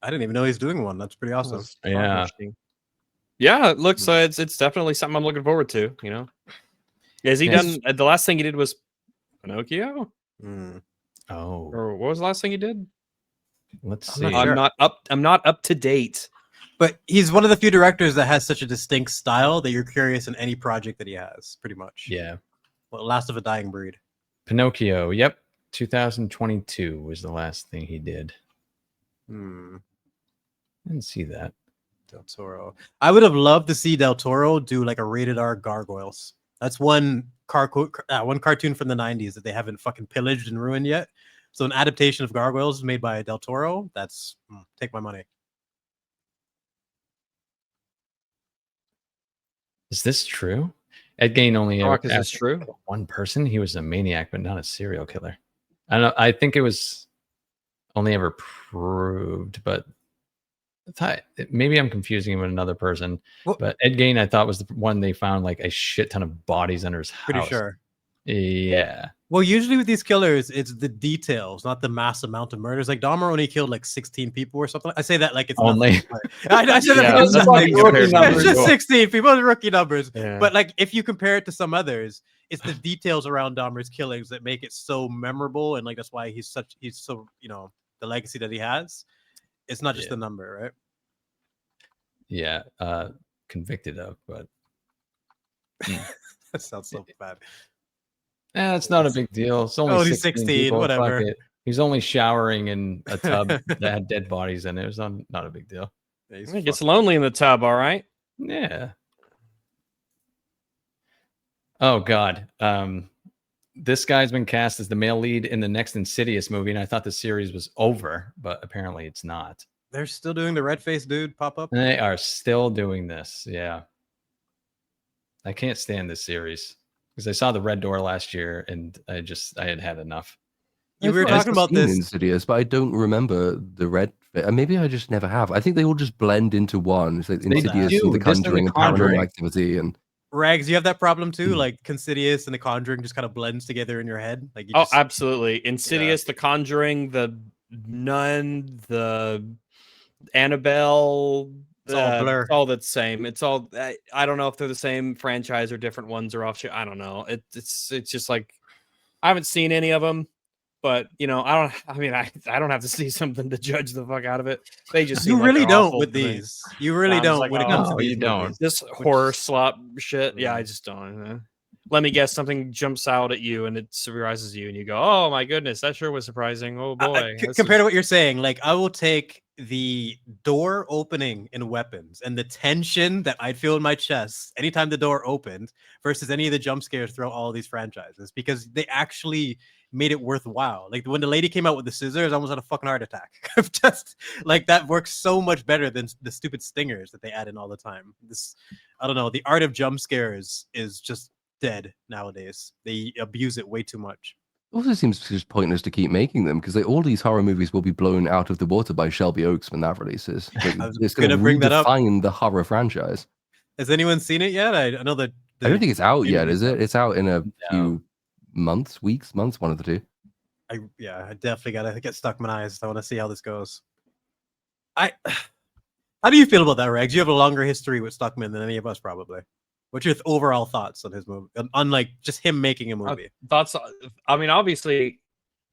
I didn't even know he's doing one. That's pretty awesome. Yeah, it looks it's definitely something I'm looking forward to. You know, has he done? The last thing he did was Pinocchio. Oh, or what was the last thing he did? Let's see. I'm not up to date. But he's one of the few directors that has such a distinct style that you're curious in any project that he has, pretty much. Yeah. Well, Last of a Dying Breed. Pinocchio. Yep. 2022 was the last thing he did. I didn't see that. Del Toro. I would have loved to see Del Toro do like a rated R Gargoyles. That's one cartoon from the 90s that they haven't fucking pillaged and ruined yet. So an adaptation of Gargoyles made by Del Toro, that's take my money. Is this true? Ed Gein only is this true? One person. He was a maniac, but not a serial killer. I don't know. I think it was only ever proved, but maybe I'm confusing him with another person, Well- but Ed Gein I thought was the one they found like a shit ton of bodies under his house. Pretty sure. Yeah. Well, usually with these killers, it's the details, not the mass amount of murders. Like Dahmer only killed like 16 people or something. I say that like it's Only. nothing, but I said Yeah, that because that's nothing. like rookie numbers. It's just 16 people, it's rookie numbers. Yeah. But like if you compare it to some others, it's the details around Dahmer's killings that make it so memorable, and like that's why he's so the legacy that he has. It's not just the number, right? Yeah. Convicted of, but That sounds so bad. it's not a big deal. It's only he's 16 16, people. whatever. Fuck it. He's only showering in a tub that had dead bodies in it. It was not a big deal. Yeah, he's It gets fucked. lonely in the tub, all right. Yeah. Oh God. This guy's been cast as the male lead in the next Insidious movie, and I thought the series was over, but apparently it's not. They're still doing the red face dude pop up. And they are still doing this. Yeah. I can't stand this series because I saw the Red Door last year, and I had had enough. We were I've talking about seen this. Insidious, but I don't remember the red. Maybe I just never have. I think they all just blend into one. It's like They Insidious, do. and The This and The Conjuring, and Conjuring. Paranormal Activity, and Rags, you have that problem too? Mm. Like Considious and The Conjuring just kind of blends together in your head. Like you Oh, just, absolutely. Insidious, The Conjuring, The Nun, The Annabelle. It's all blur. It's all the same. It's all. I don't know if they're the same franchise or different ones or offshoot. I don't know. It's just like I haven't seen any of them, but I don't. I mean, I don't have to see something to judge the fuck out of it. They just you seem like really they're don't awful with to me. these. You really I'm just don't like, when it oh, comes to no, these you don't. movies. This horror slop shit. Yeah, I just don't. Let me guess, something jumps out at you and it surprises you, and you go, "Oh my goodness, that sure was surprising." Oh boy. Compared to what you're saying, like I will take the door opening in Weapons and the tension that I'd feel in my chest anytime the door opened versus any of the jump scares throughout all of these franchises, because they actually made it worthwhile. Like when the lady came out with the scissors, I almost had a fucking heart attack. Just like that works so much better than the stupid stingers that they add in all the time. I don't know. The art of jump scares is just dead nowadays. They abuse it way too much. it also seems just pointless to keep making them because all these horror movies will be blown out of the water by Shelby Oaks when that releases. Like, I was it's going to gonna bring that up. redefine the horror franchise. Has anyone seen it yet? I know that I don't think it's out yet, is it? interviews- It's out in a No. few months, months, one of the two. I definitely gotta get stuck my eyes. I want to see how this goes. How do you feel about that, Regs? You have a longer history with Stuckman than any of us, probably. What's your overall thoughts on his movie? Unlike just him making a movie. Thoughts? I mean, obviously,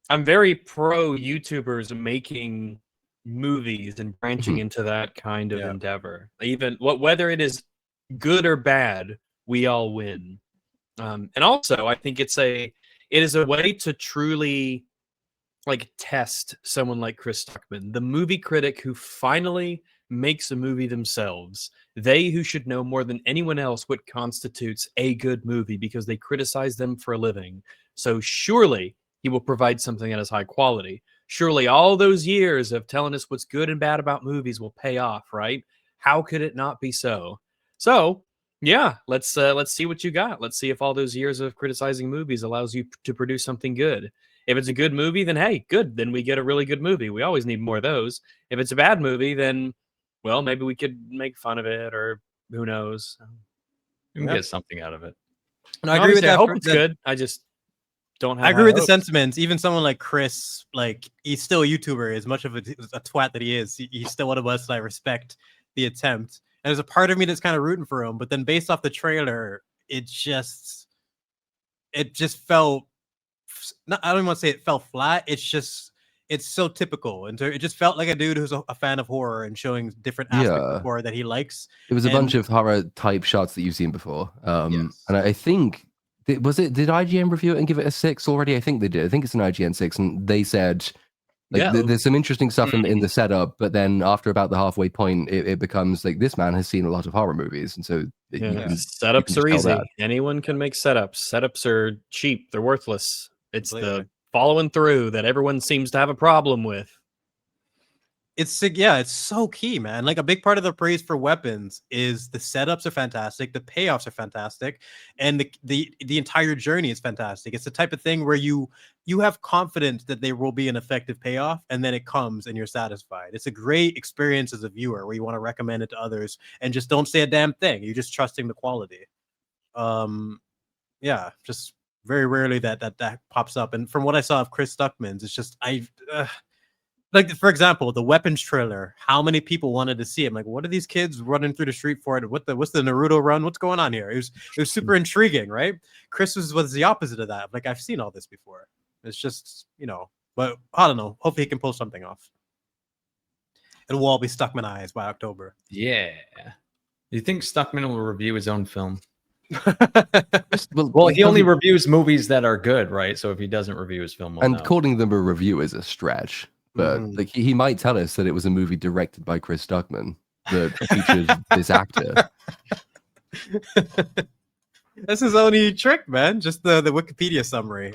I'm very pro YouTubers making movies and branching into that kind of endeavor. Even whether it is good or bad, we all win. And also, I think it is a way to truly like test someone like Chris Stuckman, the movie critic who finally makes a movie themselves. They who should know more than anyone else what constitutes a good movie because they criticize them for a living. So surely he will provide something that is high quality. Surely all those years of telling us what's good and bad about movies will pay off, right? How could it not be so? So yeah, let's see what you got. Let's see if all those years of criticizing movies allows you to produce something good. If it's a good movie, then hey, good. Then we get a really good movie. We always need more of those. If it's a bad movie, then well, maybe we could make fun of it, or who knows. You can get something out of it. And I agree with Obviously, that. I hope it's good. I just don't have. I agree high with the hopes. sentiments. Even someone like Chris, like he's still a YouTuber. As much of a twat that he is, he's still one of us. And I respect the attempt. And there's a part of me that's kind of rooting for him. But then, based off the trailer, it just felt. I don't even want to say it fell flat. It's so typical, and so it just felt like a dude who's a fan of horror and showing different aspects of horror that he likes. It was a bunch of horror type shots that you've seen before. And I think did IGN review it and give it a 6 already? I think they did. I think it's an IGN 6, and they said like there's some interesting stuff in the setup, but then after about the halfway point, it becomes like this man has seen a lot of horror movies, and so setups are easy. Anyone can make setups. Setups are cheap. They're worthless. It's the following through that everyone seems to have a problem with. it's so key, man. Like a big part of the praise for weapons is the setups are fantastic, the payoffs are fantastic, and the entire journey is fantastic. It's the type of thing where you have confidence that there will be an effective payoff, and then it comes and you're satisfied. It's a great experience as a viewer where you want to recommend it to others and just don't say a damn thing. You're just trusting the quality. Yeah, just very rarely that pops up. And from what I saw of Chris Stuckman's, it's just like, for example, the Weapons trailer. How many people wanted to see it? I'm like, what are these kids running through the street for it? What's the Naruto run? What's going on here? It was super intriguing, right? Chris was the opposite of that. Like, I've seen all this before. It's just, but I don't know. Hopefully he can pull something off. It will all be Stuckman eyes by October. Yeah. You think Stuckman will review his own film? Well, he only reviews movies that are good, right? So if he doesn't review his film, we'll and know. calling them a review is a stretch. But like he might tell us that it was a movie directed by Chris Stuckman that featured this actor. That's his only trick, man. Just the Wikipedia summary.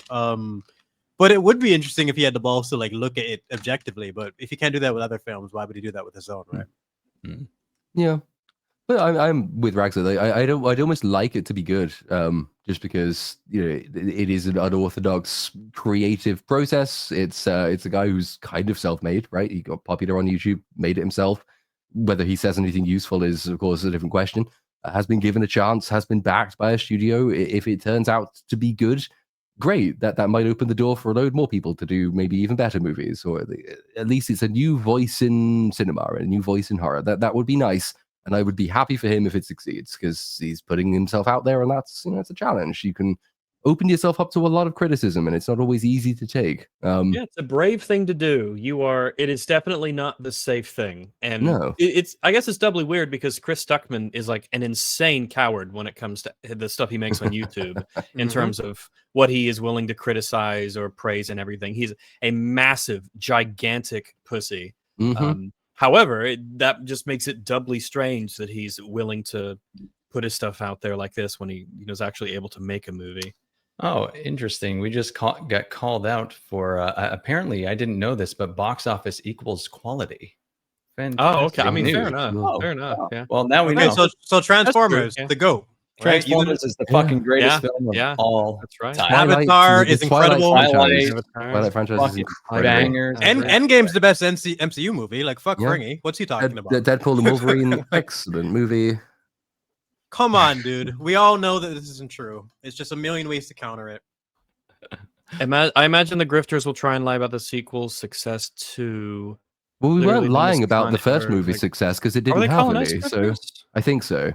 But it would be interesting if he had the balls to like look at it objectively. But if he can't do that with other films, why would he do that with his own, right? Yeah. But I'm with Raxa. Like, I'd almost like it to be good, just because it is an unorthodox creative process. It's a guy who's kind of self-made, right? He got popular on YouTube, made it himself. Whether he says anything useful is, of course, a different question. Has been given a chance, has been backed by a studio. If it turns out to be good, great. That might open the door for a load more people to do maybe even better movies, or at least it's a new voice in cinema, a new voice in horror. That would be nice. And I would be happy for him if it succeeds, because he's putting himself out there, and that's it's a challenge. You can open yourself up to a lot of criticism, and it's not always easy to take. Yeah, it's a brave thing to do. It is definitely not the safe thing, and No. I guess it's doubly weird because Chris Stuckman is like an insane coward when it comes to the stuff he makes on YouTube in terms of what he is willing to criticize or praise and everything. He's a massive, gigantic pussy. However, that just makes it doubly strange that he's willing to put his stuff out there like this when he was actually able to make a movie. Oh, interesting. We just got called out for apparently I didn't know this, but box office equals quality. Oh, okay. I mean, news. fair enough. Oh, fair enough. Yeah. Well, now we know. So Transformers, yeah. the GOAT. Transformers is the fucking greatest film of all. That's right. time. Avatar is incredible. Twilight franchise is incredible. Bangers. Endgame's the best MCU movie. Like, fuck Fringy. What's he talking about? Deadpool and Wolverine, excellent movie. Come on, dude. We all know that this isn't true. It's just a million ways to counter it. I imagine the grifters will try and lie about the sequel's success too. Well, we Literally weren't lying the about the first Sonic, movie's like- success because it Are didn't they have calling us any. So grifters? I think so.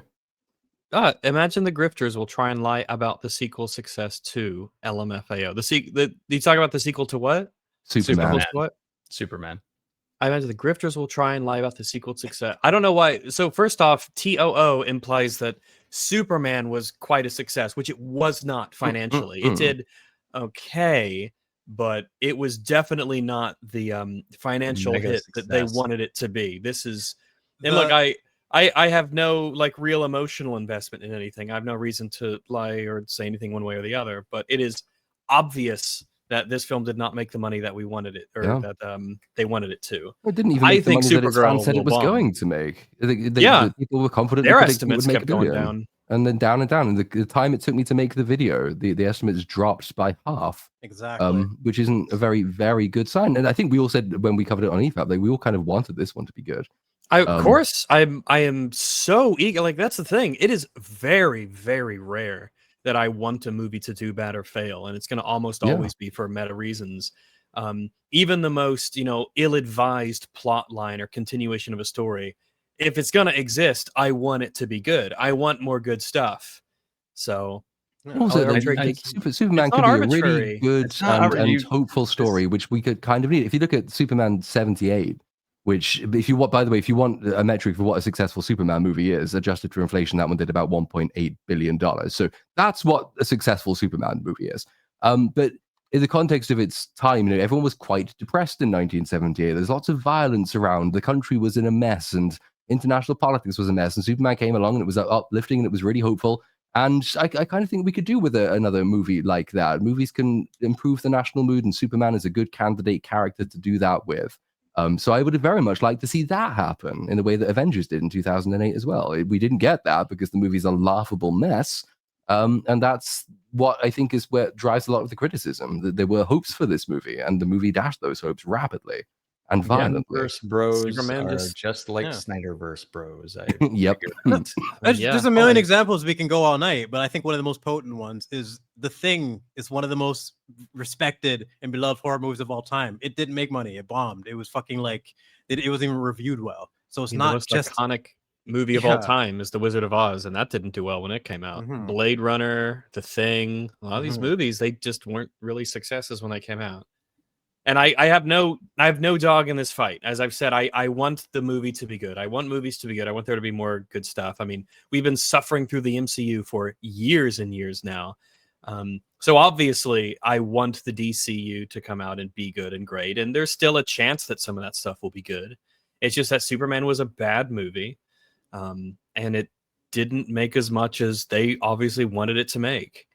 Imagine the grifters will try and lie about the sequel success to LMFAO. You talk about the sequel to what? Superman. Sequel to what? Superman. I imagine the grifters will try and lie about the sequel success. I don't know why. So first off, TOO implies that Superman was quite a success, which it was not financially. It did okay, but it was definitely not the financial Mega hit that they success. wanted it to be. This is, and look, I have no like real emotional investment in anything. I have no reason to lie or say anything one way or the other, but it is obvious that this film did not make the money that we wanted it, or that they wanted it to. It didn't even I make the think money that its Supergirl fans said it will was bomb. going to make. Yeah. People were confident Their that it estimates would make kept $1 going billion. down. And then down and down. And the time it took me to make the video, the estimates dropped by half. Exactly. Which isn't a very, very good sign. And I think we all said when we covered it on EFAP, like we all kind of wanted this one to be good. Of course, I am so eager. Like, that's the thing. It is very, very rare that I want a movie to do bad or fail, and it's going to almost always be for meta reasons. Even the most, ill-advised plot line or continuation of a story, if it's going to exist, I want it to be good. I want more good stuff. So, Also, Superman could be a really good and hopeful story, which we could kind of need. If you look at Superman 78, which, if you want, by the way, if you want a metric for what a successful Superman movie is, adjusted for inflation, that one did about $1.8 billion. So that's what a successful Superman movie is. But in the context of its time, everyone was quite depressed in 1978. There's lots of violence around. The country was in a mess, and international politics was a mess. And Superman came along, and it was uplifting, and it was really hopeful. And I kind of think we could do with another movie like that. Movies can improve the national mood, and Superman is a good candidate character to do that with. So I would have very much liked to see that happen in the way that Avengers did in 2008 as well. We didn't get that because the movie's a laughable mess. And that's what I think is where drives a lot of the criticism. That there were hopes for this movie, and the movie dashed those hopes rapidly and violently. Universe bros Superman are just- just like yeah. Snyderverse bros. I Yep. figured out. There's a million examples we can go all night, but I think one of the most potent ones is The Thing is one of the most respected and beloved horror movies of all time. It didn't make money. It bombed. It was fucking like, it wasn't even reviewed well. So it's the not most just iconic movie of all Yeah. time is The Wizard of Oz, and that didn't do well when it came out. Mhm. Blade Runner, The Thing, a lot of these Mhm. movies, they just weren't really successes when they came out. And I have no dog in this fight. As I've said, I want the movie to be good. I want movies to be good. I want there to be more good stuff. I mean, we've been suffering through the MCU for years and years now. So obviously, I want the DCU to come out and be good and great. And there's still a chance that some of that stuff will be good. It's just that Superman was a bad movie. And it didn't make as much as they obviously wanted it to make.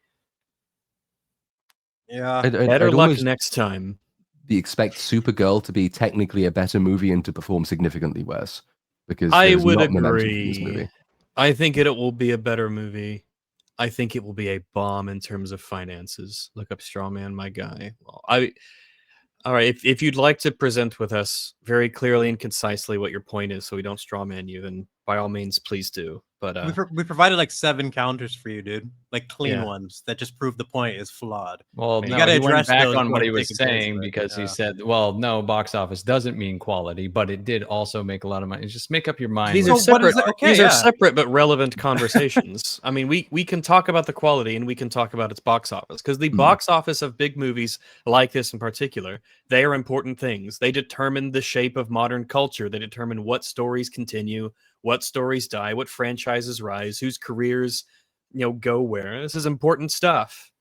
yeah. Better I'd luck almost next time. expect Supergirl to be technically a better movie and to perform significantly worse because I there's would not momentum from this agree. movie. I think it will be a better movie. I think it will be a bomb in terms of finances. Look up Strawman, my guy. Well, all right. If you'd like to present with us very clearly and concisely what your point is, so we don't strawman you, then by all means, please do. But We provided like 7 counters for you, dude. Like clean Yeah. ones that just prove the point is flawed. Well, You no, gotta he went address back those on what before he was taking place saying of it. because he Yeah. said, well, no, box office doesn't mean quality, but it did also make a lot of money. Just make up your mind. these So are with- what is separate. it? Okay, these yeah. are separate but relevant conversations. I mean, we can talk about the quality and we can talk about its box office because the box office of big movies like this in particular, they are important things. They determine the shape of modern culture. They determine what stories continue, what stories die, what franchises rise, whose careers go where. This is important stuff.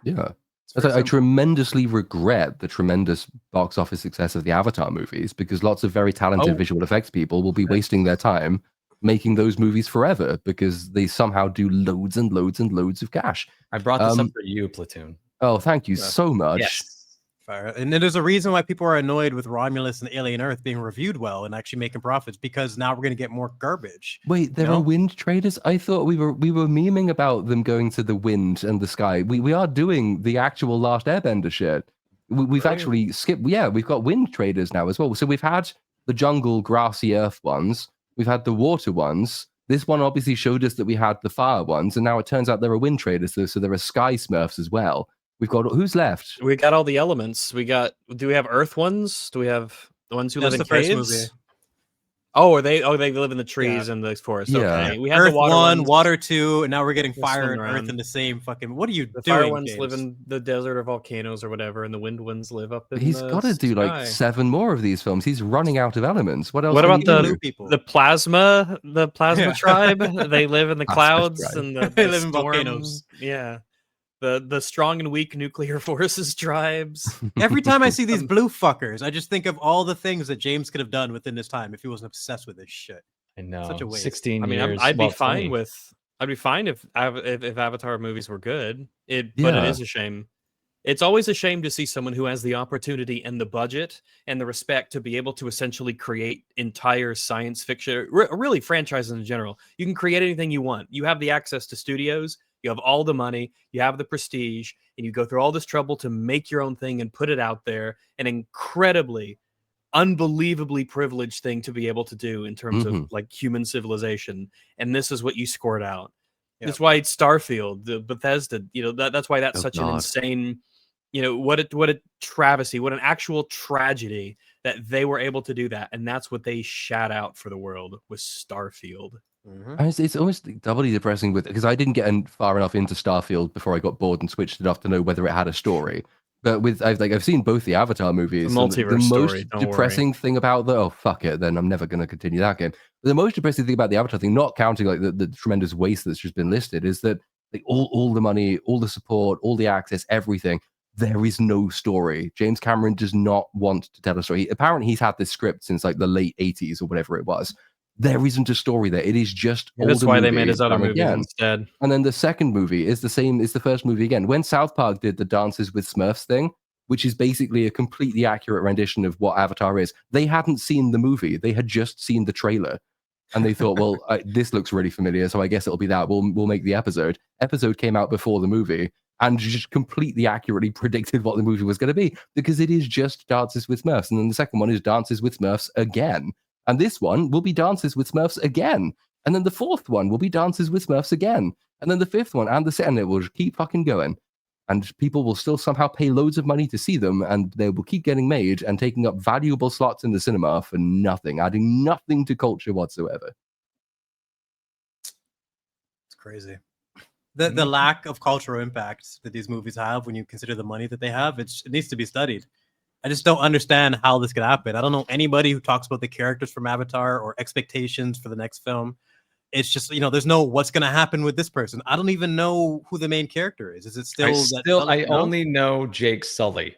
Yeah. It's very I simple. tremendously regret the tremendous box office success of the Avatar movies because lots of very talented Oh. visual effects people will be wasting their time making those movies forever because they somehow do loads and loads and loads of cash. I brought this up Um, for you, Platoon. Oh, thank you so much. Yes. Fire. And there's a reason why people are annoyed with Romulus and Alien Earth being reviewed well and actually making profits because now we're going to get more garbage. Wait, there No? are wind traders? I thought we were memeing about them going to the wind and the sky. We are doing the actual Last Airbender shit. We've Really? actually skipped. Yeah, we've got wind traders now as well. So we've had the jungle, grassy earth ones. We've had the water ones. This one obviously showed us that we had the fire ones, and now it turns out there are wind traders. So there are sky smurfs as well. We've got who's left? We got all the elements. Do we have Earth ones? Do we have the ones who That's live in the first caves? movie. They live in the trees and the forest. Yeah. Okay. We had Earth the water 1, ones. Water 2, and now we're getting They're fire swimming and Earth around. in the same fucking. What are you The doing? fire ones live James? in the desert or volcanoes or whatever, and the wind ones live up in He's the got to do like sky. 7 more of these films. He's running out of elements. What else? What can about he the do? Blue people. The plasma Yeah. tribe? They live in the Plasma clouds tribe. and the They live in storm- volcanoes. Yeah. The strong and weak nuclear forces tribes. Every time I see these blue fuckers, I just think of all the things that James could have done within his time if he wasn't obsessed with this shit. I know. Such a waste. 16 I mean, years. I'd be well, fine 20. with. I'd be fine if Avatar movies were good. But it Yeah. is a shame. It's always a shame to see someone who has the opportunity and the budget and the respect to be able to essentially create entire science fiction, really franchises in general. You can create anything you want. You have the access to studios. You have all the money. You have the prestige, and you go through all this trouble to make your own thing and put it out there. An incredibly, unbelievably privileged thing to be able to do in terms of like human civilization. And this is what you scored out. Yep. That's why it's Starfield, the Bethesda. That's why that's Oh, such an God. insane. What a travesty, what an actual tragedy that they were able to do that, and that's what they shat out for the world was Starfield. And it's almost doubly depressing because I didn't get far enough into Starfield before I got bored and switched it off to know whether it had a story. But I've seen both the Avatar movies. The and multiverse the most story, don't depressing thing about fuck it, then I'm never going to continue that game. But the most depressing thing about the Avatar thing, not counting like the tremendous waste that's just been listed, is that like all the money, all the support, all the access, everything. There is no story. James Cameron does not want to tell a story. Apparently, he's had this script since like the late 80s or whatever it was. There isn't a story there. It is just That's older why they movie made his other done movies again. instead. And then the second movie is the same as the first movie again. When South Park did the Dances with Smurfs thing, which is basically a completely accurate rendition of what Avatar is. They hadn't seen the movie; they had just seen the trailer, and they thought, "Well, this looks really familiar, so I guess it'll be that. We'll make the episode." Episode came out before the movie, and just completely accurately predicted what the movie was going to be, because it is just Dances with Smurfs, and then the second one is Dances with Smurfs again, and this one will be Dances with Smurfs again, and then the fourth one will be Dances with Smurfs again, and then the fifth one, and the second. It will just keep fucking going. And people will still somehow pay loads of money to see them, and they will keep getting made and taking up valuable slots in the cinema for nothing, adding nothing to culture whatsoever. It's crazy. The lack of cultural impact that these movies have when you consider the money that they have, it needs to be studied. I just don't understand how this could happen. I don't know anybody who talks about the characters from Avatar or expectations for the next film. It's just, there's no what's going to happen with this person. I don't even know who the main character is. Is it still? I only know Jake Sully.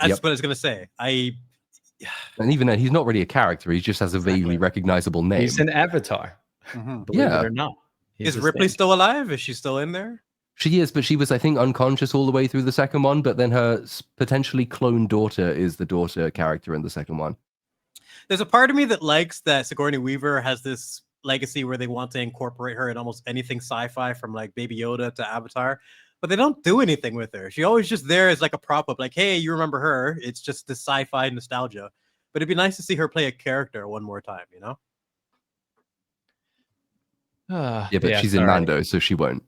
That's what I was going to say. And even then, he's not really a character. He just has a vaguely recognizable name. He's an avatar. Believe it or not. Is Ripley still alive? Is she still in there? She is, but she was, I think, unconscious all the way through the second one. But then her potentially cloned daughter is the daughter character in the second one. There's a part of me that likes that Sigourney Weaver has this legacy where they want to incorporate her in almost anything sci-fi, from like Baby Yoda to Avatar, but they don't do anything with her. She always just there as like a prop up, like, hey, you remember her? It's just the sci-fi nostalgia. But it'd be nice to see her play a character one more time, Yeah, but she's in Mando, so she won't.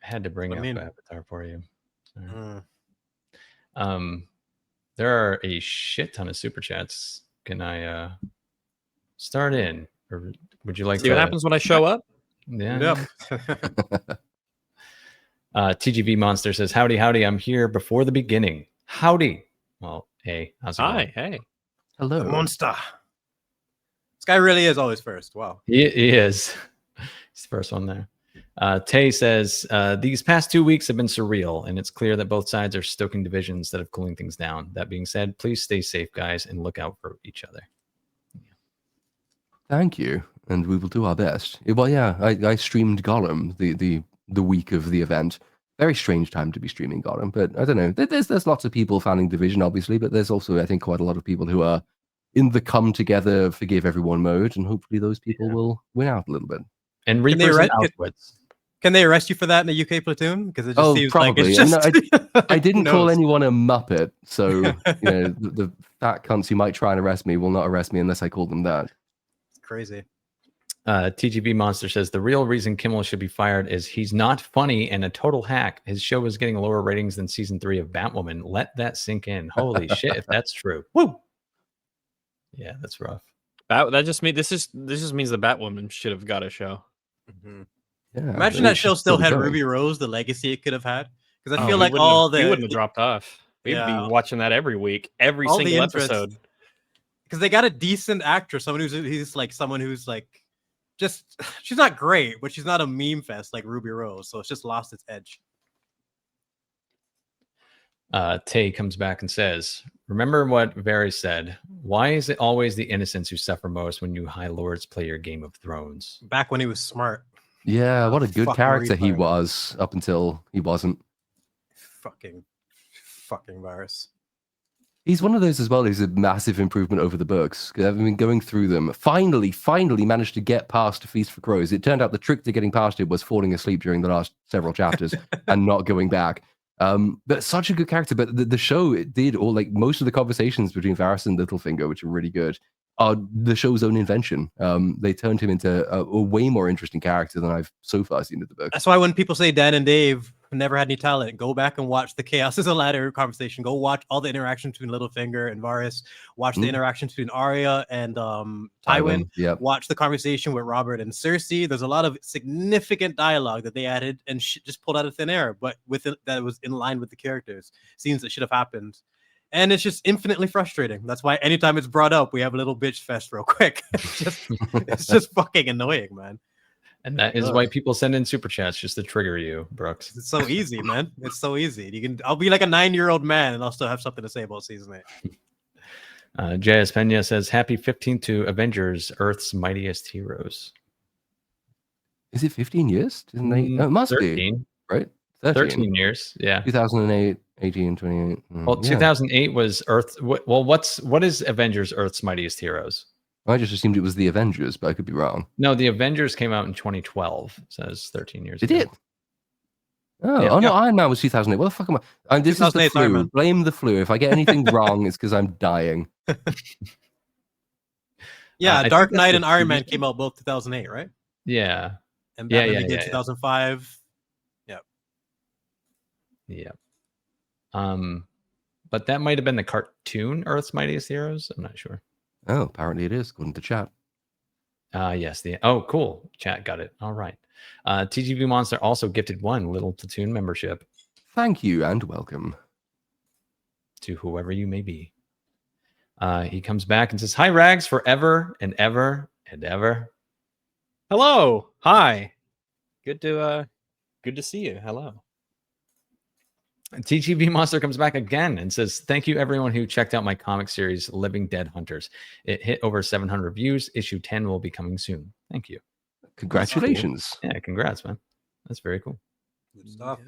I had to bring up Avatar for you. There are a shit ton of super chats. Can I start in, or would you like see what happens when I show up? Yeah. TGV Monster says, howdy, I'm here before the beginning. Howdy. Well, hey, how's it going? Hey. Hello. The monster. This guy really is always first. Wow. He is. He's the first one there. Tay says, these past 2 weeks have been surreal, and it's clear that both sides are stoking divisions instead of cooling things down. That being said, please stay safe, guys, and look out for each other. Thank you, and we will do our best. Well, yeah, I streamed Gollum the week of the event. Very strange time to be streaming Gollum, but I don't know. There's lots of people fanning Division, obviously, but there's also, I think, quite a lot of people who are in the come together, forgive everyone mode, and hopefully those people will win out a little bit. And Reapers and Outwits. Can they arrest you for that in the UK Platoon? Because it just seems probably. like it's just... I didn't call anyone a Muppet, so the fat cunts who might try and arrest me will not arrest me unless I call them that. It's crazy. TGB Monster says the real reason Kimmel should be fired is he's not funny and a total hack. His show is getting lower ratings than season 3 of Batwoman. Let that sink in. Holy shit, if that's true. Woo! Yeah, that's rough. That just means this just means the Batwoman should have got a show. Mm-hmm. Yeah, imagine that show still had Ruby Rose, the legacy it could have had. Because I feel like we wouldn't have dropped off. We'd be watching that every week, every single episode. Because they got a decent actress, someone who's just, she's not great, but she's not a meme fest like Ruby Rose, so it's just lost its edge. Tay comes back and says, remember what Varys said, why is it always the innocents who suffer most when you High Lords play your Game of Thrones? Back when he was smart. Yeah, what a good character he was up until he wasn't. Fucking Varys. He's one of those as well. He's a massive improvement over the books. I've been going through them. Finally managed to get past Feast for Crows. It turned out the trick to getting past it was falling asleep during the last several chapters and not going back. But such a good character. But the show, it did all, like, most of the conversations between Varys and Littlefinger, which are really good, are the show's own invention. They turned him into a way more interesting character than I've so far seen in the book. That's why when people say Dan and Dave never had any talent, go back and watch the Chaos is a Ladder conversation. Go watch all the interaction between Littlefinger and Varys. Watch the interaction between Arya and Tywin. Yep. Watch the conversation with Robert and Cersei. There's a lot of significant dialogue that they added and just pulled out of thin air, but that was in line with the characters. Scenes that should have happened. And it's just infinitely frustrating. That's why anytime it's brought up, we have a little bitch fest real quick. It's just fucking annoying, man. And that is why people send in super chats, just to trigger you, Brooks. It's so easy, man. It's so easy. I'll be like a 9-year-old man and I'll still have something to say about season 8. JS Pena says, happy 15th to Avengers, Earth's mightiest heroes. Is it 15 years? Didn't they? No, it must 13. be. Right? 13 years. Yeah. 2008, 18, 28. Well, yeah. 2008 was Earth. Well, what is Avengers Earth's Mightiest Heroes? I just assumed it was the Avengers, but I could be wrong. No, the Avengers came out in 2012. So it's 13 years Did ago. it? Oh, Yeah. oh no, Iron Man was 2008. What the fuck am I? This is the 2008 's Iron flu. Man. Blame the flu. If I get anything wrong, it's because I'm dying. Yeah, I think Dark that's Knight the and Iron Man previous came out both 2008, right? Yeah. And Yeah, Batman yeah, Begins yeah. 2005. Yeah. But that might have been the cartoon Earth's Mightiest Heroes. I'm not sure. Oh, apparently it is, according to chat. Yes. Cool. Chat got it. All right. TGV Monster also gifted one little Platoon membership Thank you and welcome. to whoever you may be. He comes back and says, "Hi, Rags, forever and ever and ever." Hello. Hi. Good to see you. Hello. TGV Monster comes back again and says, "Thank you, everyone who checked out my comic series, Living Dead Hunters. It hit over 700 views. Issue 10 will be coming soon. Thank you." Congratulations. Yeah, congrats, man. That's very cool. Good stuff.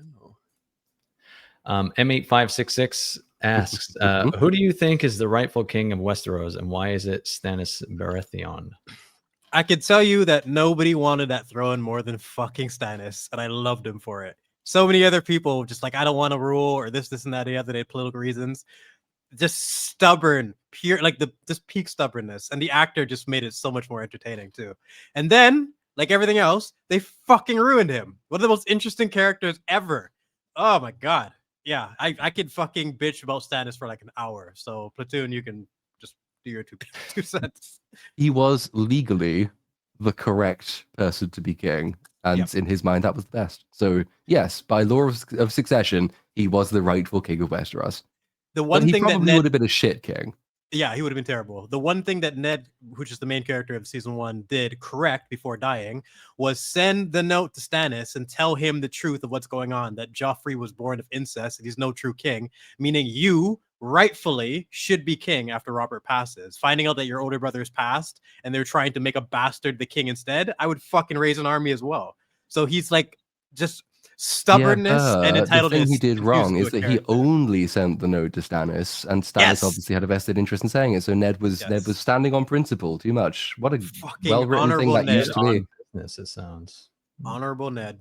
M8566 asks, who do you think is the rightful king of Westeros, and why is it Stannis Baratheon? I could tell you that nobody wanted that throne more than fucking Stannis, and I loved him for it. So many other people just like, I don't want to rule, or this, and that, the other day, political reasons. Just stubborn, pure, like just peak stubbornness. And the actor just made it so much more entertaining too. And then, like everything else, they fucking ruined him. One of the most interesting characters ever. Oh my god. Yeah, I could fucking bitch about Stannis for like an hour. So Platoon, you can just do your two cents. He was legally the correct person to be king, and Yep. in his mind, that was the best. So yes, by law of succession, he was the rightful king of Westeros. The But one he thing that probably Ned would have been a shit king. Yeah, he would have been terrible. The one thing that Ned, which is the main character of season 1, did correct before dying was send the note to Stannis and tell him the truth of what's going on, that Joffrey was born of incest and he's no true king, meaning you rightfully should be king after Robert passes. Finding out that your older brother is passed and they're trying to make a bastard the king instead, I would fucking raise an army as well. So he's like just stubbornness and the entitledness. thing he did infused wrong into is a that he character. only sent the note to Stannis, and Stannis Yes. obviously had a vested interest in saying it. So Ned was Yes. standing on principle too much. What a Fucking well-written thing honorable that Ned. used to be. On business, it sounds. Honorable Ned.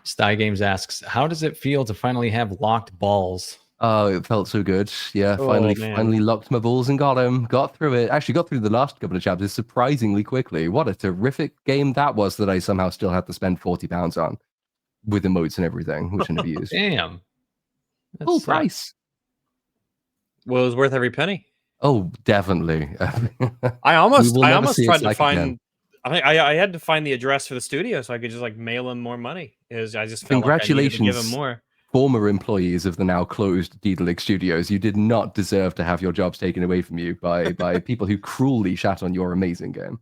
Sty Games asks, how does it feel to finally have locked balls? Oh, it felt so good. Yeah, Oh, finally man. locked my balls and got him. Got through it. Actually, got through the last couple of chapters surprisingly quickly. What a terrific game that was that I somehow still had to spend £40 on with emotes and everything, which I never used. Damn. That Full sucks. price. Well, it was worth every penny. Oh, definitely. I almost will never see tried its to like find. again. I had to find the address for the studio so I could just like mail him more money. I just felt like I needed to give him Congratulations. more. Former employees of the now closed Daedalic Studios, you did not deserve to have your jobs taken away from you by people who cruelly shat on your amazing game.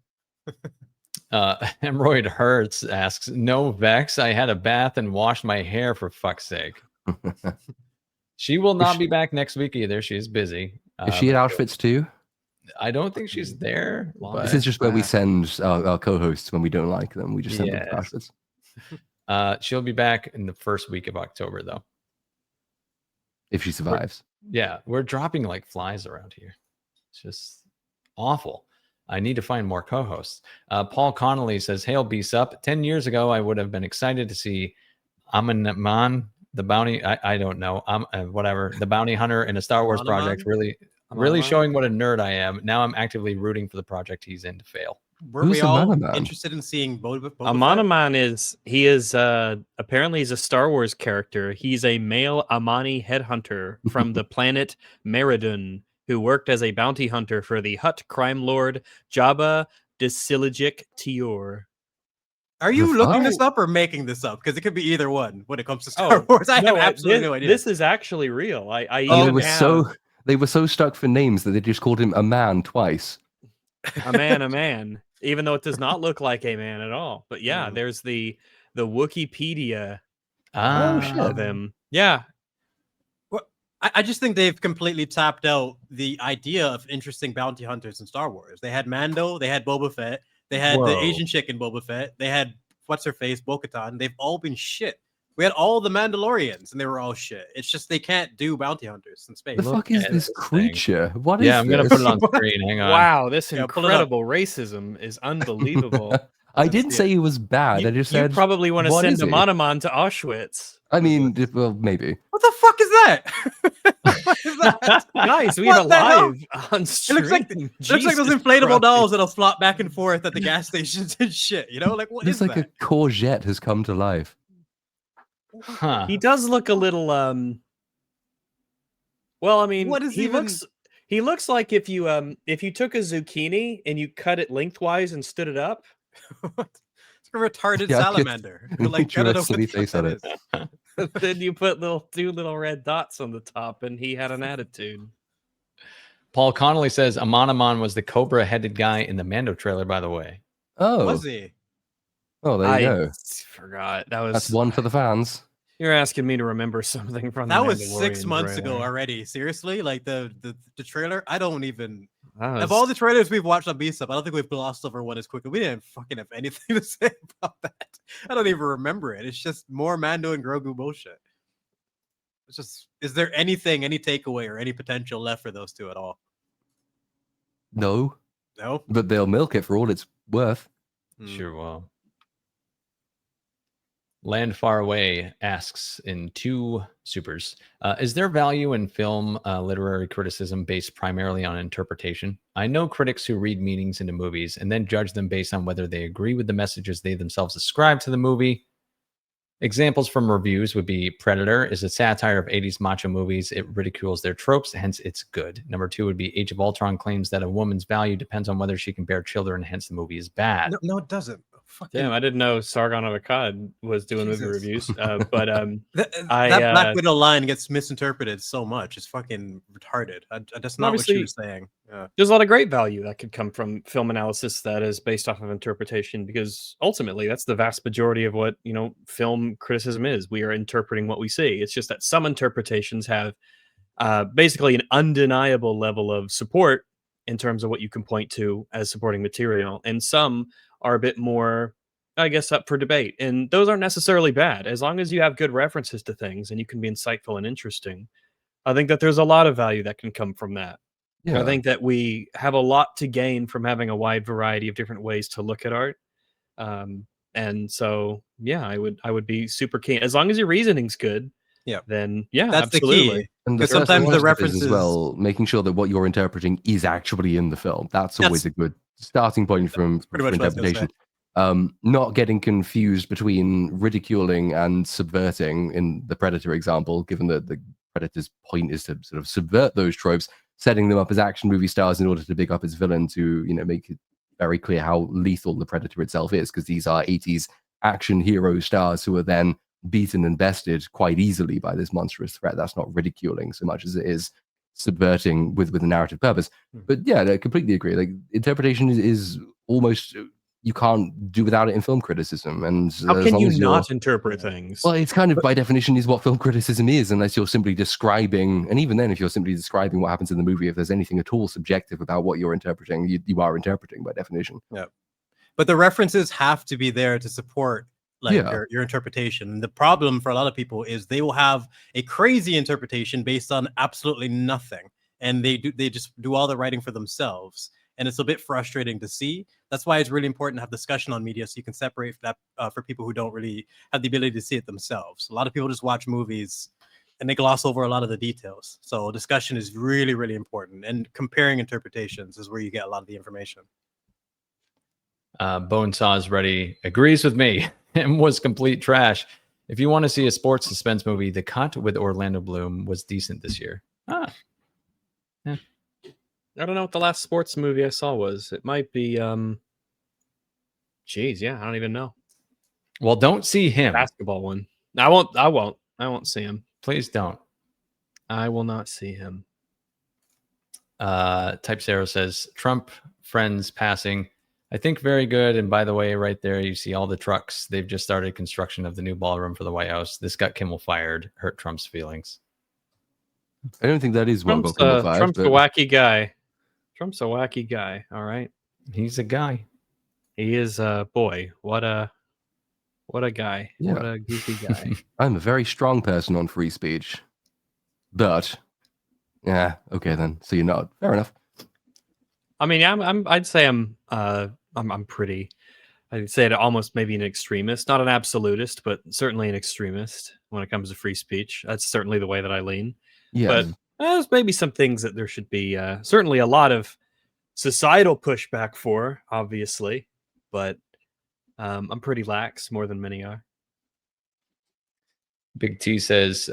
Hemorrhoid Hurts asks, no Vex, I had a bath and washed my hair for fuck's sake. She will not be back next week either. She's busy. Is she at Auschwitz too? I don't think she's there. But, This is just where we send our co-hosts when we don't like them. We just send them to Yes. Auschwitz. She'll be back in the first week of October, though. If she survives. Yeah, we're dropping like flies around here. It's just awful. I need to find more co-hosts. Paul Connolly says, "Hail BSUP. 10 years ago, I would have been excited to see Aman, the bounty. I don't know. Whatever. The bounty hunter in a Star Wars project. Really showing what a nerd I am. Now I'm actively rooting for the project he's in to fail." Weren't we Who's the all Manaman? interested in seeing Boba Fett? Amanaman is apparently he's a Star Wars character. He's a male Amani headhunter from the planet Meridun who worked as a bounty hunter for the Hutt crime lord Jabba Desilijik Tior. Are you The looking fuck? this up or making this up? Because it could be either one when it comes to Star Wars. I have absolutely no idea. This is actually real. I And even have they were so stuck for names that they just called him a man twice. a man, even though it does not look like a man at all. But yeah, there's the Wikipedia of him. Yeah. Well, I just think they've completely tapped out the idea of interesting bounty hunters in Star Wars. They had Mando, they had Boba Fett, they had the Whoa. Asian chick in Boba Fett, they had what's her face, Bo-Katan, they've all been shit. We had all the Mandalorians, and they were all shit. It's just they can't do bounty hunters in space. The fuck is at this this creature? What is Yeah, I'm gonna this? put it on screen. Hang on. Wow, this Yeah, pull it up. incredible racism is unbelievable. I Let's didn't see say it was bad. you, I just you said probably want to what send is a he? Monoman to Auschwitz. I mean, well, maybe. What the fuck is that? What is that? Guys, we are What the hell? live on It stream. looks like those Jesus inflatable Christ. dolls that'll flop back and forth at the gas stations and shit. You know, like what Looks is like that? a courgette has come to life. Huh. He does look a little well, I mean, What is he even- looks like if you took a zucchini and you cut it lengthwise and stood it up. It's a retarded Yeah, I could- salamander. Like, drew I don't a know what silly the fuck face on that it. is. Then you put two little red dots on the top, and he had an attitude. Paul Connolly says Amanaman was the cobra-headed guy in the Mando trailer, by the way. Oh, Was he? oh, there you go. Forgot that was That's one for the fans. You're asking me to remember something from That the was 6 Mandalorian months ago trailer. already. Seriously, like the trailer. I don't even. That Of was- all the trailers we've watched on BSUP, I don't think we've glossed over one as quickly. We didn't fucking have anything to say about that. I don't even remember it. It's just more Mando and Grogu bullshit. It's just, is there anything, any takeaway, or any potential left for those two at all? No, No. but they'll milk it for all it's worth. Hmm. Sure will. Land Far Away asks in 2 supers, is there value in film literary criticism based primarily on interpretation? I know critics who read meanings into movies and then judge them based on whether they agree with the messages they themselves ascribe to the movie. Examples from reviews would be Predator is a satire of 80s macho movies. It ridicules their tropes, hence it's good. Number 2 would be Age of Ultron claims that a woman's value depends on whether she can bear children, hence the movie is bad. No, no, it doesn't. Fucking, Damn, I didn't know Sargon of Akkad was doing movie Jesus. reviews. But that I, Black Widow line gets misinterpreted so much. It's fucking retarded. That's not what she was saying. Yeah. there's a lot of great value that could come from film analysis that is based off of interpretation, because ultimately that's the vast majority of what film criticism is. We are interpreting what we see. It's just that some interpretations have basically an undeniable level of support in terms of what you can point to as supporting material, and some are a bit more, I guess, up for debate. And those aren't necessarily bad, as long as you have good references to things and you can be insightful and interesting. I think that there's a lot of value that can come from that. Yeah. I think that we have a lot to gain from having a wide variety of different ways to look at art. And so, yeah, I would be super keen, as long as your reasoning's good. Yeah. Then yeah, That's absolutely. the key. And Because first sometimes the step is references as well, making sure that what you're interpreting is actually in the film. That's always a good starting point from pretty much what I was gonna interpretation. Not getting confused between ridiculing and subverting in the Predator example, given that the Predator's point is to sort of subvert those tropes, setting them up as action movie stars in order to big up its villain to, make it very clear how lethal the Predator itself is, because these are 80s action hero stars who are then beaten and bested quite easily by this monstrous threat. That's not ridiculing so much as it is subverting with a narrative purpose. But yeah, I completely agree. Like, interpretation is almost, you can't do without it in film criticism. And How as can long you as you're- not interpret things? Well, it's kind of by definition is what film criticism is, unless you're simply describing, and even then, if you're simply describing what happens in the movie, if there's anything at all subjective about what you're interpreting, you are interpreting by definition. Yeah. But the references have to be there to support Yeah. your interpretation. And the problem for a lot of people is they will have a crazy interpretation based on absolutely nothing. And they just do all the writing for themselves. And it's a bit frustrating to see. That's why it's really important to have discussion on media so you can separate that for people who don't really have the ability to see it themselves. A lot of people just watch movies and they gloss over a lot of the details. So discussion is really, really important. And comparing interpretations is where you get a lot of the information. Bonesaw is ready, agrees with me, and was complete trash. If you want to see a sports suspense movie, The Cut with Orlando Bloom was decent this year. I don't know what the last sports movie I saw was. It might be geez, yeah, I don't even know. Well, don't see him. Basketball one. I won't see him. Please don't. I will not see him. Type Zero says Trump friends passing. I think very good. And by the way, right there, you see all the trucks. They've just started construction of the new ballroom for the White House. This got Kimmel fired. Hurt Trump's feelings. I don't think that is one Trump's, book. Trump's a wacky guy. Trump's a wacky guy. All right. He's a guy. He is boy. What a What a guy. Yeah. What a goofy guy. I'm a very strong person on free speech. But yeah, okay then. So you're not. Fair enough. I mean, I'd say I'm pretty. I'd say it almost maybe an extremist, not an absolutist, but certainly an extremist when it comes to free speech. That's certainly the way that I lean. Yes. But there's maybe some things that there should be certainly a lot of societal pushback for, obviously, but I'm pretty lax, more than many are. Big T says,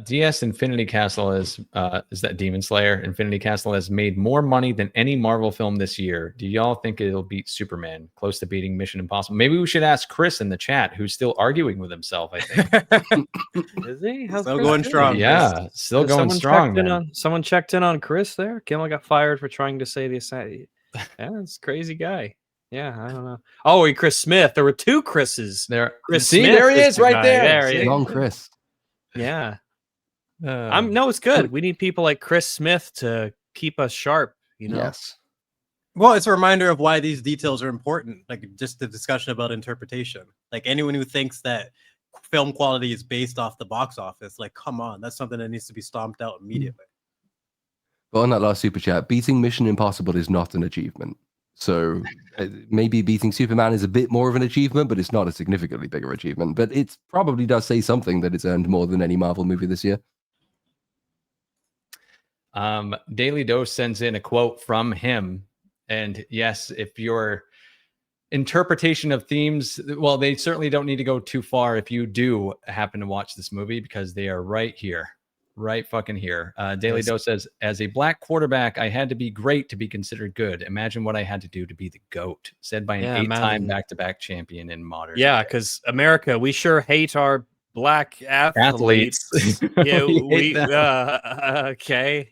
DS Infinity Castle is that Demon Slayer? Infinity Castle has made more money than any Marvel film this year. Do y'all think it'll beat Superman? Close to beating Mission Impossible. Maybe we should ask Chris in the chat, who's still arguing with himself, I think. Is he? How's Still Chris going doing? strong. Yeah, still Has going someone strong, checked in man. someone checked in on Chris there. Kimmel got fired for trying to say this. Yeah, it's a crazy guy. Yeah, I don't know. Oh, and Chris Smith. There were two Chris's. There, Chris see, Smith there he is, the right guy. there. He is. Young Chris. Yeah. Uh, No, it's good. We need people like Chris Smith to keep us sharp, you know? Yes. Well, it's a reminder of why these details are important. Like just the discussion about interpretation. Like anyone who thinks that film quality is based off the box office, like, come on, that's something that needs to be stomped out immediately. But on that last super chat, beating Mission Impossible is not an achievement. So maybe beating Superman is a bit more of an achievement, but it's not a significantly bigger achievement. But it probably does say something that it's earned more than any Marvel movie this year. Daily Dose sends in a quote from him. And yes, if your interpretation of themes, well, they certainly don't need to go too far if you do happen to watch this movie, because they are right here. Right fucking here. Daily Dose says, as a black quarterback, I had to be great to be considered good. Imagine what I had to do to be the GOAT. Said by an 8-time back-to-back champion in modern. Yeah, because America, we sure hate our black athletes. Yeah, we okay.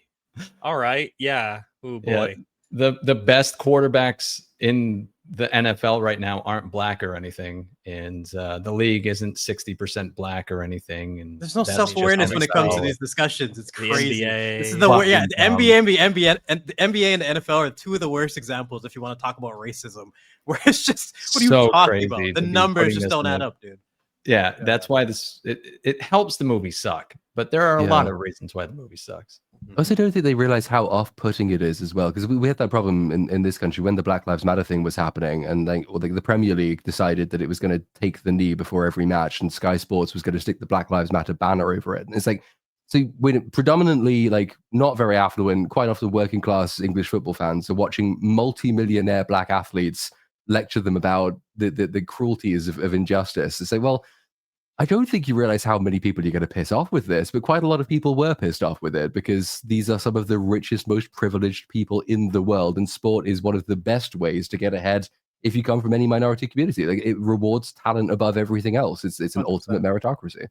All right. Yeah. Oh boy. Yeah, the best quarterbacks in the NFL right now aren't black or anything, and the league isn't 60% black or anything. And there's no self-awareness when it comes to these discussions. It's crazy. This is the the NBA and the NFL are two of the worst examples if you want to talk about racism. Where it's just, what are you talking about? The numbers just don't add up, dude. Yeah, that's why it helps the movie suck, but there are a lot of reasons why the movie sucks. I also don't think they realize how off-putting it is as well, because we had that problem in this country when the Black Lives Matter thing was happening, and the Premier League decided that it was going to take the knee before every match, and Sky Sports was going to stick the Black Lives Matter banner over it. And it's like, so we're predominantly not very affluent, quite often working class English football fans are watching multi-millionaire black athletes lecture them about the cruelties of injustice. It's like, well, I don't think you realize how many people you're going to piss off with this, but quite a lot of people were pissed off with it because these are some of the richest, most privileged people in the world, and sport is one of the best ways to get ahead if you come from any minority community. Like, it rewards talent above everything else. It's an 100%. Ultimate meritocracy.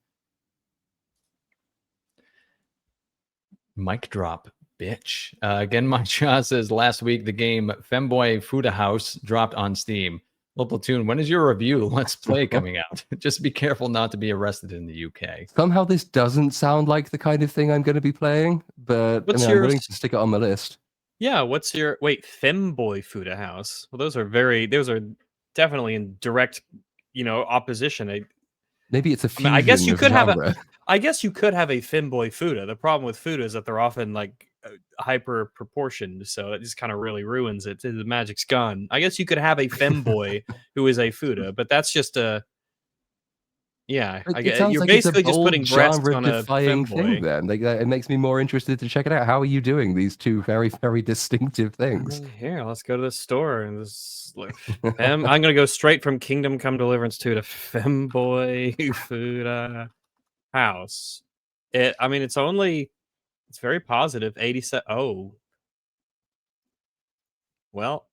Mic drop, bitch. Again, my Cha says, last week the game Femboy Fuda House dropped on Steam. Well, Platoon, when is your review Let's Play coming out? Just be careful not to be arrested in the UK. Somehow this doesn't sound like the kind of thing I'm going to be playing, but I'm willing to stick it on my list. Yeah, what's your Femboy Fuda House? Well, those are definitely in direct, opposition. Maybe it's a fusion. I guess you could genre. I guess you could have a Femboy Fuda. The problem with Fuda is that they're often hyper proportioned, so it just kind of really ruins it. The magic's gone. I guess you could have a femboy who is a Fuda, but that's just a I guess you're basically just putting breasts on a femboy thing. Then it makes me more interested to check it out. How are you doing these two very, very distinctive things? Here, let's go to the store and I'm gonna go straight from Kingdom Come Deliverance 2 to Femboy Fuda House. It's very positive. 87. Oh. Well.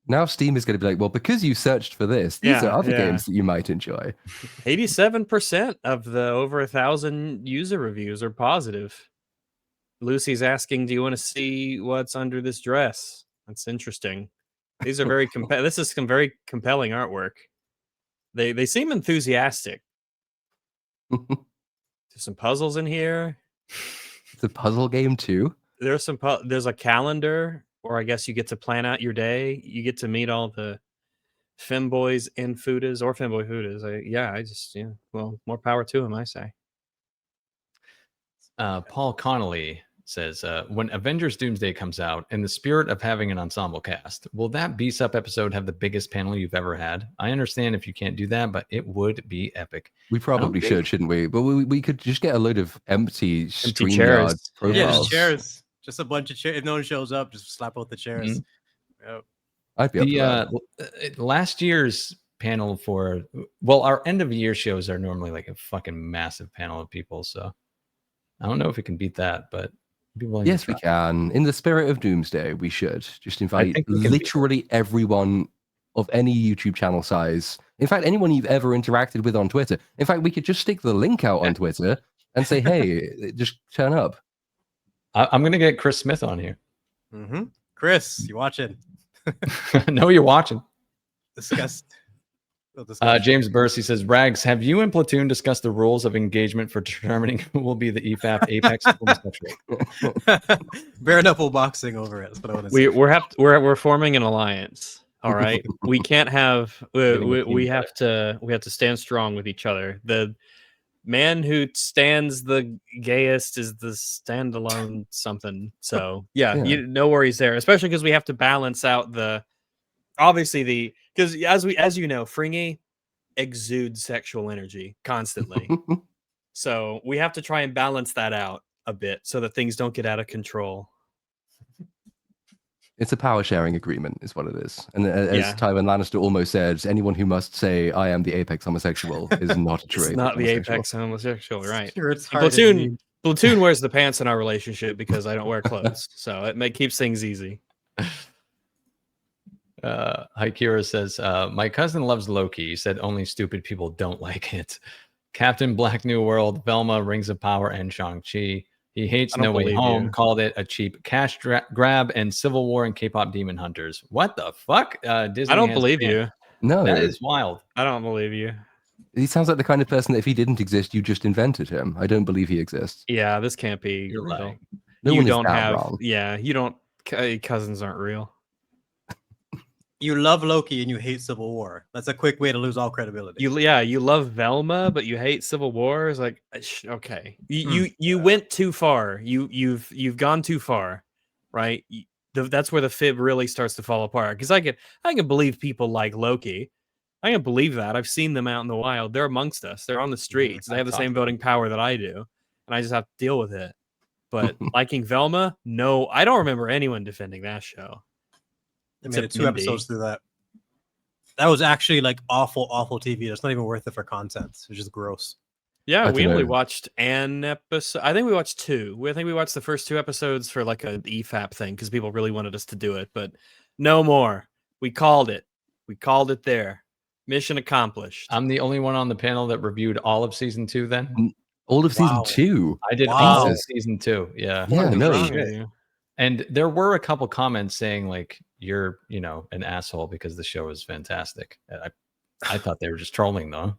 Now Steam is going to be like, well, because you searched for this, these are other games that you might enjoy. 87% of the over 1,000 user reviews are positive. Lucy's asking, do you want to see what's under this dress? That's interesting. These are very this is some very compelling artwork. They seem enthusiastic. There's some puzzles in here. It's a puzzle game too. There's a calendar, or I guess you get to plan out your day. You get to meet all the femboys and fudas or femboy fudas. Well, more power to him, I say. Paul Connolly says, when Avengers Doomsday comes out, in the spirit of having an ensemble cast, will that BSUP episode have the biggest panel you've ever had? I understand if you can't do that, but it would be epic. We probably should, shouldn't we? But we could just get a load of empty StreamYard chairs. profiles. Yeah, just chairs. Just a bunch of chairs. If no one shows up, just slap out the chairs. Yep. I'd be up for that. Last year's panel our end of year shows are normally like a fucking massive panel of people. So I don't know if it can beat that, but yes, we can. In the spirit of Doomsday, we should just invite literally everyone of any YouTube channel size. In fact, anyone you've ever interacted with on Twitter. In fact, we could just stick the link out on Twitter and say, hey, just turn up. I'm going to get Chris Smith on here. Mm-hmm. Chris, you watching? No, you're watching. Discussed. James Bursey says, Rags, have you and Platoon discussed the rules of engagement for determining who will be the EFAP Apex homosexual? Bare knuckle boxing over it. That's what I want to say. We're forming an alliance. All right, we can't have. We have to stand strong with each other. The man who stands the gayest is the standalone something. So no worries there. Especially because we have to balance out because as you know, Fringy exudes sexual energy constantly. So we have to try and balance that out a bit so that things don't get out of control. It's a power sharing agreement, is what it is. And as Tywin Lannister almost said, anyone who must say I am the apex homosexual is not a true. It's not the apex homosexual, right? Sure, it's Platoon wears the pants in our relationship because I don't wear clothes, so it keeps things easy. Haikira says, my cousin loves Loki. He said only stupid people don't like it. Captain Black New World, Velma, Rings of Power, and Shang-Chi. He hates No Way Home, called it a cheap cash grab, and Civil War and K-pop Demon Hunters. What the fuck? Disney I don't believe you. No. That is wild. I don't believe you. He sounds like the kind of person that if he didn't exist, you just invented him. I don't believe he exists. Yeah, this can't be You're real. lying. You don't have wrong. Yeah, you don't. Cousins aren't real. You love Loki and you hate Civil War. That's a quick way to lose all credibility. You love Velma, but you hate Civil War. It's like, okay, you went too far. You've gone too far, right? That's where the fib really starts to fall apart. Because I can believe people like Loki. I can believe that. I've seen them out in the wild. They're amongst us. They're on the streets. They have the same voting power that I do, and I just have to deal with it. But liking Velma, no, I don't remember anyone defending that show. They made it 2 episodes through that. That was actually like awful TV. It's not even worth it for content. It's just gross. Yeah, we only watched an episode. I think we watched 2. I think we watched the first 2 episodes for like an EFAP thing because people really wanted us to do it. But no more. We called it. We called it there. Mission accomplished. I'm the only one on the panel that reviewed all of season 2 then? All of season 2? I did all of season 2. Yeah. Yeah, no shit. And there were a couple comments saying like, you're, an asshole because the show is fantastic. I thought they were just trolling though.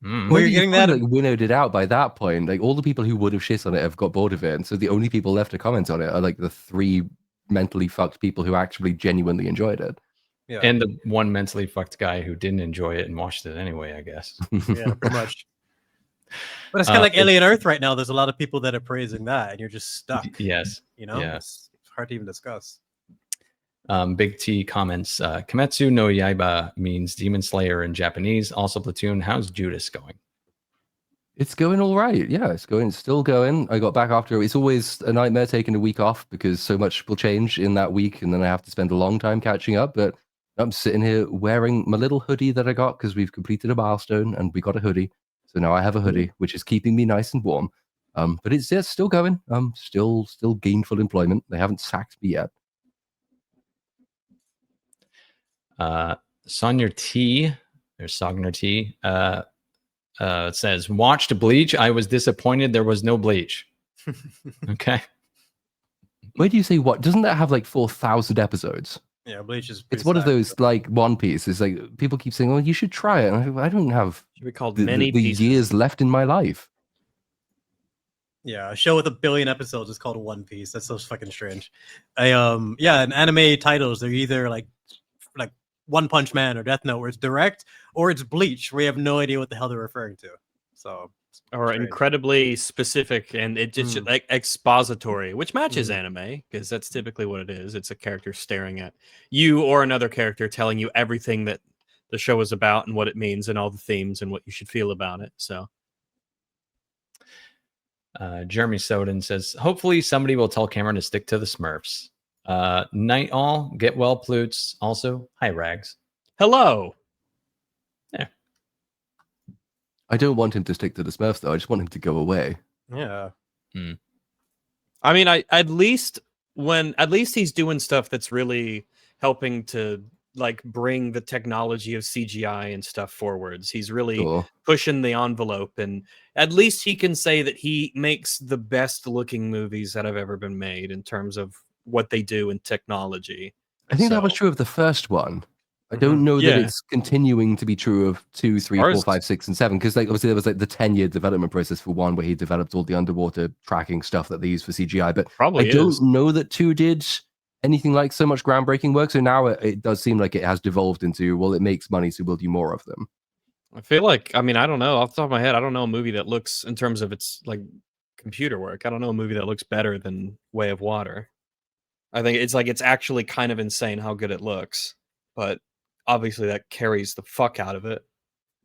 Well, you're getting that winnowed it out by that point. Like all the people who would have shit on it have got bored of it. And so the only people left to comment on it are like the 3 mentally fucked people who actually genuinely enjoyed it. Yeah. And the one mentally fucked guy who didn't enjoy it and watched it anyway, I guess. Yeah, pretty much. But it's kind of like Alien Earth right now. There's a lot of people that are praising that, and you're just stuck. Yes. It's hard to even discuss. Big T comments, Kimetsu no Yaiba means Demon Slayer in Japanese. Also Platoon, how's Judas going? It's going all right. Yeah, it's still going. I got back after. It's always a nightmare taking a week off because so much will change in that week, and then I have to spend a long time catching up. But I'm sitting here wearing my little hoodie that I got because we've completed a milestone and we got a hoodie. So now I have a hoodie, which is keeping me nice and warm. But it's still going. Still gainful employment. They haven't sacked me yet. Sonia T, there's Sogner T, says, watched Bleach. I was disappointed there was no Bleach. Okay. Where do you say what? Doesn't that have like 4,000 episodes? Yeah, Bleach is. It's one of those like One Piece. It's like people keep saying, "Oh, you should try it." And I don't have many years left in my life. Yeah, a show with 1 billion episodes is called One Piece. That's so fucking strange. And anime titles, they're either like One Punch Man or Death Note, where it's direct, or it's Bleach, where you have no idea what the hell they're referring to. So, or strange. incredibly specific, and it just like expository, which matches Mhm. anime, because that's typically what it is. It's a character staring at you or another character telling you everything that the show is about and what it means and all the themes and what you should feel about it. So Jeremy Soden says, hopefully somebody will tell Cameron to stick to the Smurfs. Night all, get well, Plutes. Also, hi, Rags. hello. I don't want him to stick to the Smurfs though. I just want him to go away. Yeah. I mean, at least he's doing stuff that's really helping to like bring the technology of CGI and stuff forwards. He's really Sure. pushing the envelope, and at least he can say that he makes the best looking movies that have ever been made in terms of what they do in technology. I think that was So- true of the first one. I don't know that Yeah. it's continuing to be true of 2, 3, 4, Ours- 5, 6, and 7. Because like obviously there was like the 10-year development process for 1 where he developed all the underwater tracking stuff that they use for CGI. But Probably I don't is. know that 2 did anything like so much groundbreaking work. So now it does seem like it has devolved into, well, it makes money, so we'll do more of them. I feel like, I mean, I don't know, off the top of my head, I don't know a movie that looks, in terms of its like computer work, I don't know a movie that looks better than Way of Water. I think it's like, it's actually kind of insane how good it looks, but obviously that carries the fuck out of it.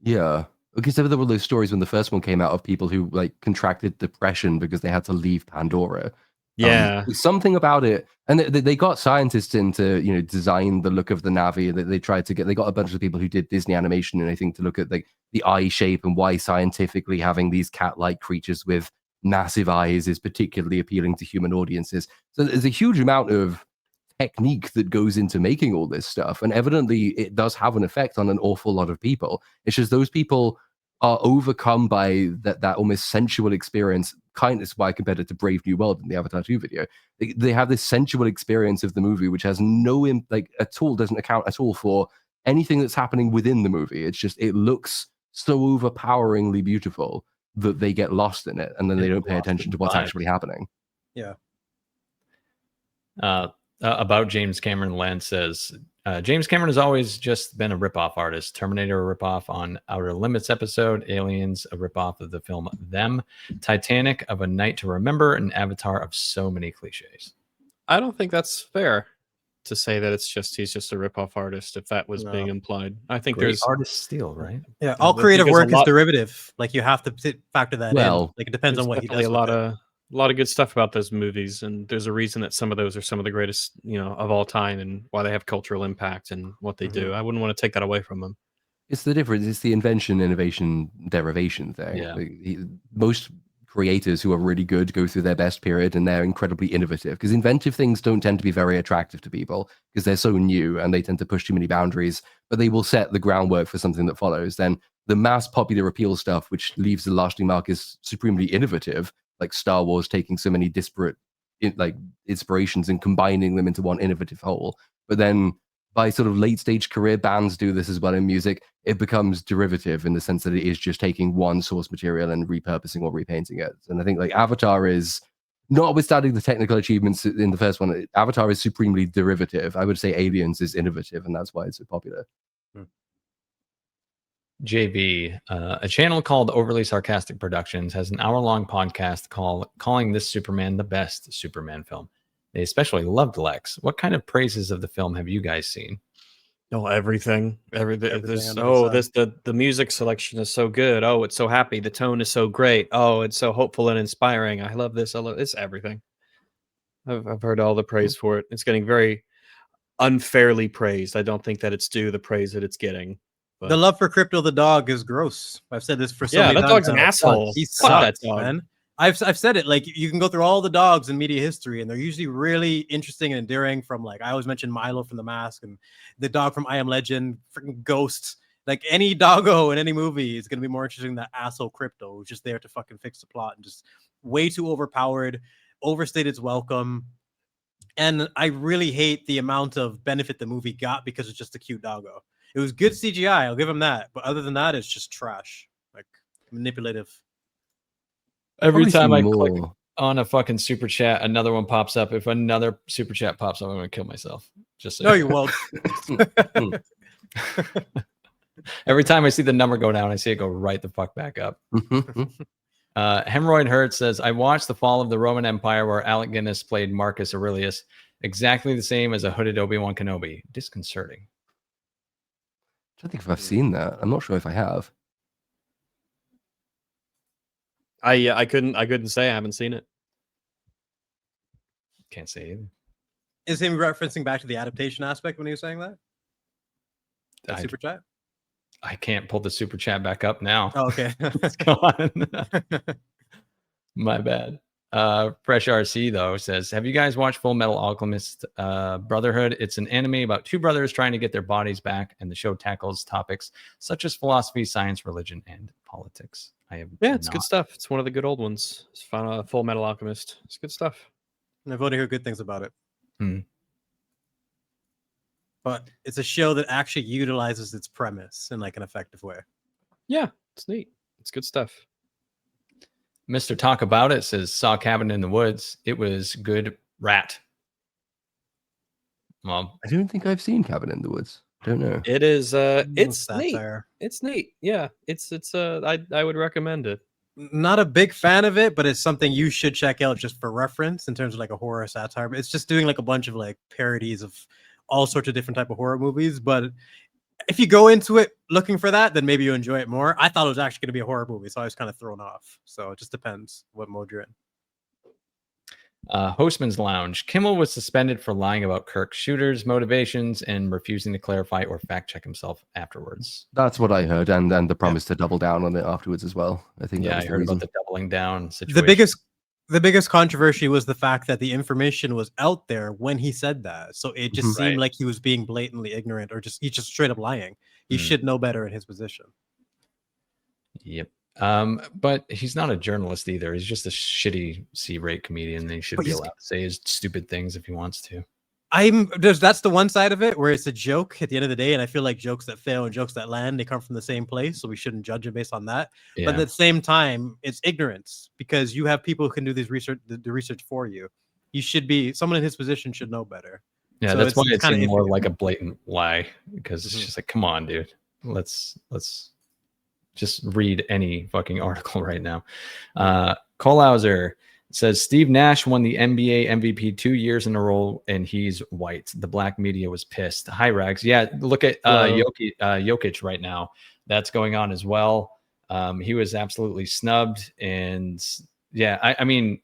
Yeah. Because there were those stories when the first one came out of people who like contracted depression because they had to leave Pandora. Yeah. Something about it, and they got scientists in to design the look of the Navi. They tried to they got a bunch of people who did Disney animation and I think to look at like the eye shape and why scientifically having these cat-like creatures with massive eyes is particularly appealing to human audiences. So there's a huge amount of technique that goes into making all this stuff, and evidently it does have an effect on an awful lot of people. It's just those people are overcome by that almost sensual experience. Kind of why I compared it to Brave New World in the Avatar 2 video. They have this sensual experience of the movie, which has no like at all, doesn't account at all for anything that's happening within the movie. It's just it looks so overpoweringly beautiful that they get lost in it, and then they don't pay attention to what's actually happening. Yeah. About James Cameron, Lance says, James Cameron has always just been a ripoff artist. Terminator a ripoff on Outer Limits episode, Aliens a ripoff of the film Them, Titanic of A Night to Remember, and Avatar of so many cliches. I don't think that's fair to say that he's just a ripoff artist, if that was being implied. I think Great there's artist steal, right? Yeah. All I creative think there's a work is lot- derivative. Like you have to factor that in. Well, Like it depends on what he definitely does. a lot of good stuff about those movies, and there's a reason that some of those are some of the greatest, of all time, and why they have cultural impact and what they do. I wouldn't want to take that away from them. It's the difference. It's the invention, innovation, derivation thing. Yeah. Like, most creators who are really good go through their best period and they're incredibly innovative, because inventive things don't tend to be very attractive to people because they're so new and they tend to push too many boundaries, but they will set the groundwork for something that follows. Then the mass popular appeal stuff, which leaves a lasting mark, is supremely innovative, like Star Wars taking so many disparate inspirations and combining them into one innovative whole. But then by sort of late stage career, bands do this as well in music. It becomes derivative in the sense that it is just taking one source material and repurposing or repainting it. And I think like Avatar is, notwithstanding the technical achievements in the first one, Avatar is supremely derivative. I would say Aliens is innovative, and that's why it's so popular. JB, a channel called Overly Sarcastic Productions has an hour-long podcast calling this Superman the best Superman film. They especially loved Lex. What kind of praises of the film have you guys seen? Oh, everything. Everything under This the music selection is so good. Oh, it's so happy. The tone is so great. Oh, it's so hopeful and inspiring. I love this. It's everything. I've heard all the praise for it. It's getting very unfairly praised. I don't think that it's due the praise that it's getting. But The love for Crypto the dog is gross. I've said this for so yeah, many that times dog's an now. asshole. He Fuck that sucks, dog. man. I've said it. Like you can go through all the dogs in media history, and they're usually really interesting and endearing. From like I always mention Milo from The Mask and the dog from I Am Legend, freaking Ghost. Like any doggo in any movie is gonna be more interesting than that asshole Crypto, who's just there to fucking fix the plot and just way too overpowered, overstayed its welcome. And I really hate the amount of benefit the movie got because it's just a cute doggo. It was good CGI, I'll give him that. But other than that, it's just trash. Like manipulative. Every Probably time some I click more. on a fucking super chat, another one pops up. If another super chat pops up, I'm going to kill myself. Just so No, you won't. Every time I see the number go down, I see it go right the fuck back up. Hemorrhoid Hurt says, I watched The Fall of the Roman Empire where Alec Guinness played Marcus Aurelius. Exactly the same as a hooded Obi-Wan Kenobi. Disconcerting. I don't think if I've seen that. I'm not sure if I have. I couldn't say I haven't seen it. Can't say either. Is him referencing back to the adaptation aspect when he was saying that? That super chat? I can't pull the super chat back up now. Oh, okay. Let's go on. My bad. Fresh RC though says, have you guys watched Full Metal Alchemist Brotherhood? It's an anime about two brothers trying to get their bodies back, and the show tackles topics such as philosophy, science, religion, and politics. It's good stuff. It's one of the good old ones. It's Full Metal Alchemist. It's good stuff. I've only heard good things about it. But it's a show that actually utilizes its premise in like an effective way. Yeah, it's neat. It's good stuff. Mr. Talk About It says, saw Cabin in the Woods. It was good rat. Well, I don't think I've seen Cabin in the Woods. Don't know. It is it's neat. Satire. It's neat. Yeah. It's I would recommend it. Not a big fan of it, but it's something you should check out just for reference in terms of like a horror satire. But it's just doing like a bunch of like parodies of all sorts of different type of horror movies. But if you go into it looking for that, then maybe you enjoy it more. I thought it was actually going to be a horror movie, so I was kind of thrown off. So it just depends what mode you're in. Hostman's Lounge. Kimmel was suspended for lying about Kirk's shooters' motivations and refusing to clarify or fact check himself afterwards. That's what I heard, and the promise to double down on it afterwards as well. I think. Yeah, that was I the heard reason. about the doubling down situation. The biggest controversy was the fact that the information was out there when he said that. So it just seemed like he was being blatantly ignorant, or he's just straight up lying. He should know better in his position. Yep. But he's not a journalist either. He's just a shitty C-rate comedian. He should be allowed to say his stupid things if he wants to. That's the one side of it where it's a joke at the end of the day, and I feel like jokes that fail and jokes that land, they come from the same place, so we shouldn't judge it based on that. Yeah. But at the same time, it's ignorance, because you have people who can do this research, the research for you. You should be someone in his position should know better. Yeah, So that's why it kinda seemed more iffy. like a blatant lie, because it's just like, come on, dude. Let's just read any fucking article right now. Colhauser says Steve Nash won the NBA MVP 2 years in a row, and he's white. The black media was pissed. Hi, Rags. Yeah, look at Jokic right now. That's going on as well. He was absolutely snubbed, and yeah, I mean,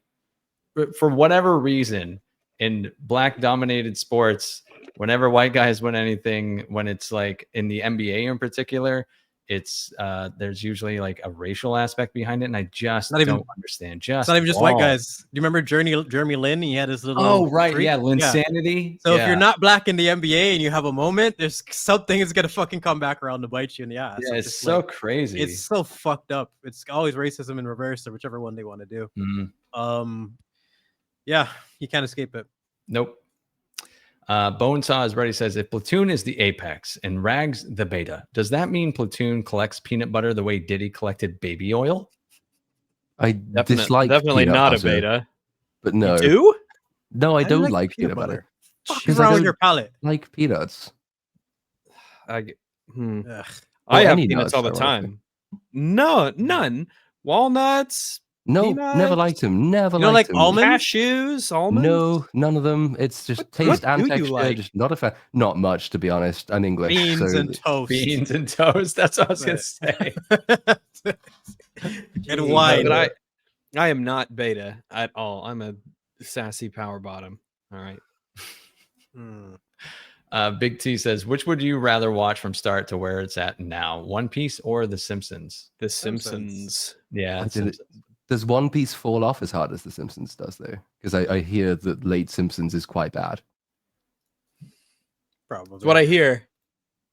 for whatever reason, in black-dominated sports, whenever white guys win anything, when it's like in the NBA in particular, it's there's usually like a racial aspect behind it, and I just don't understand. It's not even just white guys. Do you remember Jeremy Lin? He had his little freak? Yeah, Linsanity. So if you're not black in the NBA and you have a moment, there's something is gonna fucking come back around to bite you in the ass. Yeah, it's so crazy. It's so fucked up. It's always racism in reverse, or whichever one they want to do. Yeah, you can't escape it. Nope. Bonesaw is ready, says, if Platoon is the apex and Rags the beta, does that mean Platoon collects peanut butter the way Diddy collected baby oil? I dislike definitely peanut not butter, a beta. But no. You do? No, I don't like peanut butter. What's wrong with your palate? Like peanuts. I Well, have any peanuts nuts, all the time. No, none. Walnuts. No, peanuts. never liked them. Never You don't liked like them. almonds? Cashews, almonds. No, none of them. It's just taste and do you texture. like? Just not a fan. Not much, to be honest. I'm English. Beans so and toast. Beans and toast. That's what I was going to say. And wine. But I am not beta at all. I'm a sassy power bottom. All right. Big T says, which would you rather watch from start to where it's at now? One Piece or The Simpsons? The Simpsons. Yeah. Does One Piece fall off as hard as The Simpsons does, though? Because I hear that late Simpsons is quite bad. Probably. That's what I hear.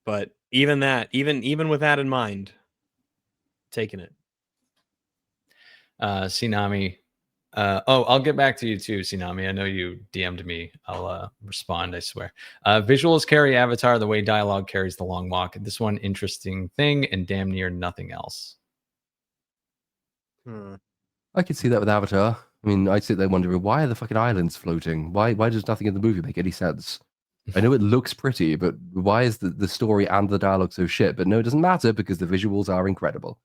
But even that, even with that in mind, taking it. Sinami. I'll get back to you too, Sinami. I know you DM'd me. I'll respond, I swear. Visuals carry Avatar the way dialogue carries The Long Walk. This one interesting thing and damn near nothing else. I could see that with Avatar. I mean, I'd sit there wondering, why are the fucking islands floating? Why does nothing in the movie make any sense? I know it looks pretty, but why is the story and the dialogue so shit? But no, it doesn't matter because the visuals are incredible.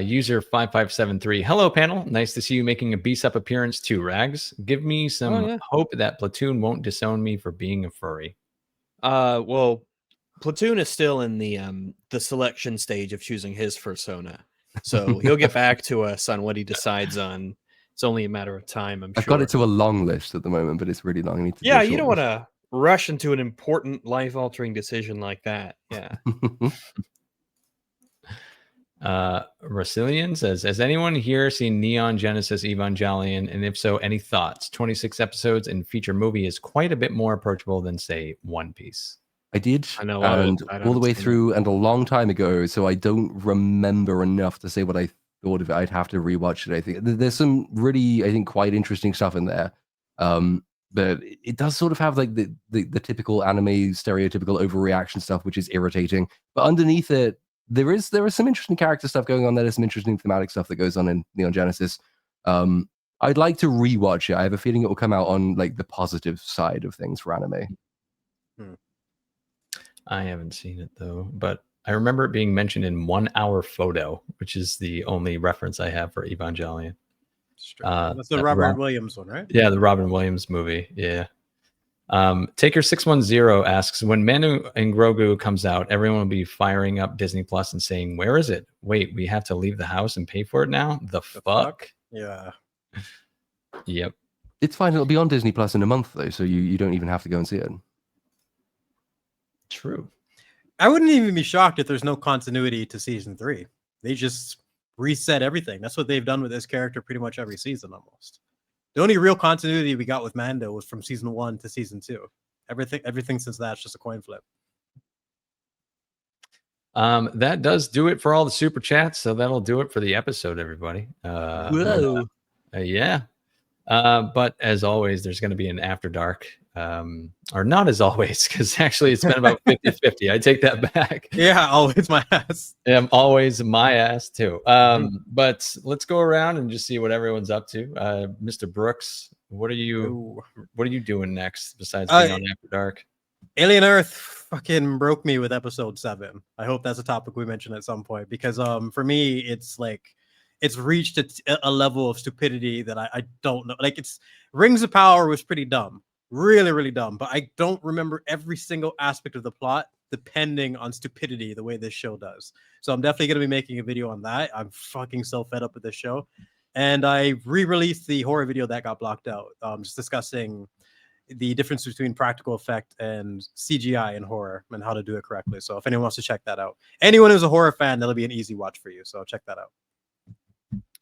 User 5573. Hello, panel. Nice to see you making a BSUP appearance too, Rags. Give me some hope that Platoon won't disown me for being a furry. Well, Platoon is still in the selection stage of choosing his fursona, so he'll get back to us on what he decides on. It's only a matter of time, I've got it to a long list at the moment, but it's really long. I need to do a you don't short want to rush into an important life-altering decision like that. Yeah. list. Rasilian says, has anyone here seen Neon Genesis Evangelion? And if so, any thoughts? 26 episodes and feature movie is quite a bit more approachable than, say, One Piece. I did, I know, and I all the way haven't seen through, and a long time ago, so I don't remember enough to say what I thought of it. I'd have to rewatch it. I think there's some really, I think, quite interesting stuff in there. But it does sort of have like the typical anime stereotypical overreaction stuff, which is irritating. But underneath it, there is some interesting character stuff going on. There's some interesting thematic stuff that goes on in Neon Genesis. I'd like to rewatch it. I have a feeling it will come out on like the positive side of things for anime. I haven't seen it though, but I remember it being mentioned in 1 Hour Photo, which is the only reference I have for Evangelion. That's the Robert Williams one, right? Yeah, the Robin Williams movie. Yeah. Taker610 asks, when Manu and Grogu comes out, everyone will be firing up Disney Plus and saying, where is it? Wait, we have to leave the house and pay for it now? The fuck? Yeah. Yep. It's fine. It'll be on Disney Plus in a month though, so you don't even have to go and see it. True. I wouldn't even be shocked if there's no continuity to season 3. They just reset everything. That's what they've done with this character pretty much every season almost. The only real continuity we got with Mando was from season 1 to season 2. Everything since that's just a coin flip. That does do it for all the super chats. So that'll do it for the episode, everybody. Whoa. Yeah. But as always, there's going to be an After Dark. Or not as always, because actually it's been about 50-50. I take that back. Yeah, always my ass. I'm always my ass too. But let's go around and just see what everyone's up to. Mr. Brooks, what are you doing next besides being on After Dark? Alien Earth fucking broke me with episode 7. I hope that's a topic we mention at some point, because for me it's like it's reached a level of stupidity that I don't know. Like, it's Rings of Power was pretty dumb. Really, really dumb. But I don't remember every single aspect of the plot depending on stupidity the way this show does. So I'm definitely going to be making a video on that. I'm fucking so fed up with this show. And I re-released the horror video that got blocked out. Just discussing the difference between practical effect and CGI in horror and how to do it correctly. So if anyone wants to check that out, anyone who's a horror fan, that'll be an easy watch for you. So check that out.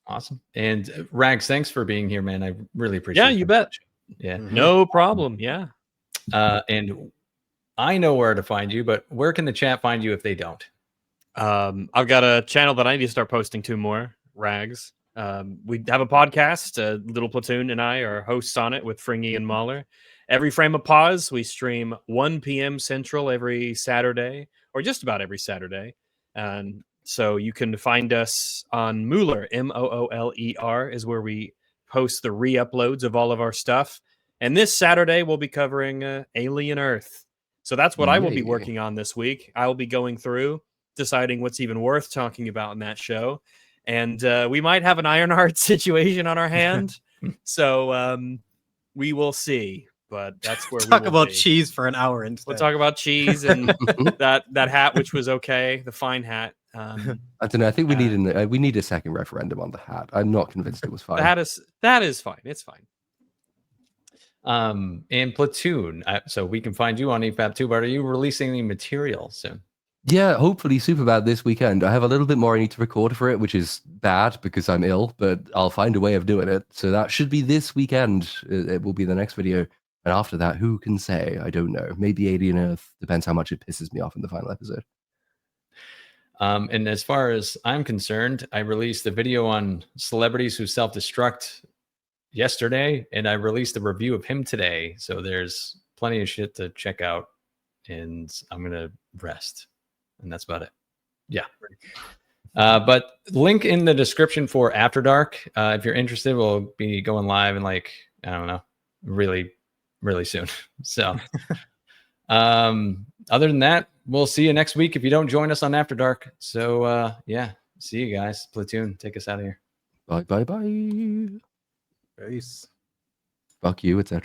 Awesome. And Rags, thanks for being here, man. I really appreciate it. Yeah, you bet. Yeah. No problem. Yeah. And I know where to find you, but where can the chat find you if they don't? I've got a channel that I need to start posting to more, Rags. We have a podcast. Little Platoon and I are hosts on it with Fringy and Mahler. Every Frame of Pause, we stream 1 p.m. Central every Saturday, or just about every Saturday. And so you can find us on Mooler, Mooler is where we post the re-uploads of all of our stuff. And this Saturday, we'll be covering Alien Earth. So that's what I will be working on this week. I will be going through, deciding what's even worth talking about in that show. And we might have an Ironheart situation on our hand. So we will see. But that's where talk we about be. Cheese for an hour instead. We'll talk about cheese and that hat, which was okay, the fine hat. I don't know. I think we need a second referendum on the hat. I'm not convinced it was fine. That is fine. It's fine. And Platoon. So we can find you on AFAB too. But are you releasing any material soon? Yeah, hopefully Superbad this weekend. I have a little bit more I need to record for it, which is bad because I'm ill, but I'll find a way of doing it. So that should be this weekend. It will be the next video. And after that, who can say? I don't know. Maybe Alien Earth. Depends how much it pisses me off in the final episode. And as far as I'm concerned, I released a video on celebrities who self-destruct yesterday, and I released a review of him today. So there's plenty of shit to check out, and I'm going to rest. And that's about it. Yeah. But link in the description for After Dark. If you're interested, we'll be going live in I don't know, really really soon. So, other than that, we'll see you next week if you don't join us on After Dark. So, yeah, see you guys. Platoon, take us out of here. Bye. Peace. Fuck you, etc.